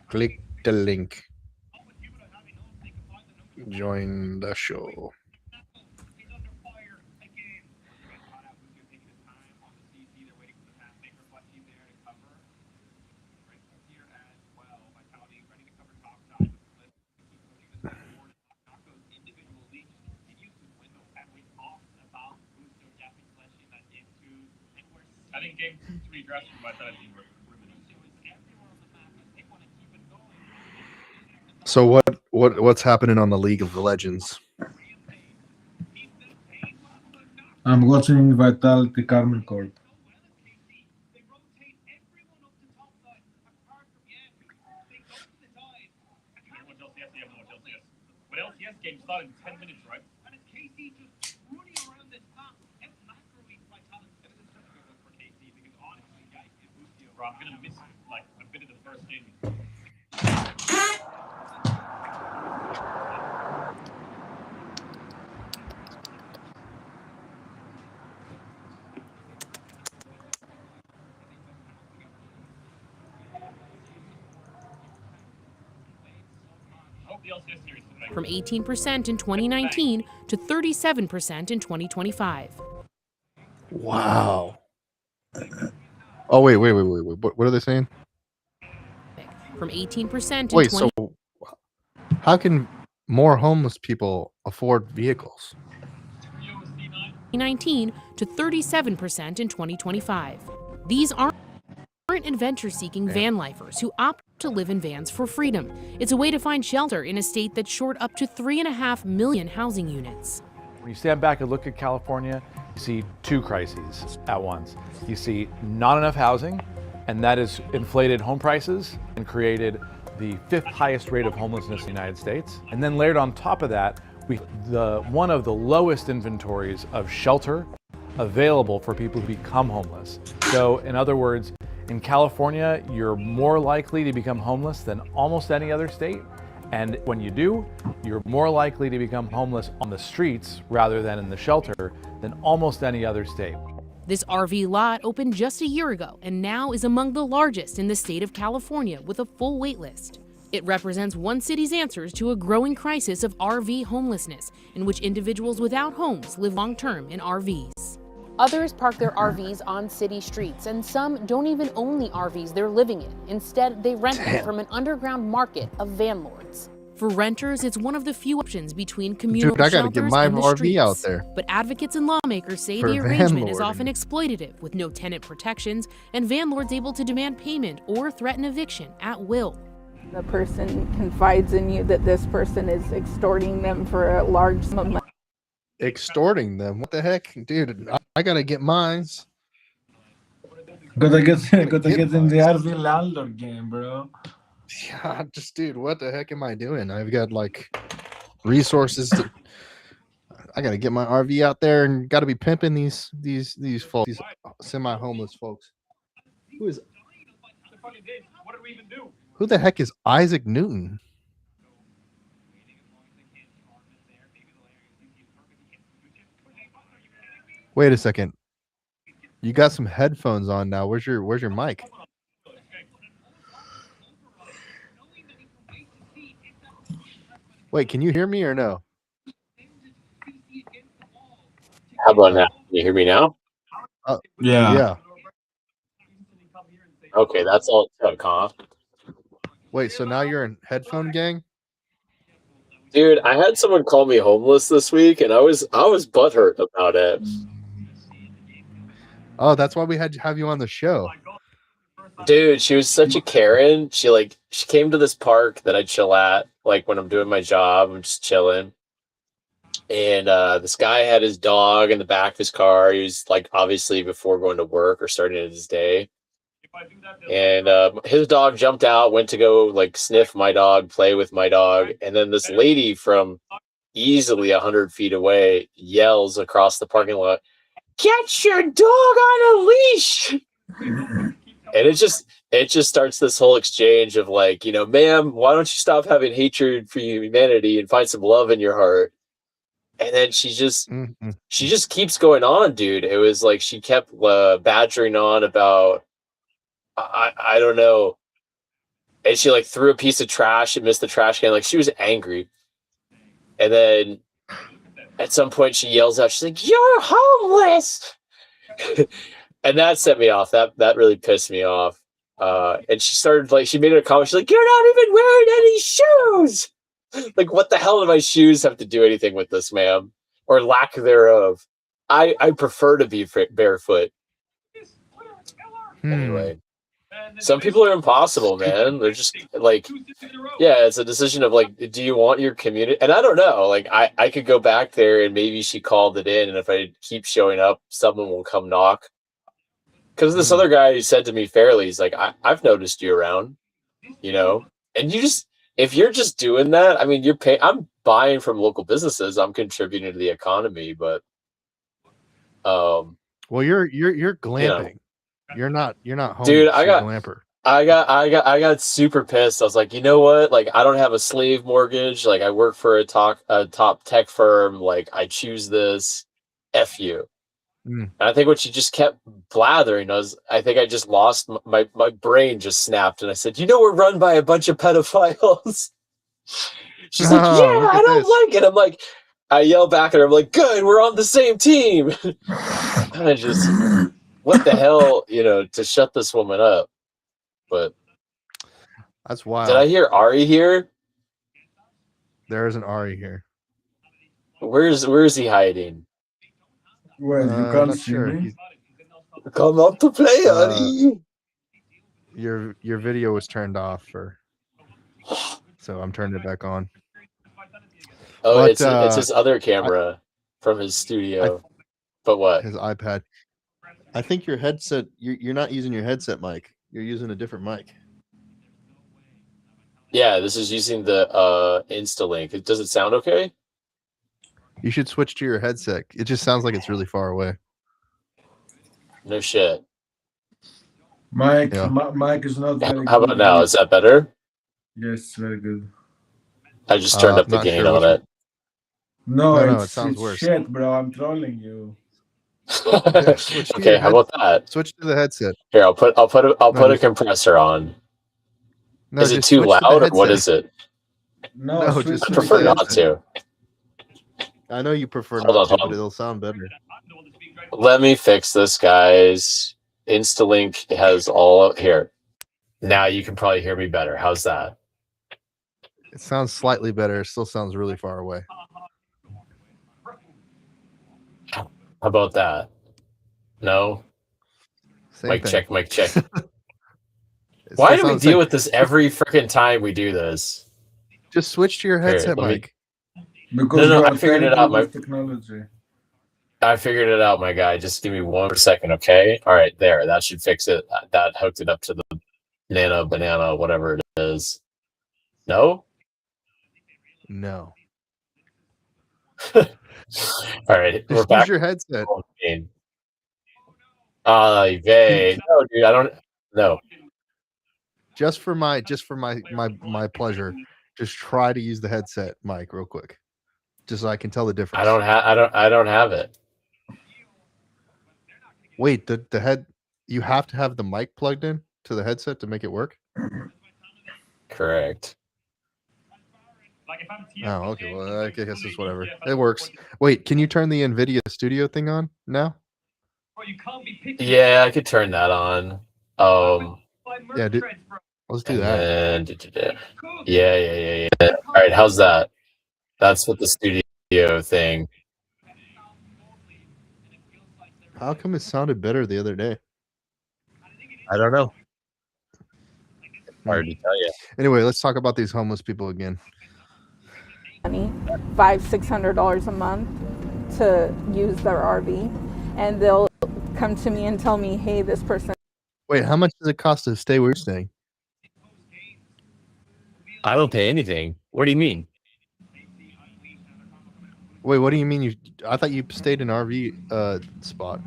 [SPEAKER 1] Click the link. Join the show.
[SPEAKER 11] I think game 3 drafts from Vitality were criminals.
[SPEAKER 1] So what's happening on the League of Legends?
[SPEAKER 2] I'm watching Vitality Carmel Corp.
[SPEAKER 11] But LCS game started in 10 minutes, right? And it's KC just running around this map, macroing Vitality. It is such a good one for KC because honestly, guys, bro, I'm gonna miss like a bit of the first game.
[SPEAKER 10] From 18% in 2019 to 37% in 2025.
[SPEAKER 1] Wow. Oh wait. What are they saying?
[SPEAKER 10] From 18% in
[SPEAKER 1] Wait, so how can more homeless people afford vehicles?
[SPEAKER 10] 2019 to 37% in 2025. These aren't adventure-seeking van lifers who opt to live in vans for freedom. It's a way to find shelter in a state that's short up to 3.5 million housing units.
[SPEAKER 12] When you stand back and look at California, you see two crises at once. You see not enough housing, and that has inflated home prices and created the 5th highest rate of homelessness in the United States. And then layered on top of that, one of the lowest inventories of shelter available for people who become homeless. So in other words, in California, you're more likely to become homeless than almost any other state. And when you do, you're more likely to become homeless on the streets rather than in the shelter than almost any other state.
[SPEAKER 10] This RV lot opened just a year ago and now is among the largest in the state of California with a full wait list. It represents one city's answers to a growing crisis of RV homelessness, in which individuals without homes live long-term in RVs. Others park their RVs on city streets, and some don't even own the RVs they're living in. Instead, they rent them from an underground market of van lords. For renters, it's one of the few options between communal shelters and the
[SPEAKER 1] RV
[SPEAKER 10] streets.
[SPEAKER 1] out there.
[SPEAKER 10] But advocates and lawmakers say
[SPEAKER 1] For
[SPEAKER 10] the arrangement is
[SPEAKER 1] van
[SPEAKER 10] often exploitative, with no tenant protections, and van lords able to demand payment or threaten eviction at will.
[SPEAKER 9] The person confides in you that this person is extorting them for a large sum of money.
[SPEAKER 1] Extorting them? What the heck, dude? I gotta get mines.
[SPEAKER 2] Gotta get in the RV landlord game, bro.
[SPEAKER 1] Yeah, just dude, what the heck am I doing? I've got like resources to. I gotta get my RV out there and gotta be pimping these folks, these semi-homeless folks. Who the heck is Isaac Newton? Wait a second. You got some headphones on now. Where's your mic? Wait, can you hear me or no?
[SPEAKER 13] How about now? Can you hear me now?
[SPEAKER 1] Yeah.
[SPEAKER 13] Okay, that's all it took, huh?
[SPEAKER 1] Wait, so now you're in headphone gang?
[SPEAKER 13] Dude, I had someone call me homeless this week, and I was butthurt about it.
[SPEAKER 1] Oh, that's why we had to have you on the show.
[SPEAKER 13] Dude, she was such a Karen. She came to this park that I chill at, like when I'm doing my job, I'm just chilling. And this guy had his dog in the back of his car. He was like obviously before going to work or starting his day. And his dog jumped out, went to go like sniff my dog, play with my dog. And then this lady from easily 100 feet away yells across the parking lot, "Get your dog on a leash!" And it just starts this whole exchange of like, ma'am, why don't you stop having hatred for humanity and find some love in your heart? And then she just keeps going on, dude. It was like she kept badgering on about I don't know. And she like threw a piece of trash and missed the trash can. Like she was angry. And then at some point she yells out, she's like, "You're homeless." And that set me off. That really pissed me off. And she started she made a comment. She's like, "You're not even wearing any shoes." Like, what the hell do my shoes have to do anything with this, ma'am? Or lack thereof. I prefer to be barefoot. Anyway. Some people are impossible, man. They're just like, yeah, it's a decision of like, do you want your community? And I don't know, like I could go back there and maybe she called it in, and if I keep showing up, someone will come knock. Because this other guy said to me fairly, he's like, I've noticed you around, you know, and you just, if you're just doing that, I mean, you're paying, I'm buying from local businesses, I'm contributing to the economy, but,
[SPEAKER 1] well, you're glamping.
[SPEAKER 13] You know,
[SPEAKER 1] You're not homeless.
[SPEAKER 13] dude,
[SPEAKER 1] You're glamper.
[SPEAKER 13] I got super pissed. I was like, you know what? Like, I don't have a slave mortgage. Like, I work for a top tech firm. Like, I choose this. F you. And I think when she just kept blathering, I think I just lost my brain just snapped, and I said, you know, we're run by a bunch of pedophiles. She's like, yeah, I don't like it. I'm like, I yell back at her. I'm like, good, we're on the same team. And I just, what the hell, you know, to shut this woman up. But
[SPEAKER 1] that's wild.
[SPEAKER 13] Did I hear Ari here?
[SPEAKER 1] There is an Ari here.
[SPEAKER 13] Where is he hiding?
[SPEAKER 2] Well, you can't see me.
[SPEAKER 13] Come up to play, Ari.
[SPEAKER 1] Your video was turned off, so I'm turning it back on.
[SPEAKER 13] Oh, but, it's his other camera from his studio. But what?
[SPEAKER 1] His iPad. I think your headset. You're not using your headset mic. You're using a different mic.
[SPEAKER 13] Yeah, this is using the Instalink. Does it sound okay?
[SPEAKER 1] You should switch to your headset. It just sounds like it's really far away.
[SPEAKER 13] No shit.
[SPEAKER 2] Mike is not very good.
[SPEAKER 13] How about now? Is that better?
[SPEAKER 2] Yes, very good.
[SPEAKER 13] I just turned up the gain on it.
[SPEAKER 2] No,
[SPEAKER 1] it sounds worse.
[SPEAKER 2] Shit, bro. I'm trolling you.
[SPEAKER 13] Okay, how about that?
[SPEAKER 1] Switch to the headset.
[SPEAKER 13] Here, I'll put a compressor on.
[SPEAKER 1] No,
[SPEAKER 13] is it too loud or what is it?
[SPEAKER 2] No,
[SPEAKER 1] just
[SPEAKER 13] I prefer not to.
[SPEAKER 1] I know you prefer
[SPEAKER 13] Hold
[SPEAKER 1] not
[SPEAKER 13] on.
[SPEAKER 1] to, but it'll sound better.
[SPEAKER 13] Let me fix this, guys. Instalink has all here. Now you can probably hear me better. How's that?
[SPEAKER 1] It sounds slightly better. It still sounds really far away.
[SPEAKER 13] How about that? No? Mic check. Why do we deal with this every freaking time we do this?
[SPEAKER 1] Just switch to your headset mic.
[SPEAKER 2] Because
[SPEAKER 13] no, I figured it out.
[SPEAKER 2] Technology.
[SPEAKER 13] I figured it out, my guy. Just give me 1 second, okay? All right, there. That should fix it. That hooked it up to the nano banana, whatever it is. No?
[SPEAKER 1] No.
[SPEAKER 13] All right, we're back.
[SPEAKER 1] Use your headset.
[SPEAKER 13] No, dude, I don't. No.
[SPEAKER 1] Just for my pleasure, just try to use the headset mic real quick, just so I can tell the difference.
[SPEAKER 13] I don't have it.
[SPEAKER 1] Wait, the head. You have to have the mic plugged in to the headset to make it work.
[SPEAKER 13] Correct.
[SPEAKER 1] Oh, okay. Well, I guess it's whatever. It works. Wait, can you turn the NVIDIA Studio thing on now?
[SPEAKER 13] Yeah, I could turn that on.
[SPEAKER 1] Yeah, dude. Let's do that.
[SPEAKER 13] Yeah. All right, how's that? That's with the studio thing.
[SPEAKER 1] How come it sounded better the other day?
[SPEAKER 13] I don't know. Hard to tell you.
[SPEAKER 1] Anyway, let's talk about these homeless people again.
[SPEAKER 9] $500-600 a month to use their RV, and they'll come to me and tell me, hey, this person.
[SPEAKER 1] Wait, how much does it cost to stay where you're staying?
[SPEAKER 14] I don't pay anything. What do you mean?
[SPEAKER 1] Wait, what do you mean? I thought you stayed in an RV spot.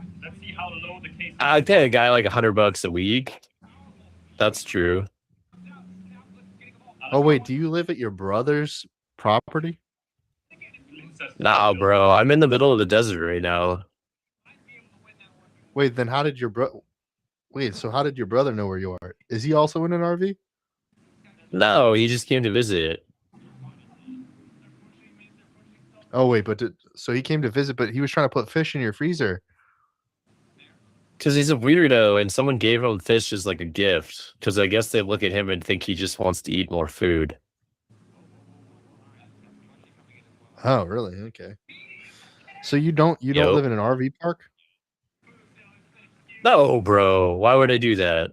[SPEAKER 14] I pay a guy like $100 a week. That's true.
[SPEAKER 1] Oh wait, do you live at your brother's property?
[SPEAKER 14] Nah, bro. I'm in the middle of the desert right now.
[SPEAKER 1] Wait, then how did your brother? Wait, so how did your brother know where you are? Is he also in an RV?
[SPEAKER 14] No, he just came to visit.
[SPEAKER 1] Oh wait, but so he came to visit, but he was trying to put fish in your freezer.
[SPEAKER 14] Because he's a weirdo, and someone gave him fish as like a gift. Because I guess they look at him and think he just wants to eat more food.
[SPEAKER 1] Oh, really? Okay. So you don't live in an RV park?
[SPEAKER 14] No, bro. Why would I do that?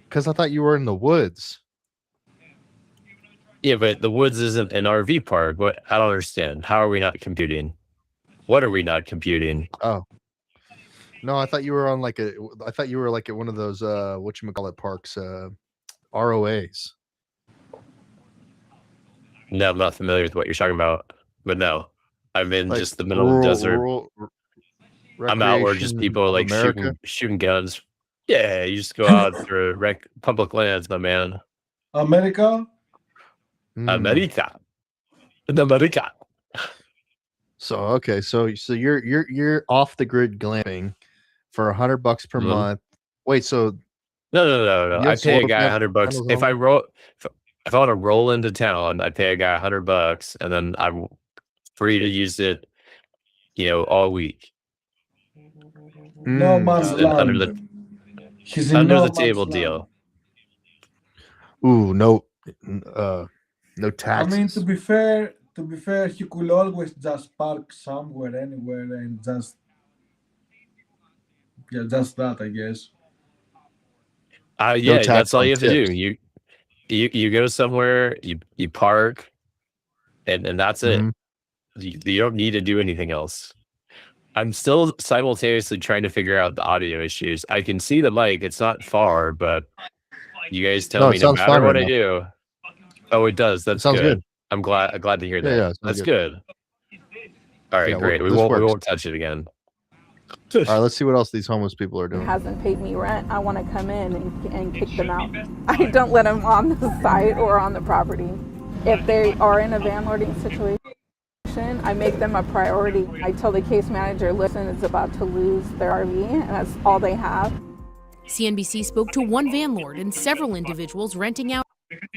[SPEAKER 1] Because I thought you were in the woods.
[SPEAKER 14] Yeah, but the woods isn't an RV park. What? I don't understand. How are we not computing? What are we not computing?
[SPEAKER 1] Oh. No, I thought you were on like a. I thought you were like at one of those whatchamacallit parks, ROAs.
[SPEAKER 14] No, I'm not familiar with what you're talking about. But no, I'm in
[SPEAKER 1] Like
[SPEAKER 14] just the middle of the desert. I'm out where just
[SPEAKER 1] Recreation
[SPEAKER 14] people are
[SPEAKER 1] of
[SPEAKER 14] like
[SPEAKER 1] America.
[SPEAKER 14] shooting guns. Yeah, you just go out through public lands, my man.
[SPEAKER 2] America?
[SPEAKER 14] America. In America.
[SPEAKER 1] So okay, so you're off the grid glamping for $100 per month. Wait, so
[SPEAKER 14] No.
[SPEAKER 1] you
[SPEAKER 14] I
[SPEAKER 1] have
[SPEAKER 14] pay a
[SPEAKER 1] solar
[SPEAKER 14] guy $100.
[SPEAKER 1] panels
[SPEAKER 14] If
[SPEAKER 1] on
[SPEAKER 14] I
[SPEAKER 1] them?
[SPEAKER 14] if I want to roll into town, I pay a guy $100, and then I'm free to use it, all week.
[SPEAKER 2] No man's
[SPEAKER 14] It's under
[SPEAKER 2] land. He's in
[SPEAKER 14] the
[SPEAKER 2] no
[SPEAKER 14] table
[SPEAKER 2] man's
[SPEAKER 14] deal.
[SPEAKER 1] Ooh, no taxes.
[SPEAKER 2] I mean, to be fair, he could always just park somewhere, anywhere, and just that, I guess.
[SPEAKER 14] Yeah,
[SPEAKER 1] tax
[SPEAKER 14] that's all
[SPEAKER 1] on
[SPEAKER 14] you have to do.
[SPEAKER 1] tips.
[SPEAKER 14] You go somewhere, you park, and that's it. You don't need to do anything else. I'm still simultaneously trying to figure out the audio issues. I can see the mic; it's not far, but you guys tell me no
[SPEAKER 1] sounds
[SPEAKER 14] matter
[SPEAKER 1] fine
[SPEAKER 14] what
[SPEAKER 1] right
[SPEAKER 14] I
[SPEAKER 1] now.
[SPEAKER 14] do. Oh, it does. That's
[SPEAKER 1] sounds
[SPEAKER 14] good.
[SPEAKER 1] good.
[SPEAKER 14] I'm glad to hear that.
[SPEAKER 1] Yeah,
[SPEAKER 14] That's good. All right,
[SPEAKER 1] Yeah,
[SPEAKER 14] great. We
[SPEAKER 1] this
[SPEAKER 14] won't
[SPEAKER 1] works.
[SPEAKER 14] touch it again.
[SPEAKER 1] All right, let's see what else these homeless people are doing.
[SPEAKER 9] Hasn't paid me rent, I want to come in and kick them out. I don't let them on the site or on the property. If they are in a landlording situation, I make them a priority. I tell the case manager, listen, it's about to lose their RV, and that's all they have.
[SPEAKER 10] CNBC spoke to one van lord and several individuals renting out.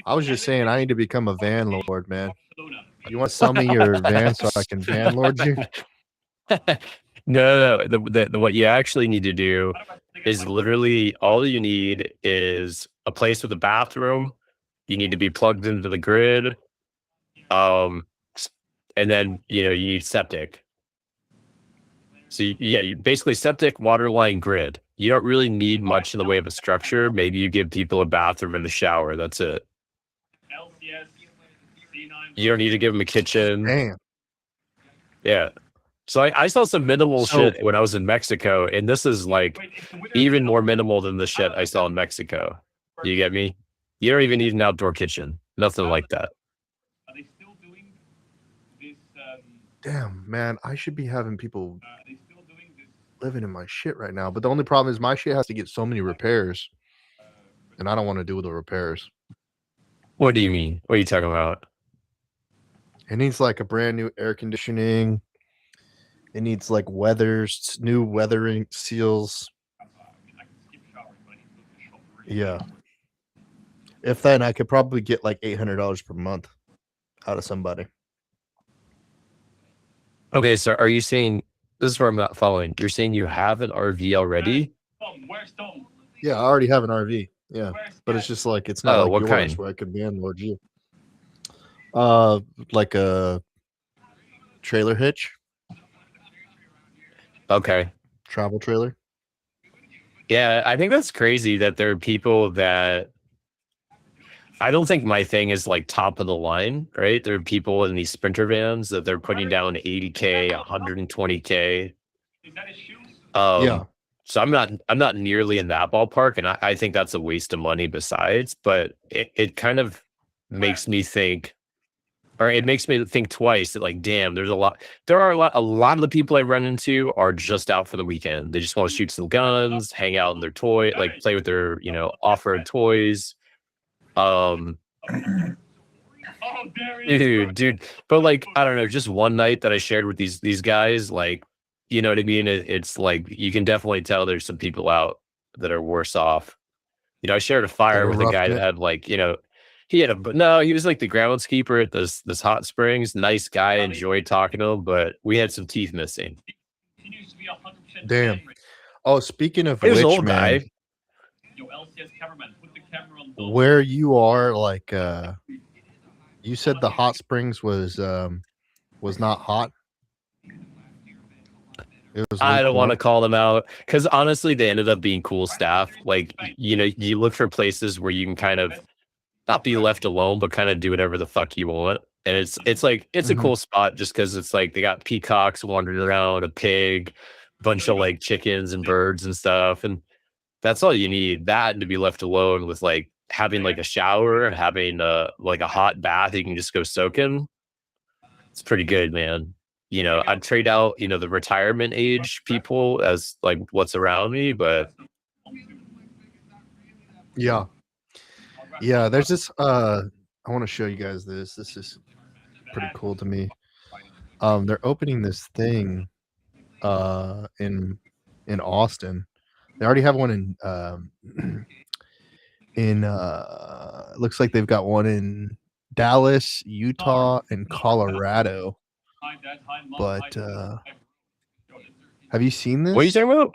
[SPEAKER 1] I was just saying, I need to become a van lord, man. You want to sell me your van so I can van lord you?
[SPEAKER 14] No. What you actually need to do is literally all you need is a place with a bathroom. You need to be plugged into the grid. And then, you need septic. So you basically septic, water line, grid. You don't really need much in the way of a structure. Maybe you give people a bathroom and a shower. That's it. You don't need to give them a kitchen.
[SPEAKER 1] Damn.
[SPEAKER 14] Yeah. So I saw some minimal shit when I was in Mexico, and this is like even more minimal than the shit I saw in Mexico. You get me? You don't even need an outdoor kitchen. Nothing like that.
[SPEAKER 1] Damn, man, I should be having people living in my shit right now. But the only problem is my shit has to get so many repairs, and I don't want to do the repairs.
[SPEAKER 14] What do you mean? What are you talking about?
[SPEAKER 1] It needs like a brand new air conditioning. It needs like new weathering seals. Yeah. If then, I could probably get like $800 per month out of somebody.
[SPEAKER 14] Okay, so are you saying, this is where I'm not following. You're saying you have an RV already?
[SPEAKER 1] Yeah, I already have an RV. Yeah, but it's just like, it's not like
[SPEAKER 14] what
[SPEAKER 1] yours
[SPEAKER 14] kind?
[SPEAKER 1] where I could van lord you. Like a trailer hitch.
[SPEAKER 14] Okay.
[SPEAKER 1] Travel trailer.
[SPEAKER 14] Yeah, I think that's crazy that there are people that, I don't think my thing is like top of the line, right? There are people in these Sprinter vans that they're putting down 80K, 120K.
[SPEAKER 1] Yeah.
[SPEAKER 14] So I'm not nearly in that ballpark, and I think that's a waste of money besides, but it kind of makes me think, or it makes me think twice that, like, damn, there are a lot of the people I run into are just out for the weekend. They just want to shoot some guns, hang out in their toy, like play with their, off-road toys. Dude, but like, I don't know, just one night that I shared with these guys, like, you know what I mean? It's like, you can definitely tell there's some people out that are worse off. I shared a fire with a guy that had like, he was like the groundskeeper at this hot springs. Nice guy, enjoyed talking to him, but we had some teeth missing.
[SPEAKER 1] Damn. Oh, speaking of
[SPEAKER 14] He was
[SPEAKER 1] which,
[SPEAKER 14] an old
[SPEAKER 1] man,
[SPEAKER 14] guy.
[SPEAKER 1] where you are, like, you said the hot springs was not hot. It was
[SPEAKER 14] I don't want to
[SPEAKER 1] lukewarm.
[SPEAKER 14] call them out because honestly, they ended up being cool staff. Like, you know, you look for places where you can kind of not be left alone, but kind of do whatever the fuck you want. And it's like it's a
[SPEAKER 1] Mhm.
[SPEAKER 14] cool spot just because it's like they got peacocks wandering around, a pig, bunch of like chickens and birds and stuff, and that's all you need. That and to be left alone with like having like a shower, having like a hot bath you can just go soak in. It's pretty good, man. You know, I'd trade out, you know, the retirement age people as like what's around me, but
[SPEAKER 1] Yeah. Yeah, there's this I want to show you guys this. This is pretty cool to me. They're opening this thing in Austin. They already have one in looks like they've got one in Dallas, Utah, and Colorado. But have you seen this?
[SPEAKER 14] what are you talking about?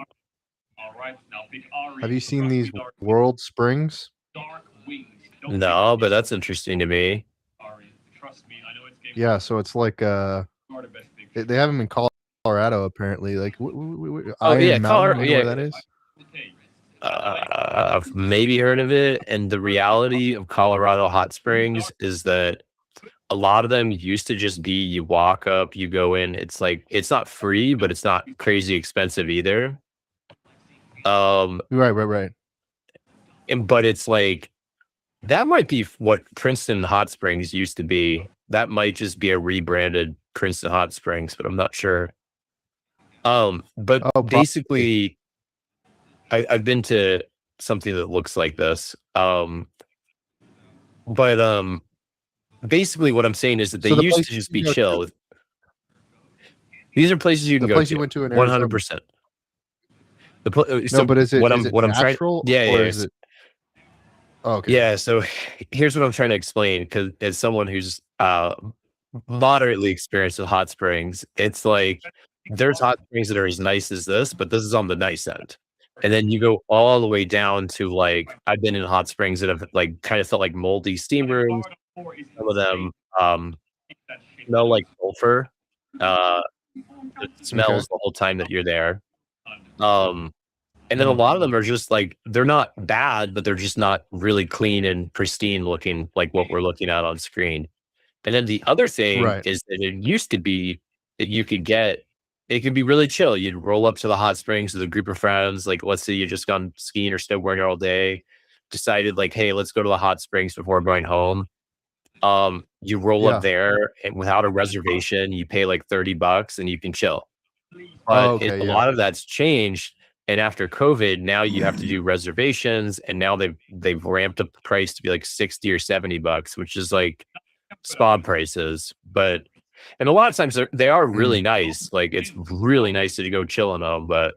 [SPEAKER 1] Have you seen these World Springs?
[SPEAKER 14] No, but that's interesting to me.
[SPEAKER 1] Yeah, so it's like they have them in Colorado apparently. Like
[SPEAKER 14] Oh
[SPEAKER 1] Iron
[SPEAKER 14] yeah,
[SPEAKER 1] Mountain,
[SPEAKER 14] Colorado.
[SPEAKER 1] you know
[SPEAKER 14] Yeah,
[SPEAKER 1] where that is?
[SPEAKER 14] I've maybe heard of it. And the reality of Colorado hot springs is that a lot of them used to just be you walk up, you go in. It's like it's not free, but it's not crazy expensive either.
[SPEAKER 1] Right.
[SPEAKER 14] And but it's like that might be what Princeton Hot Springs used to be. That might just be a rebranded Princeton Hot Springs, but I'm not sure. But basically, I've been to something that looks like this. But basically, what I'm saying is that they
[SPEAKER 1] So the
[SPEAKER 14] used
[SPEAKER 1] place
[SPEAKER 14] to just
[SPEAKER 1] you
[SPEAKER 14] be
[SPEAKER 1] go to-
[SPEAKER 14] chill. These are places you can
[SPEAKER 1] The
[SPEAKER 14] go
[SPEAKER 1] place
[SPEAKER 14] to.
[SPEAKER 1] you went to in
[SPEAKER 14] 100%.
[SPEAKER 1] No, but is it
[SPEAKER 14] what
[SPEAKER 1] is
[SPEAKER 14] I'm
[SPEAKER 1] it
[SPEAKER 14] what I'm trying?
[SPEAKER 1] natural
[SPEAKER 14] Yeah,
[SPEAKER 1] or
[SPEAKER 14] yeah.
[SPEAKER 1] is it okay?
[SPEAKER 14] Yeah, so here's what I'm trying to explain because as someone who's moderately experienced with hot springs, it's like there's hot springs that are as nice as this, but this is on the nice end. And then you go all the way down to like I've been in hot springs that have like kind of felt like moldy steam rooms. Some of them smell like sulfur. It
[SPEAKER 1] Okay.
[SPEAKER 14] smells the whole time that you're there. And then a lot of them are just like they're not bad, but they're just not really clean and pristine looking like what we're looking at on screen. And then the other thing
[SPEAKER 1] Right.
[SPEAKER 14] is that it used to be that you could get it could be really chill. You'd roll up to the hot springs with a group of friends. Like, let's say you just gone skiing or snowboarding all day, decided like, hey, let's go to the hot springs before going home. You roll up
[SPEAKER 1] Yeah.
[SPEAKER 14] there and without a reservation, you pay like $30 and you can chill.
[SPEAKER 1] Oh,
[SPEAKER 14] But
[SPEAKER 1] okay,
[SPEAKER 14] a
[SPEAKER 1] yeah.
[SPEAKER 14] lot of that's changed. And after COVID, now you have to do reservations, and now they've ramped up the price to be like 60 or $70, which is like spa prices. But and a lot of times they are really nice. Like it's really nice to go chill in them. But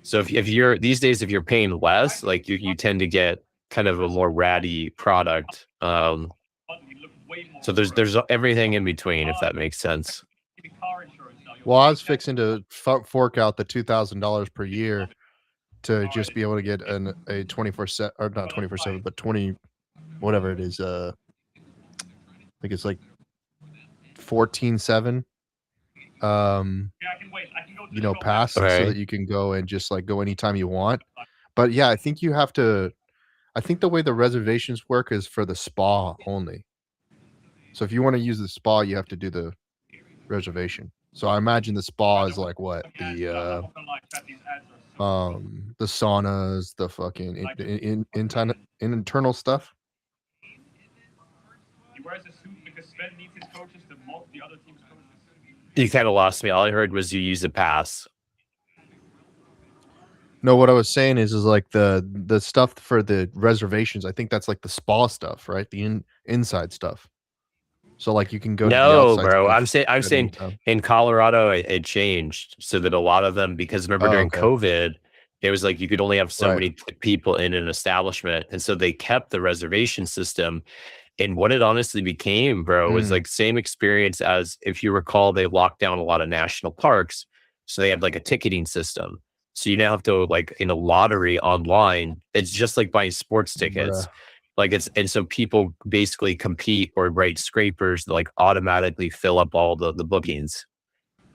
[SPEAKER 14] so if you're these days, if you're paying less, like you tend to get kind of a more ratty product. So there's everything in between, if that makes sense.
[SPEAKER 1] Well, I was fixing to fork out the $2,000 per year to just be able to get a 24/7 or not 24/7, but 20 whatever it is. I think it's like 14/7. You know, pass so
[SPEAKER 14] Okay.
[SPEAKER 1] that you can go and just like go anytime you want. But yeah, I think you have to. I think the way the reservations work is for the spa only. So if you want to use the spa, you have to do the reservation. So I imagine the spa is like what the saunas, the fucking internal stuff.
[SPEAKER 14] You kind of lost me. All I heard was you use a pass.
[SPEAKER 1] No, what I was saying is like the stuff for the reservations. I think that's like the spa stuff, right? The inside stuff. So like you can go to the
[SPEAKER 14] No,
[SPEAKER 1] outside
[SPEAKER 14] bro.
[SPEAKER 1] stuff
[SPEAKER 14] I'm
[SPEAKER 1] at
[SPEAKER 14] saying
[SPEAKER 1] any time.
[SPEAKER 14] in Colorado it changed so that a lot of them, because remember during
[SPEAKER 1] okay.
[SPEAKER 14] COVID, it was like you could only have so
[SPEAKER 1] Right.
[SPEAKER 14] many people in an establishment, and so they kept the reservation system. And what it honestly became, bro, was like same experience as if you recall, they locked down a lot of national parks, so they have like a ticketing system. So you now have to like in a lottery online. It's just like buying sports tickets.
[SPEAKER 1] Bruh.
[SPEAKER 14] Like it's and so people basically compete or write scrapers that like automatically fill up all the bookings.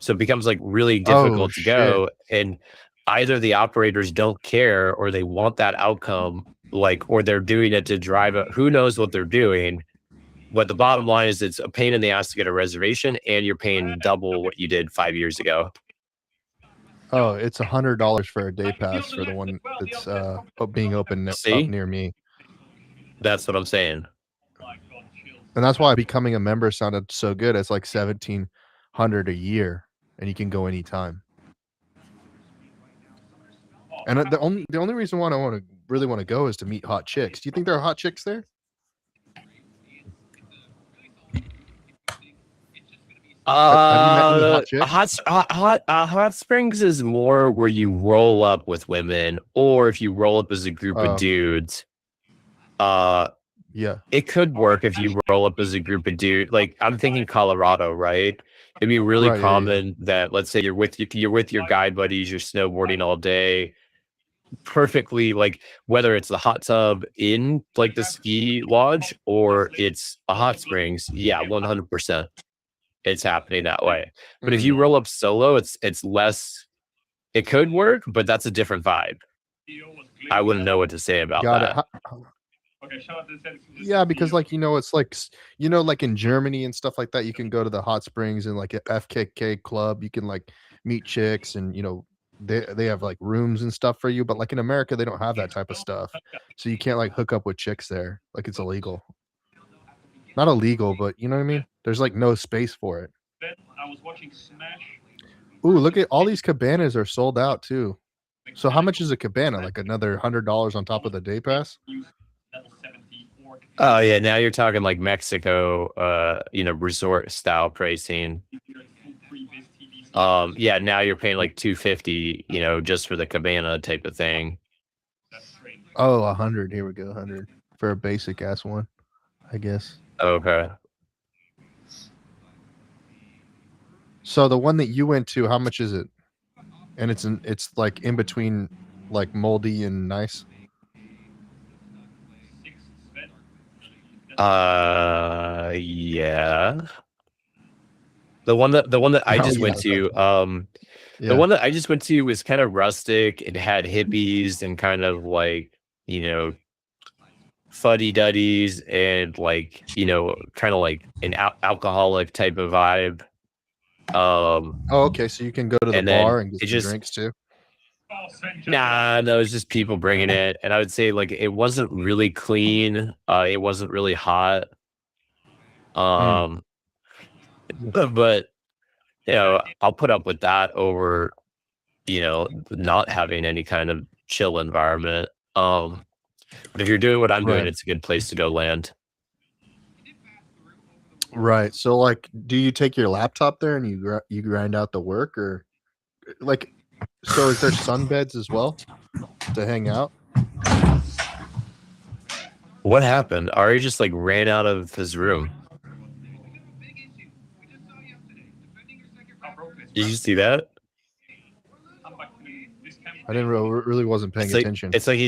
[SPEAKER 14] So it becomes like really
[SPEAKER 1] Oh,
[SPEAKER 14] difficult to
[SPEAKER 1] shit.
[SPEAKER 14] go. And either the operators don't care or they want that outcome, like, or they're doing it to drive it. Who knows what they're doing? But the bottom line is it's a pain in the ass to get a reservation and you're paying double what you did 5 years ago.
[SPEAKER 1] Oh, it's $100 for a day pass for the one that's being open up
[SPEAKER 14] See?
[SPEAKER 1] near me.
[SPEAKER 14] That's what I'm saying.
[SPEAKER 1] And that's why becoming a member sounded so good. It's like $1,700 a year, and you can go anytime. And the only reason why I really want to go is to meet hot chicks. Do you think there are hot chicks there? Have you met any hot chicks?
[SPEAKER 14] Hot springs is more where you roll up with women, or if you roll up as a group of dudes.
[SPEAKER 1] Yeah,
[SPEAKER 14] it could work if you roll up as a group of dudes. Like I'm thinking Colorado, right? It'd be really common that, let's say you're with your guide buddies, you're snowboarding all day. Perfectly, like whether it's the hot tub in like the ski lodge or it's a hot springs, yeah, 100%. It's happening that way. But if you roll up solo, it's less. It could work, but that's a different vibe. I wouldn't know what to say about that.
[SPEAKER 1] Yeah, because like it's like like in Germany and stuff like that, you can go to the hot springs and like a FKK club. You can like meet chicks and they have like rooms and stuff for you. But like in America, they don't have that type of stuff, so you can't like hook up with chicks there. Like it's illegal. Not illegal, but you know what I mean? There's like no space for it. Ooh, look at all these cabanas are sold out too. So how much is a cabana? Like another $100 on top of the day pass?
[SPEAKER 14] Oh yeah, now you're talking like Mexico, resort style pricing. Yeah, now you're paying like $250, just for the cabana type of thing.
[SPEAKER 1] Oh, 100. Here we go, 100 for a basic ass one, I guess.
[SPEAKER 14] Okay.
[SPEAKER 1] So the one that you went to, how much is it? And it's like in between, like moldy and nice.
[SPEAKER 14] Yeah. The one that I just went to, the one that I just went to was kind of rustic. It had hippies and kind of like, fuddy-duddies and like, kind of like an alcoholic type of vibe.
[SPEAKER 1] Oh, okay. So you can go to the bar and get some drinks too?
[SPEAKER 14] Nah, no, it's just people bringing it. And I would say like it wasn't really clean. It wasn't really hot. But I'll put up with that over, not having any kind of chill environment. But if you're doing what I'm doing, it's a good place to go land.
[SPEAKER 1] Right. So like, do you take your laptop there and you grind out the work, or like, so is there sunbeds as well to hang out?
[SPEAKER 14] What happened? Ari just like ran out of his room. Did you see that?
[SPEAKER 1] I didn't really wasn't paying attention.
[SPEAKER 14] It's like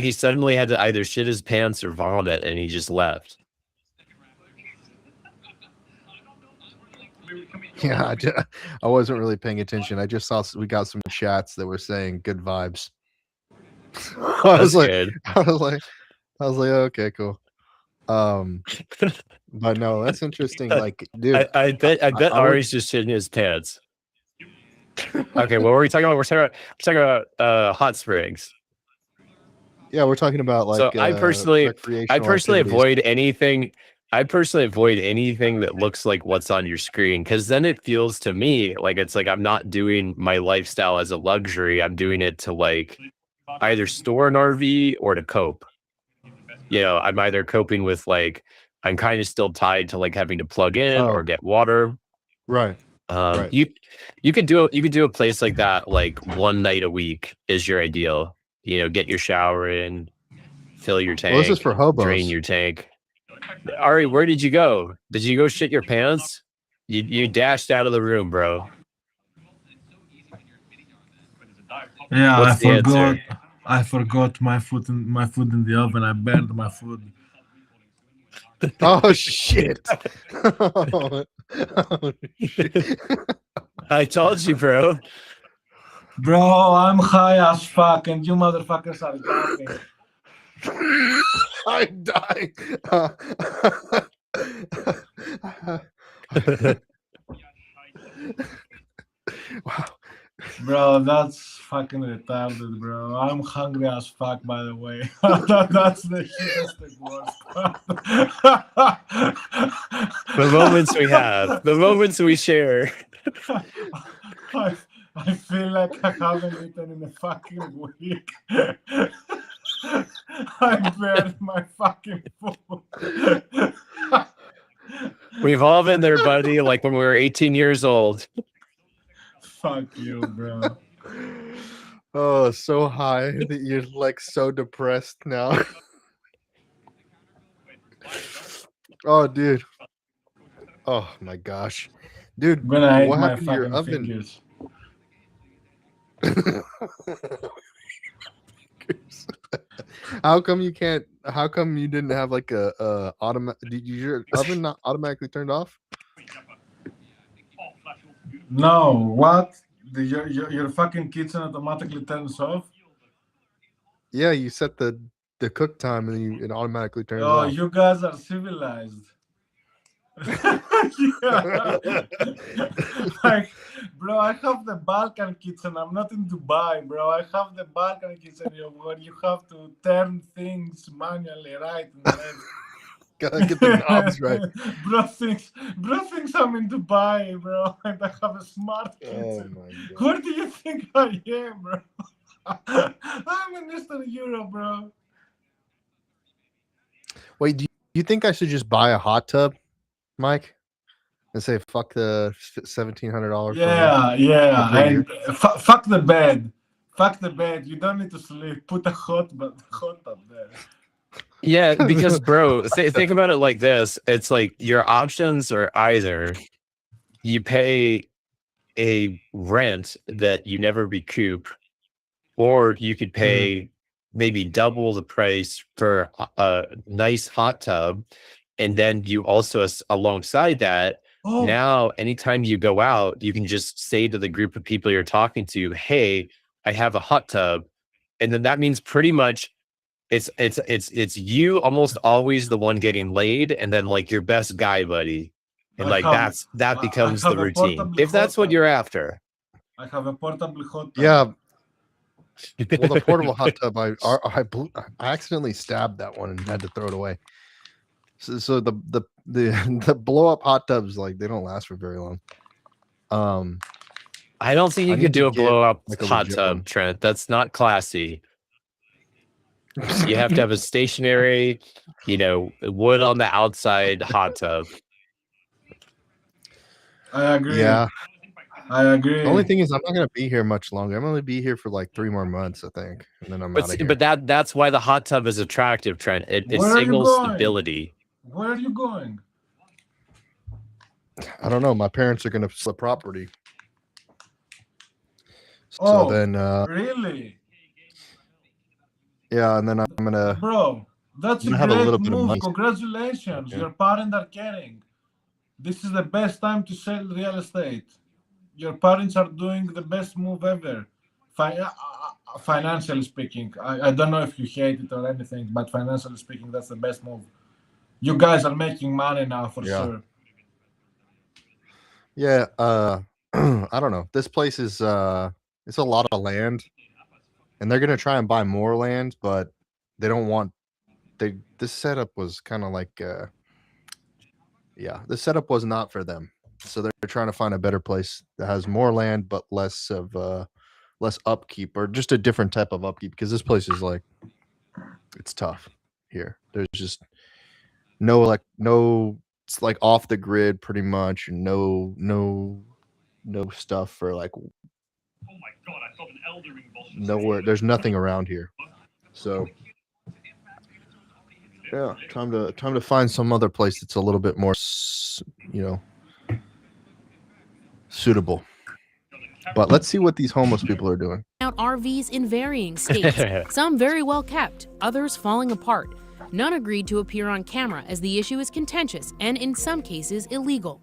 [SPEAKER 14] he suddenly had to either shit his pants or vomit, and he just left.
[SPEAKER 1] Yeah, I wasn't really paying attention. I just saw we got some chats that were saying good vibes. I was like, okay, cool. But no, that's interesting. Like, dude,
[SPEAKER 14] I bet Ari's just shitting his pants. Okay, what were we talking about? We're talking about hot springs.
[SPEAKER 1] Yeah, we're talking about like.
[SPEAKER 14] So I personally avoid anything. I personally avoid anything that looks like what's on your screen, because then it feels to me like it's like I'm not doing my lifestyle as a luxury. I'm doing it to like either store an RV or to cope. I'm either coping with like I'm kind of still tied to like having to plug in or get water.
[SPEAKER 1] Right.
[SPEAKER 14] You could do a place like that like one night a week is your ideal. Get your shower in, fill your tank.
[SPEAKER 1] Well, this is for hobos.
[SPEAKER 14] Drain your tank. Ari, where did you go? Did you go shit your pants? You dashed out of the room, bro.
[SPEAKER 2] Yeah,
[SPEAKER 14] What's
[SPEAKER 2] I forgot my food in the oven. I burned my food.
[SPEAKER 1] Oh shit! Oh, shit.
[SPEAKER 14] I told you, bro.
[SPEAKER 2] Bro, I'm high as fuck, and you motherfuckers are yapping.
[SPEAKER 1] I'm dying. Wow.
[SPEAKER 2] Bro, that's fucking retarded, bro. I'm hungry as fuck, by the way. That's the hugest worst part.
[SPEAKER 14] The moments we have, the moments we share.
[SPEAKER 2] I feel like I haven't eaten in a fucking week. I buried my fucking food.
[SPEAKER 14] We've all been there, buddy, like when we were 18 years old.
[SPEAKER 2] Fuck you, bro.
[SPEAKER 1] Oh, so high that you're like so depressed now. Oh, dude. Oh my gosh, dude.
[SPEAKER 2] I'm gonna eat
[SPEAKER 1] What
[SPEAKER 2] my
[SPEAKER 1] happened to your
[SPEAKER 2] fucking
[SPEAKER 1] oven?
[SPEAKER 2] fingers.
[SPEAKER 1] How come you can't? How come you didn't have like a automatic? Did your oven not automatically turned off?
[SPEAKER 2] No, what? Your fucking kitchen automatically turns off?
[SPEAKER 1] Yeah, you set the cook time and it automatically turns
[SPEAKER 2] Oh,
[SPEAKER 1] off.
[SPEAKER 2] you guys are civilized. Yeah. Like, bro, I have the Balkan kitchen. I'm not in Dubai, bro. I have the Balkan kitchen where you have to turn things manually right and left.
[SPEAKER 1] Gotta get the knobs right.
[SPEAKER 2] Bro thinks I'm in Dubai, bro, and I have a smart kitchen.
[SPEAKER 1] Oh my god.
[SPEAKER 2] Where do you think I am, bro? I'm in Eastern Europe, bro.
[SPEAKER 1] Wait, do you think I should just buy a hot tub, Mike, and say fuck the $1,700?
[SPEAKER 2] Yeah. And fuck the bed. Fuck the bed. You don't need to sleep. Put a hot tub there.
[SPEAKER 14] Yeah, because bro, think about it like this. It's like your options are either you pay a rent that you never recoup, or you could pay maybe double the price for a nice hot tub. And then you also, alongside that, now anytime you go out, you can just say to the group of people you're talking to, hey, I have a hot tub. And then that means pretty much it's you almost always the one getting laid, and then like your best guy buddy, and like that becomes the routine if that's what you're after.
[SPEAKER 2] I have a portable hot tub.
[SPEAKER 1] Yeah. Well, the portable hot tub, I accidentally stabbed that one and had to throw it away. So the blow up hot tubs, like, they don't last for very long.
[SPEAKER 14] I don't think you could do a blow up
[SPEAKER 1] like a
[SPEAKER 14] hot
[SPEAKER 1] legit
[SPEAKER 14] tub,
[SPEAKER 1] one.
[SPEAKER 14] Trent. That's not classy. You have to have a stationary, wood on the outside hot tub.
[SPEAKER 2] I agree.
[SPEAKER 1] Yeah.
[SPEAKER 2] I agree.
[SPEAKER 1] The only thing is, I'm not gonna be here much longer. I'm gonna be here for like 3 more months, I think, and then I'm out of here.
[SPEAKER 14] But that's why the hot tub is attractive, Trent. It signals stability.
[SPEAKER 2] Where are you going?
[SPEAKER 1] I don't know. My parents are gonna flip property. So then,
[SPEAKER 2] really?
[SPEAKER 1] Yeah, and then I'm gonna.
[SPEAKER 2] Bro, that's a
[SPEAKER 1] have a little
[SPEAKER 2] great
[SPEAKER 1] bit of
[SPEAKER 2] move.
[SPEAKER 1] money.
[SPEAKER 2] Congratulations.
[SPEAKER 1] Yeah.
[SPEAKER 2] Your parents are caring. This is the best time to sell real estate. Your parents are doing the best move ever. Financially speaking, I don't know if you hate it or anything, but financially speaking, that's the best move. You guys are making money now for sure.
[SPEAKER 1] Yeah, I don't know. This place is it's a lot of land, and they're gonna try and buy more land, but they don't want. This setup was kind of like, the setup was not for them. So they're trying to find a better place that has more land but less upkeep, or just a different type of upkeep, because this place is like, it's tough here. There's just no, it's like off the grid pretty much, and no stuff for like,
[SPEAKER 11] Oh my god, I thought an eldering boss.
[SPEAKER 1] nowhere. There's nothing around here. So yeah, time to find some other place that's a little bit more, suitable. But let's see what these homeless people are doing.
[SPEAKER 10] Out RVs in varying states, some very well kept, others falling apart. None agreed to appear on camera as the issue is contentious and, in some cases, illegal.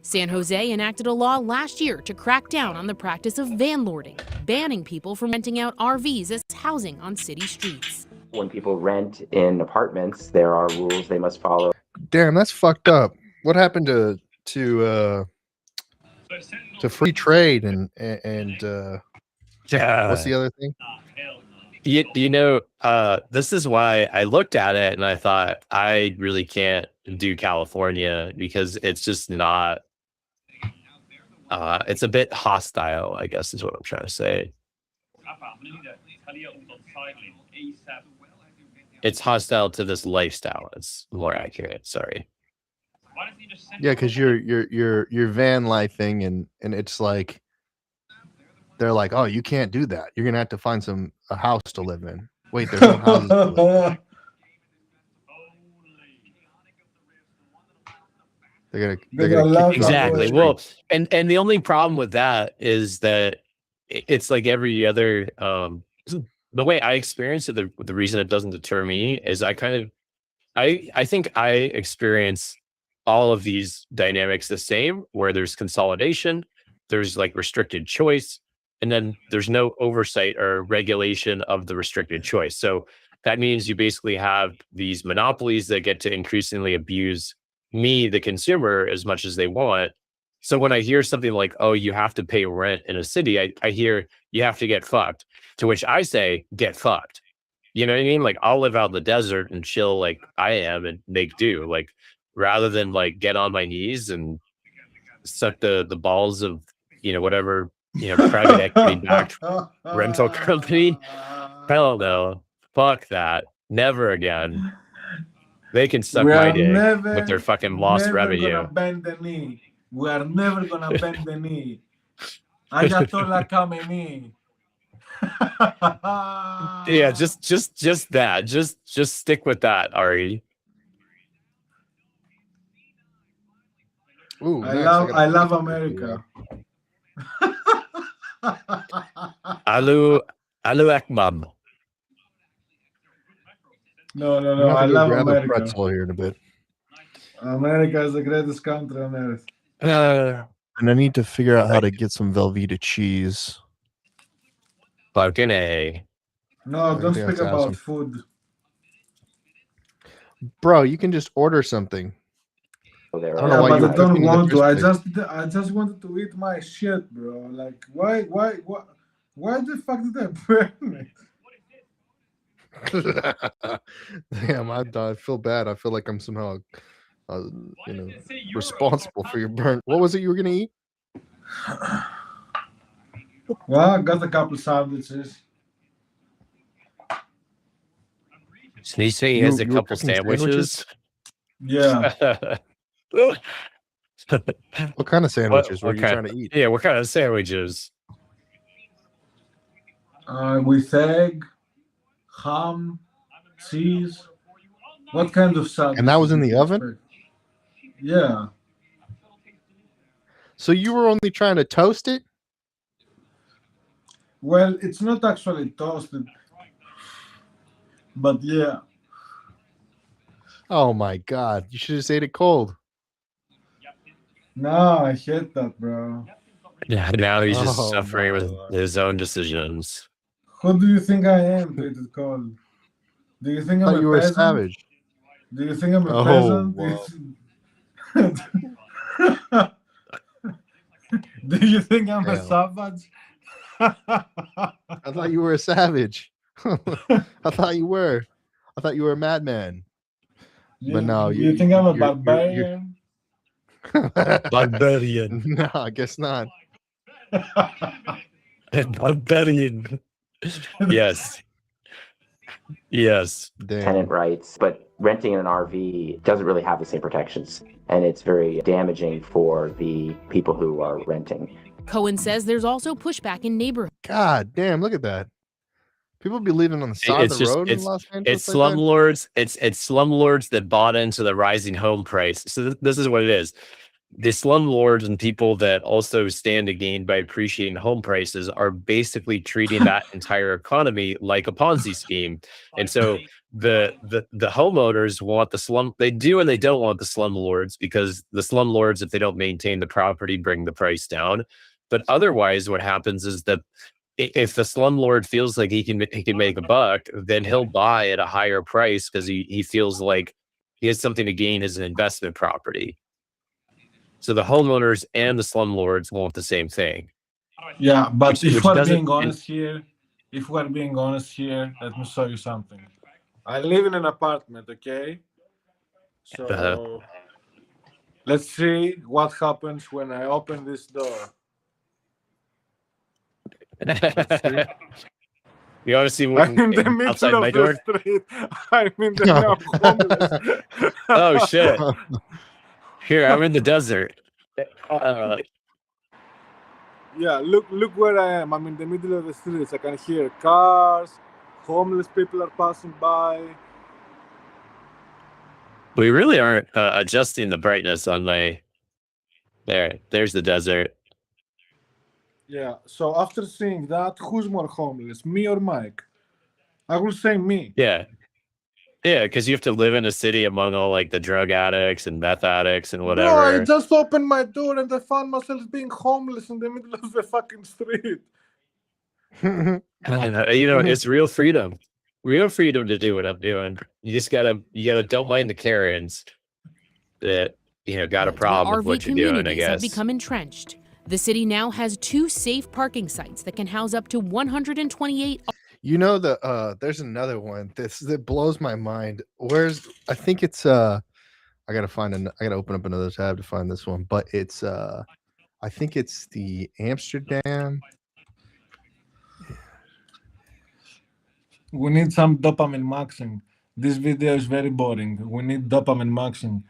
[SPEAKER 10] San Jose enacted a law last year to crack down on the practice of vanlording, banning people from renting out RVs as housing on city streets.
[SPEAKER 15] When people rent in apartments, there are rules they must follow.
[SPEAKER 1] Damn, that's fucked up. What happened to free trade and what's the other thing?
[SPEAKER 14] You know, this is why I looked at it and I thought I really can't do California because it's just not. It's a bit hostile, I guess, is what I'm trying to say. It's hostile to this lifestyle. It's more accurate. Sorry.
[SPEAKER 1] Yeah, because you're van lifing and it's like they're like, oh, you can't do that. You're gonna have to find a house to live in. Wait, there's no houses to live in. They're gonna
[SPEAKER 14] exactly. Well, and the only problem with that is that it's like every other. The way I experience it, the reason it doesn't deter me is I think I experience all of these dynamics the same, where there's consolidation, there's like restricted choice, and then there's no oversight or regulation of the restricted choice. So that means you basically have these monopolies that get to increasingly abuse me, the consumer, as much as they want. So when I hear something like, oh, you have to pay rent in a city, I hear you have to get fucked, to which I say, get fucked. You know what I mean? Like, I'll live out in the desert and chill like I am and make do, like, rather than like get on my knees and suck the balls of, whatever, private equity backed rental company. Hell no. Fuck that. Never again. They can suck my dick with their fucking lost revenue.
[SPEAKER 2] Gonna bend the knee. We are never gonna bend the knee. Ayatollah Khamenei.
[SPEAKER 14] Yeah, just that. Just stick with that, Ari.
[SPEAKER 1] Ooh,
[SPEAKER 2] I love America.
[SPEAKER 14] Alu Akmam.
[SPEAKER 2] No. I love
[SPEAKER 1] grab
[SPEAKER 2] America.
[SPEAKER 1] a pretzel here in a bit.
[SPEAKER 2] America is the greatest country on earth.
[SPEAKER 1] And I need to figure out how to get some Velveeta cheese.
[SPEAKER 14] Fucking A.
[SPEAKER 2] No, don't speak about food.
[SPEAKER 1] Bro, you can just order something.
[SPEAKER 2] I don't want to. I just wanted to eat my shit, bro. Like, why the fuck did I burn
[SPEAKER 1] it? Damn, I feel bad. I feel like I'm somehow, responsible for your burn. What was it you were gonna eat?
[SPEAKER 2] Well, I got a couple sandwiches.
[SPEAKER 14] So you say he has a couple sandwiches?
[SPEAKER 2] Yeah.
[SPEAKER 1] What kind of sandwiches were you trying to eat?
[SPEAKER 14] Yeah, what kind of sandwiches?
[SPEAKER 2] With egg, ham, cheese. What kind of salad?
[SPEAKER 1] And that was in the oven?
[SPEAKER 2] Yeah.
[SPEAKER 1] So you were only trying to toast it?
[SPEAKER 2] Well, it's not actually toasted. But yeah.
[SPEAKER 1] Oh my God. You should have ate it cold.
[SPEAKER 2] No, I hate that, bro.
[SPEAKER 14] Yeah, now he's just suffering with his own decisions.
[SPEAKER 2] Who do you think I am to eat it cold? Do you think I'm a
[SPEAKER 1] were
[SPEAKER 2] peasant?
[SPEAKER 1] a savage.
[SPEAKER 2] Do you think I'm a peasant? Do you think I'm a savage?
[SPEAKER 1] I thought you were a savage. I thought you were. I thought you were a madman. But no,
[SPEAKER 2] you think I'm a barbarian?
[SPEAKER 14] Barbarian.
[SPEAKER 1] No, I guess not.
[SPEAKER 14] Barbarian. Yes. Yes.
[SPEAKER 15] Tenant rights, but renting in an RV doesn't really have the same protections, and it's very damaging for the people who are renting.
[SPEAKER 10] Cohen says there's also pushback in neighborhoods.
[SPEAKER 1] God damn, look at that. People be living on the side of the road in Los Angeles.
[SPEAKER 14] It's slumlords. It's slumlords that bought into the rising home price. So this is what it is. the slumlords and people that also stand to gain by appreciating home prices are basically treating that entire economy like a Ponzi scheme. And so the homeowners want the slum, they do and they don't want the slumlords, because the slumlords, if they don't maintain the property, bring the price down. But otherwise, what happens is that if the slumlord feels like he can make a buck, then he'll buy at a higher price because he feels like he has something to gain as an investment property. So the homeowners and the slumlords want the same thing.
[SPEAKER 2] Yeah, but
[SPEAKER 14] which
[SPEAKER 2] if we're
[SPEAKER 14] doesn't-
[SPEAKER 2] being honest here, let me show you something. I live in an apartment, okay? So let's see what happens when I open this door.
[SPEAKER 14] You want to see
[SPEAKER 2] I'm in the middle
[SPEAKER 14] outside my
[SPEAKER 2] of
[SPEAKER 14] door?
[SPEAKER 2] the street. I'm homeless.
[SPEAKER 14] Oh shit! Here, I'm in the desert.
[SPEAKER 2] Yeah, look where I am. I'm in the middle of the streets. I can hear cars, homeless people are passing by.
[SPEAKER 14] We really aren't adjusting the brightness on my. There's the desert.
[SPEAKER 2] Yeah, so after seeing that, who's more homeless, me or Mike? I will say me.
[SPEAKER 14] Yeah, because you have to live in a city among all like the drug addicts and meth addicts and whatever.
[SPEAKER 2] Bro, I just opened my door and I found myself being homeless in the middle of the fucking street.
[SPEAKER 14] And, it's real freedom. Real freedom to do what I'm doing. You gotta don't mind the Karens that got a problem with what you're doing, I guess.
[SPEAKER 10] Have become entrenched. The city now has 2 safe parking sites that can house up to 128.
[SPEAKER 1] There's another one that blows my mind. I think it's I gotta open up another tab to find this one, but it's I think it's the Amsterdam.
[SPEAKER 2] We need some dopamine maxing. This video is very boring. We need dopamine maxing.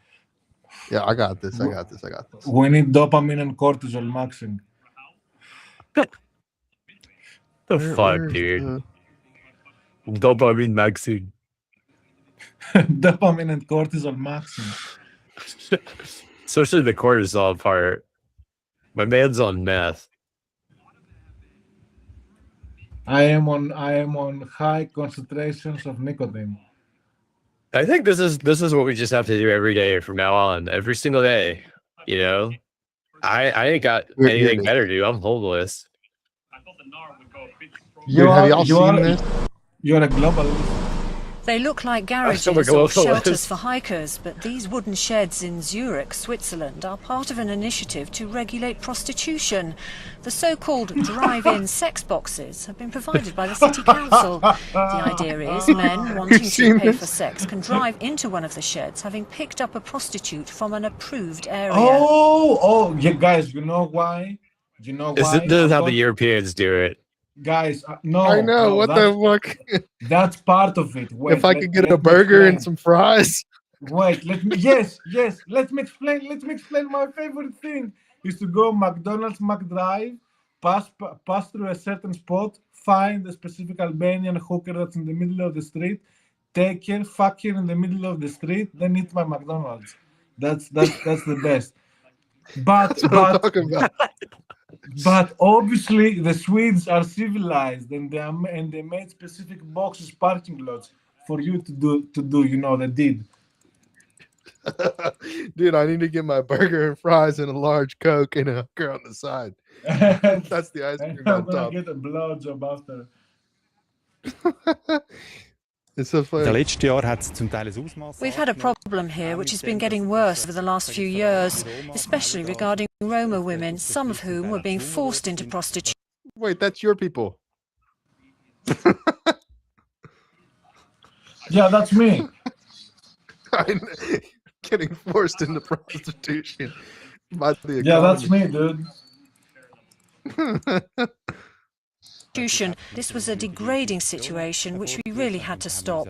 [SPEAKER 1] Yeah, I got this.
[SPEAKER 2] We need dopamine and cortisol maxing.
[SPEAKER 14] The fuck, dude? Dopamine maxing.
[SPEAKER 2] Dopamine and cortisol maxing.
[SPEAKER 14] Especially the cortisol part. My man's on meth.
[SPEAKER 2] I am on high concentrations of nicotine.
[SPEAKER 14] I think this is what we just have to do every day from now on, every single day. I ain't got anything better to do. I'm homeless.
[SPEAKER 1] Have y'all seen this?
[SPEAKER 2] You're a globalist.
[SPEAKER 16] They look like garages or shelters for hikers, but these wooden sheds in Zurich, Switzerland, are part of an initiative to regulate prostitution. The so-called drive-in sex boxes have been provided by the city council. The idea is men wanting to pay for sex can drive into one of the sheds, having picked up a prostitute from an approved area.
[SPEAKER 2] Yeah, guys, you know why?
[SPEAKER 14] This is how the Europeans do it.
[SPEAKER 2] Guys, no.
[SPEAKER 1] I know, what the fuck?
[SPEAKER 2] That's part of it. Wait,
[SPEAKER 1] if I could get a burger and some fries.
[SPEAKER 2] Wait, let me explain. My favorite thing is to go McDonald's McDrive, pass through a certain spot, find a specific Albanian hooker that's in the middle of the street, take her, fuck her in the middle of the street, then eat my McDonald's. That's the best. But
[SPEAKER 1] I'm talking about.
[SPEAKER 2] But obviously the Swedes are civilized and they made specific boxes, parking lots for you to do the deed.
[SPEAKER 1] Dude, I need to get my burger and fries and a large Coke and a hooker on the side. That's the ice cream on top.
[SPEAKER 2] I'm gonna get a blowjob after.
[SPEAKER 1] It's so funny.
[SPEAKER 16] We've had a problem here which has been getting worse over the last few years, especially regarding Roma women, some of whom were being forced into prostitution.
[SPEAKER 1] Wait, that's your people.
[SPEAKER 2] Yeah, that's me.
[SPEAKER 1] Getting forced into prostitution by the economy.
[SPEAKER 2] Yeah, that's me, dude.
[SPEAKER 16] This was a degrading situation which we really had to stop.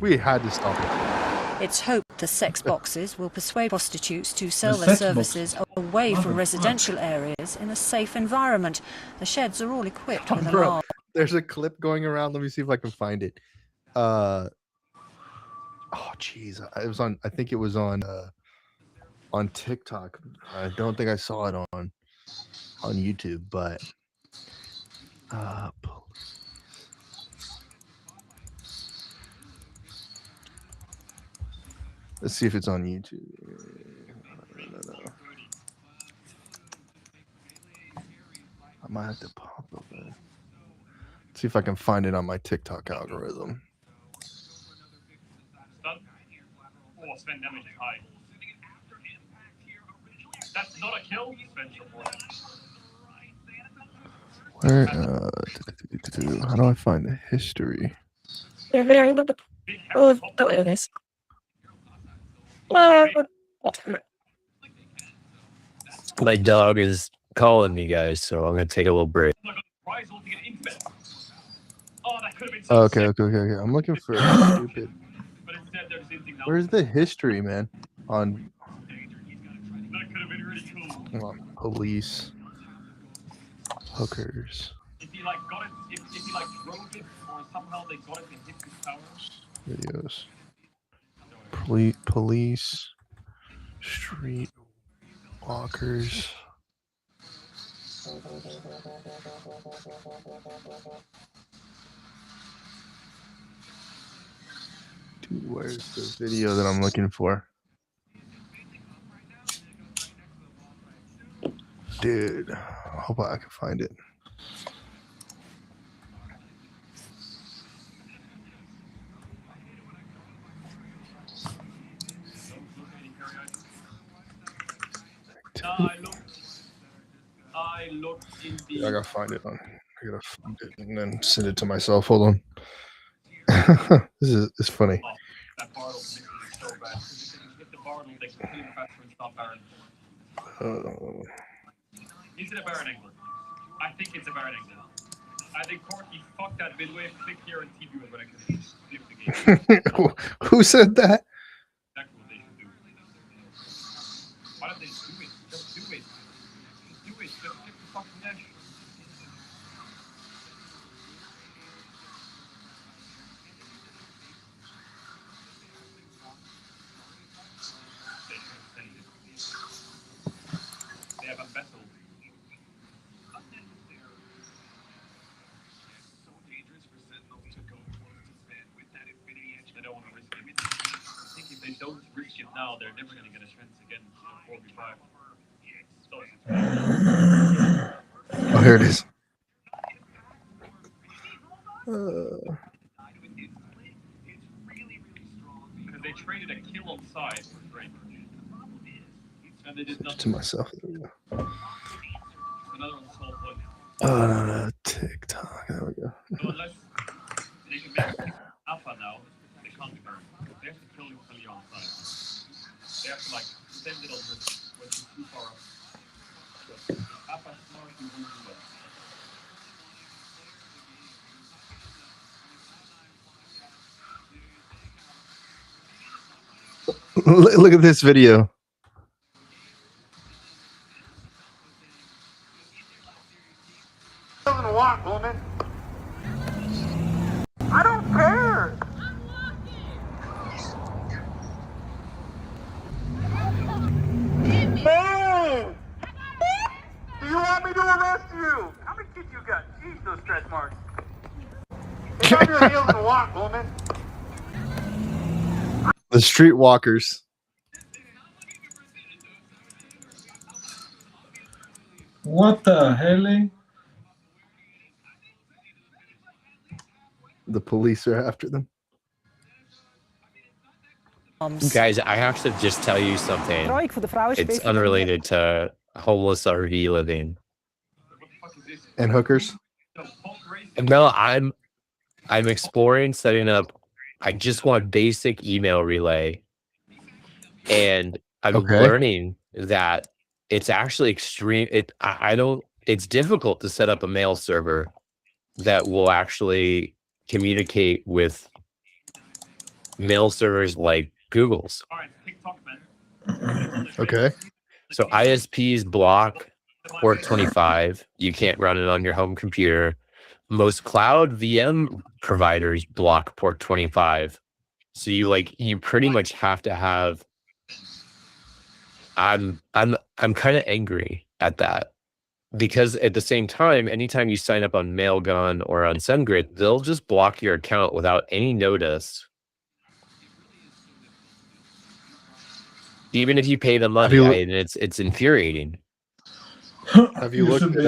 [SPEAKER 1] We had to stop it.
[SPEAKER 16] It's hoped the sex boxes will persuade prostitutes to sell their services away from residential areas in a safe environment. The sheds are all equipped with alarm.
[SPEAKER 1] There's a clip going around. Let me see if I can find it. Oh, jeez. It was on. I think it was on on TikTok. I don't think I saw it on YouTube, but let's see if it's on YouTube. No. I might have to pop up there. See if I can find it on my TikTok algorithm.
[SPEAKER 11] Oh, Sven damage is high. That's not a kill. Sven
[SPEAKER 1] Where? How do I find the history?
[SPEAKER 14] My dog is calling me, guys, so I'm gonna take a little break.
[SPEAKER 1] Okay. I'm looking for stupid. Where's the history, man? On police, hookers,
[SPEAKER 11] If he like got it, if he like drove it, or somehow they got it and hit his tower.
[SPEAKER 1] videos, police, street walkers. Dude, where's the video that I'm looking for? Dude, I hope I can find it.
[SPEAKER 11] I looked in the.
[SPEAKER 1] I gotta find it. I gotta find it and then send it to myself. Hold on. It's funny.
[SPEAKER 11] That Bartle is so bad. Hit the Bartle, they completely faster and stop Baron. Is it a Baron angle? I think it's a Baron angle. I think Corky fucked that midway, click here, and TV was when I could flip the game.
[SPEAKER 1] Who said that?
[SPEAKER 11] That's what they should do. Why don't they just do it? Just do it. Just do it. Just flip the fucking dash. They have a vessel. They don't want to risk it. I think if they don't risk it now, they're never going to get a chance again. 4v5.
[SPEAKER 1] Oh, here it is.
[SPEAKER 11] Because they traded a kill on side for free. And they did
[SPEAKER 1] Send it
[SPEAKER 11] nothing.
[SPEAKER 1] to myself. There we go.
[SPEAKER 11] Another one sold one.
[SPEAKER 1] No, TikTok. There we go.
[SPEAKER 11] So unless they can make alpha now, they can't be burned. They have to kill you fully on side. They have to like send it on risk when it's too far up. So alpha smart, you won't do that.
[SPEAKER 1] Look at this video.
[SPEAKER 17] Walk, woman. I don't care. Man! Do you want me to arrest you? How many kids you got? Jeez, those stretch marks. It's on your heels and walk, woman.
[SPEAKER 1] The streetwalkers.
[SPEAKER 2] What the hell?
[SPEAKER 1] The police are after them.
[SPEAKER 14] Guys, I have to just tell you something. It's unrelated to homeless RV living.
[SPEAKER 1] And hookers.
[SPEAKER 14] No, I'm exploring setting up. I just want basic email relay, and I'm learning that it's actually extreme. It's difficult to set up a mail server that will actually communicate with mail servers like Google's.
[SPEAKER 1] Okay.
[SPEAKER 14] So ISPs block port 25. You can't run it on your home computer. Most cloud VM providers block port 25. So you pretty much have to have I'm kind of angry at that, because at the same time, anytime you sign up on Mailgun or on SendGrid, they'll just block your account without any notice, even if you pay the money. And it's infuriating.
[SPEAKER 1] Have you looked at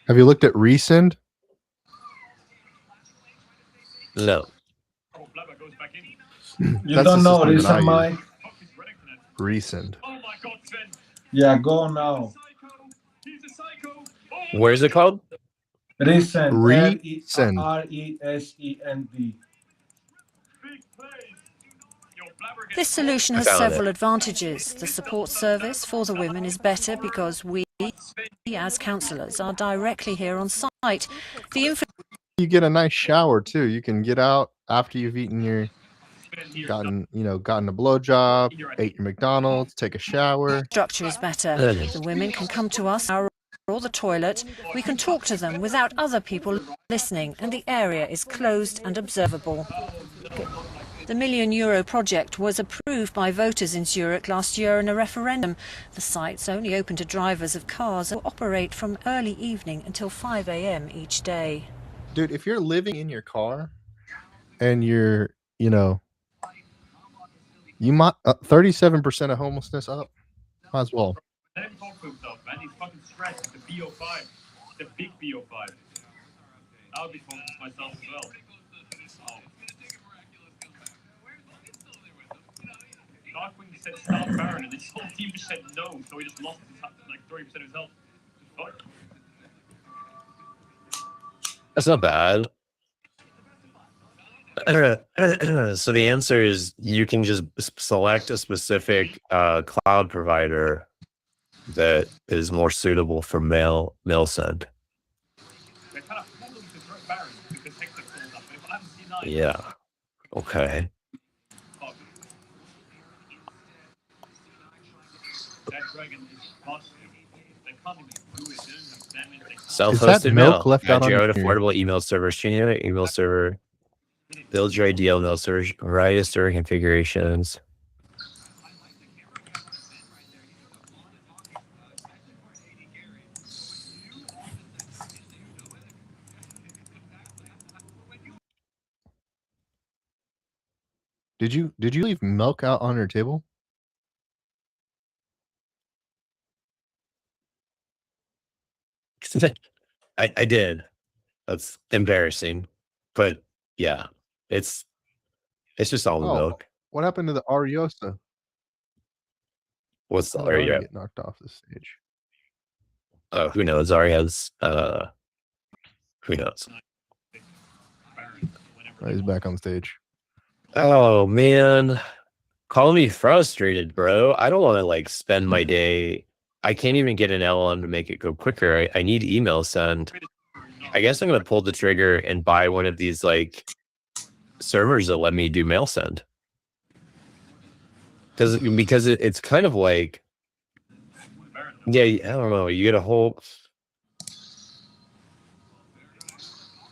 [SPEAKER 1] have you looked at Resend?
[SPEAKER 14] No.
[SPEAKER 2] You don't know Resend, Mike?
[SPEAKER 1] Resend.
[SPEAKER 2] Yeah, go now.
[SPEAKER 14] Where's it called?
[SPEAKER 2] Resend.
[SPEAKER 1] Resend.
[SPEAKER 2] RESEND.
[SPEAKER 16] This solution has several advantages. The support service for the women is better because we, as counsellors, are directly here on site.
[SPEAKER 1] You get a nice shower too. You can get out after you've gotten a blowjob, ate your McDonald's, take a shower.
[SPEAKER 16] Structure is better. The women can come to us or the toilet. We can talk to them without other people listening, and the area is closed and observable. The €1 million project was approved by voters in Zurich last year in a referendum. The site's only open to drivers of cars who operate from early evening until 5 a.m. each day.
[SPEAKER 1] Dude, if you're living in your car and you're, you might 37% of homelessness up. Might as well.
[SPEAKER 11] Let him talk to himself, man. He's fucking stressed. The BO5. The big BO5. I would be talking to myself as well. Oh. Darkwing said start Baron, and this whole team just said no, so he just lost like 30% of his health. Fuck.
[SPEAKER 14] That's not bad. So the answer is you can just select a specific cloud provider that is more suitable for mail send. Yeah. Okay. Self-hosted mail. Add your own affordable email server. Change your email server. Build your ideal mail server. Variety of server configurations.
[SPEAKER 1] Did you leave milk out on your table?
[SPEAKER 14] I did. That's embarrassing, but yeah, it's just almond milk.
[SPEAKER 1] What happened to the Ariosa?
[SPEAKER 14] What's the
[SPEAKER 1] Aria
[SPEAKER 14] Aria?
[SPEAKER 1] get knocked off the stage?
[SPEAKER 14] Oh, who knows? Aria's who knows?
[SPEAKER 1] Oh, he's back on stage.
[SPEAKER 14] Oh man, call me frustrated, bro. I don't want to like spend my day. I can't even get an LLM to make it go quicker. I need email send. I guess I'm gonna pull the trigger and buy one of these like servers that let me do mail send. Because it's kind of like, yeah, I don't know. You get a whole.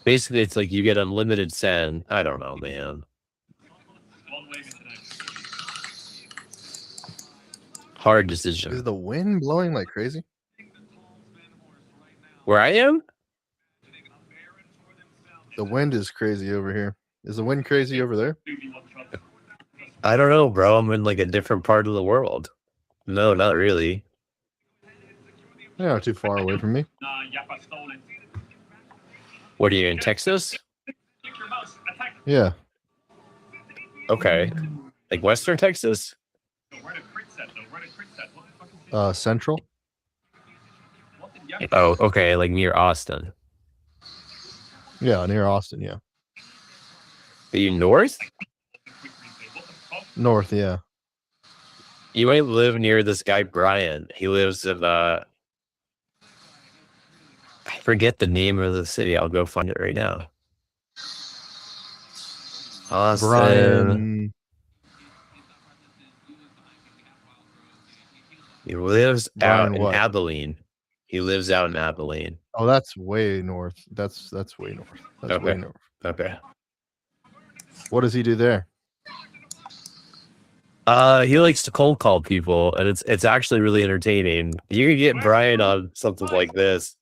[SPEAKER 14] Basically, it's like you get unlimited send. I don't know, man. Hard decision.
[SPEAKER 1] Is the wind blowing like crazy?
[SPEAKER 14] Where I am?
[SPEAKER 1] The wind is crazy over here. Is the wind crazy over there?
[SPEAKER 14] I don't know, bro. I'm in like a different part of the world. No, not really.
[SPEAKER 1] You're not too far away from me.
[SPEAKER 14] What are you in Texas?
[SPEAKER 1] Yeah.
[SPEAKER 14] Okay. Like Western Texas?
[SPEAKER 1] Central.
[SPEAKER 14] Oh, okay. Like near Austin.
[SPEAKER 1] Yeah, near Austin. Yeah.
[SPEAKER 14] Are you north?
[SPEAKER 1] North, yeah.
[SPEAKER 14] You might live near this guy Brian. He lives in I forget the name of the city. I'll go find it right now. Austin.
[SPEAKER 1] Brian.
[SPEAKER 14] He lives out in
[SPEAKER 1] what?
[SPEAKER 14] Abilene. He lives out in Abilene.
[SPEAKER 1] Oh, that's way north. That's way north. That's
[SPEAKER 14] Okay.
[SPEAKER 1] way north.
[SPEAKER 14] Okay.
[SPEAKER 1] What does he do there?
[SPEAKER 14] He likes to cold call people, and it's actually really entertaining. You can get Brian on something like this.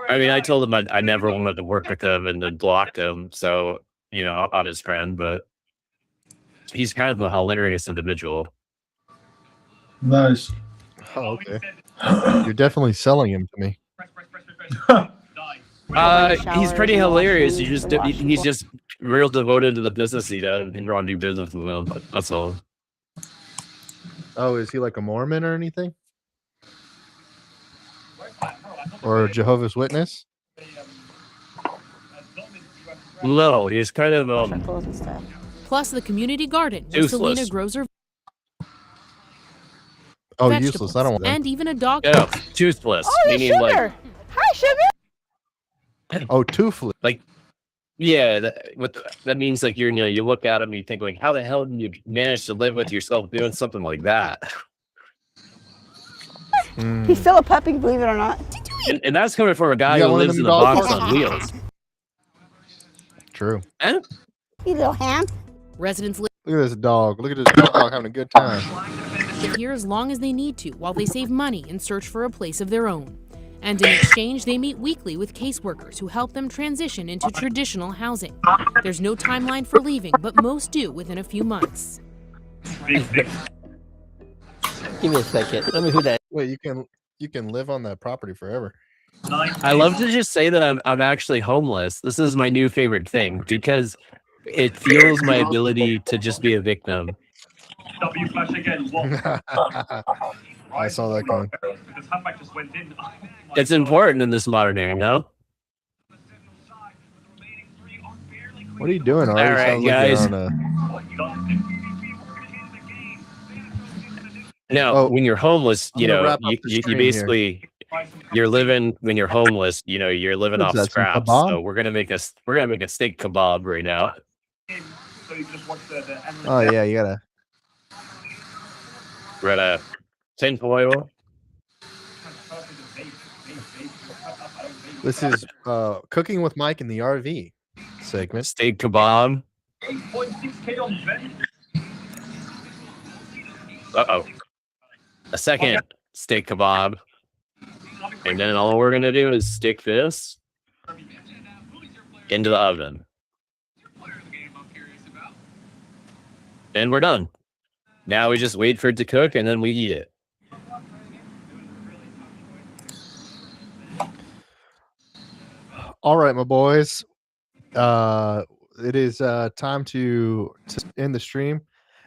[SPEAKER 14] I mean, I told him I never wanted to work with him and then blocked him. So, you know, I'm not his friend, but he's kind of a hilarious individual.
[SPEAKER 2] Nice.
[SPEAKER 1] Oh, okay. You're definitely selling him to me.
[SPEAKER 14] He's pretty hilarious. He's just real devoted to the business he does and want to do business with him. That's all.
[SPEAKER 1] Oh, is he like a Mormon or anything? Or a Jehovah's Witness?
[SPEAKER 14] No, he's kind of
[SPEAKER 10] Plus the community garden where Selena
[SPEAKER 14] useless.
[SPEAKER 10] grows her
[SPEAKER 1] Oh,
[SPEAKER 10] vegetables,
[SPEAKER 1] useless. I don't want that.
[SPEAKER 10] and even a dog.
[SPEAKER 14] Yeah, toothless.
[SPEAKER 9] Oh, there's
[SPEAKER 14] Meaning
[SPEAKER 9] sugar.
[SPEAKER 14] like,
[SPEAKER 9] Hi, sugar.
[SPEAKER 1] Oh, toothless.
[SPEAKER 14] like, yeah, that means like you know, you look at him and you think like, how the hell did you manage to live with yourself doing something like that?
[SPEAKER 18] He's still a puppy, believe it or not.
[SPEAKER 14] And that's coming from a guy
[SPEAKER 1] You got
[SPEAKER 14] who
[SPEAKER 1] one of
[SPEAKER 14] lives
[SPEAKER 1] them
[SPEAKER 14] in a box
[SPEAKER 1] dogs?
[SPEAKER 14] on wheels.
[SPEAKER 1] True.
[SPEAKER 14] And
[SPEAKER 18] You little ham.
[SPEAKER 10] Residents live
[SPEAKER 1] Look at this dog. Look at this dog having a good time.
[SPEAKER 10] here as long as they need to while they save money and search for a place of their own. And in exchange, they meet weekly with caseworkers who help them transition into traditional housing. There's no timeline for leaving, but most do within a few months.
[SPEAKER 19] Give me a second. Let me who that.
[SPEAKER 1] Wait, you can live on that property forever.
[SPEAKER 14] I love to just say that I'm actually homeless. This is my new favorite thing because it fuels my ability to just be a victim.
[SPEAKER 1] I saw that coming.
[SPEAKER 14] It's important in this modern era, no?
[SPEAKER 1] What are you doing?
[SPEAKER 14] All right, guys. No, when you're homeless, you know, you basically you're living when you're homeless. You know, you're living off scraps. So we're gonna make a steak kebab right now.
[SPEAKER 1] Oh yeah, you gotta.
[SPEAKER 14] We're at a tinfoil.
[SPEAKER 1] This is cooking with Mike in the RV segment.
[SPEAKER 14] Steak kebab. Uh-oh. A second steak kebab. And then all we're gonna do is stick this into the oven. And we're done. Now we just wait for it to cook and then we eat it.
[SPEAKER 1] All right, my boys. It is time to end the stream.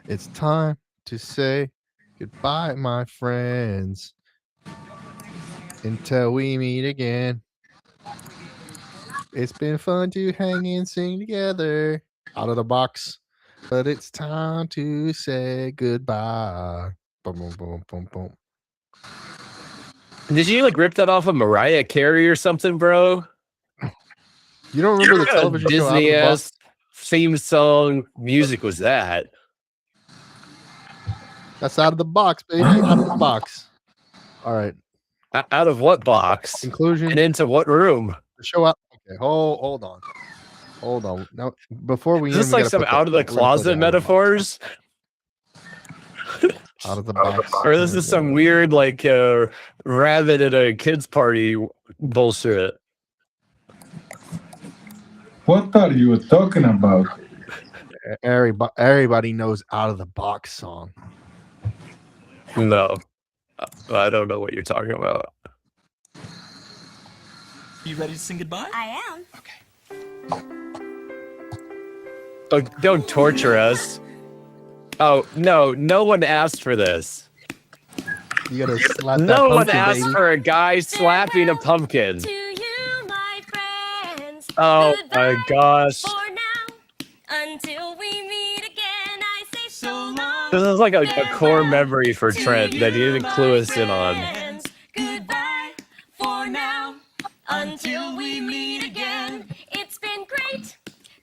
[SPEAKER 1] It's time to say goodbye, my friends. Until we meet again. It's been fun to hang and sing together out of the box. But it's time to say goodbye. Boom, boom, boom, boom, boom.
[SPEAKER 14] Did you like rip that off of Mariah Carey or something, bro?
[SPEAKER 1] You don't remember the television show Out of the
[SPEAKER 14] Disney
[SPEAKER 1] Box?
[SPEAKER 14] ass theme song music was that?
[SPEAKER 1] That's Out of the Box, baby. Out of the box. All right.
[SPEAKER 14] Out of what box?
[SPEAKER 1] Conclusion.
[SPEAKER 14] And into what room?
[SPEAKER 1] The show out. Okay, hold on. Hold on. Now, before we
[SPEAKER 14] Is this like some out of the closet metaphors?
[SPEAKER 1] Out of the box.
[SPEAKER 14] Or this is some weird like rabbit at a kids party bullshit.
[SPEAKER 2] What are you talking about?
[SPEAKER 1] Everybody knows Out of the Box song.
[SPEAKER 14] No, I don't know what you're talking about.
[SPEAKER 20] You ready to sing goodbye?
[SPEAKER 18] I am.
[SPEAKER 14] Don't torture us. Oh no one asked for this.
[SPEAKER 1] You gotta slap
[SPEAKER 14] No
[SPEAKER 1] that
[SPEAKER 14] one
[SPEAKER 1] pumpkin,
[SPEAKER 14] asked
[SPEAKER 1] baby.
[SPEAKER 14] for a guy slapping a pumpkin. Oh my gosh.
[SPEAKER 21] Until we meet again, I say so long.
[SPEAKER 14] This is like a core memory for Trent that he didn't clue us in on.
[SPEAKER 21] Goodbye for now. Until we meet again. It's been great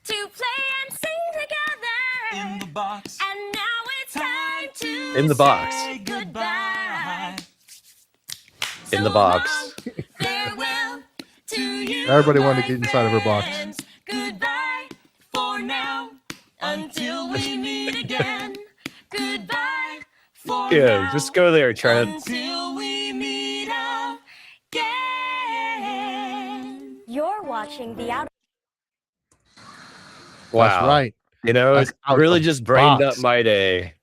[SPEAKER 21] to play and sing together.
[SPEAKER 20] In the box.
[SPEAKER 21] And now it's time to
[SPEAKER 14] In the box.
[SPEAKER 21] say goodbye.
[SPEAKER 14] In the box.
[SPEAKER 21] Farewell to you.
[SPEAKER 1] Everybody wanted to get inside of her box.
[SPEAKER 21] Goodbye for now. Until we meet again. Goodbye.
[SPEAKER 14] Yeah, just go there. Try it.
[SPEAKER 21] Until we meet again. You're watching the Out.
[SPEAKER 14] Wow.
[SPEAKER 1] That's right.
[SPEAKER 14] You know,
[SPEAKER 1] That's
[SPEAKER 14] it
[SPEAKER 1] out
[SPEAKER 14] really
[SPEAKER 1] the
[SPEAKER 14] just brained up
[SPEAKER 1] box.
[SPEAKER 14] my day.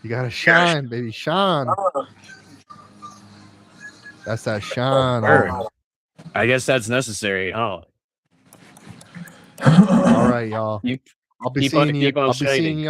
[SPEAKER 1] You gotta shine, baby, shine. That's that shine.
[SPEAKER 14] Sure. I guess that's necessary. Oh.
[SPEAKER 1] All right, y'all.
[SPEAKER 14] You
[SPEAKER 1] I'll be
[SPEAKER 14] keep
[SPEAKER 1] seeing
[SPEAKER 14] on
[SPEAKER 1] you.
[SPEAKER 14] keep on
[SPEAKER 1] I'll be seeing
[SPEAKER 14] shining.
[SPEAKER 1] you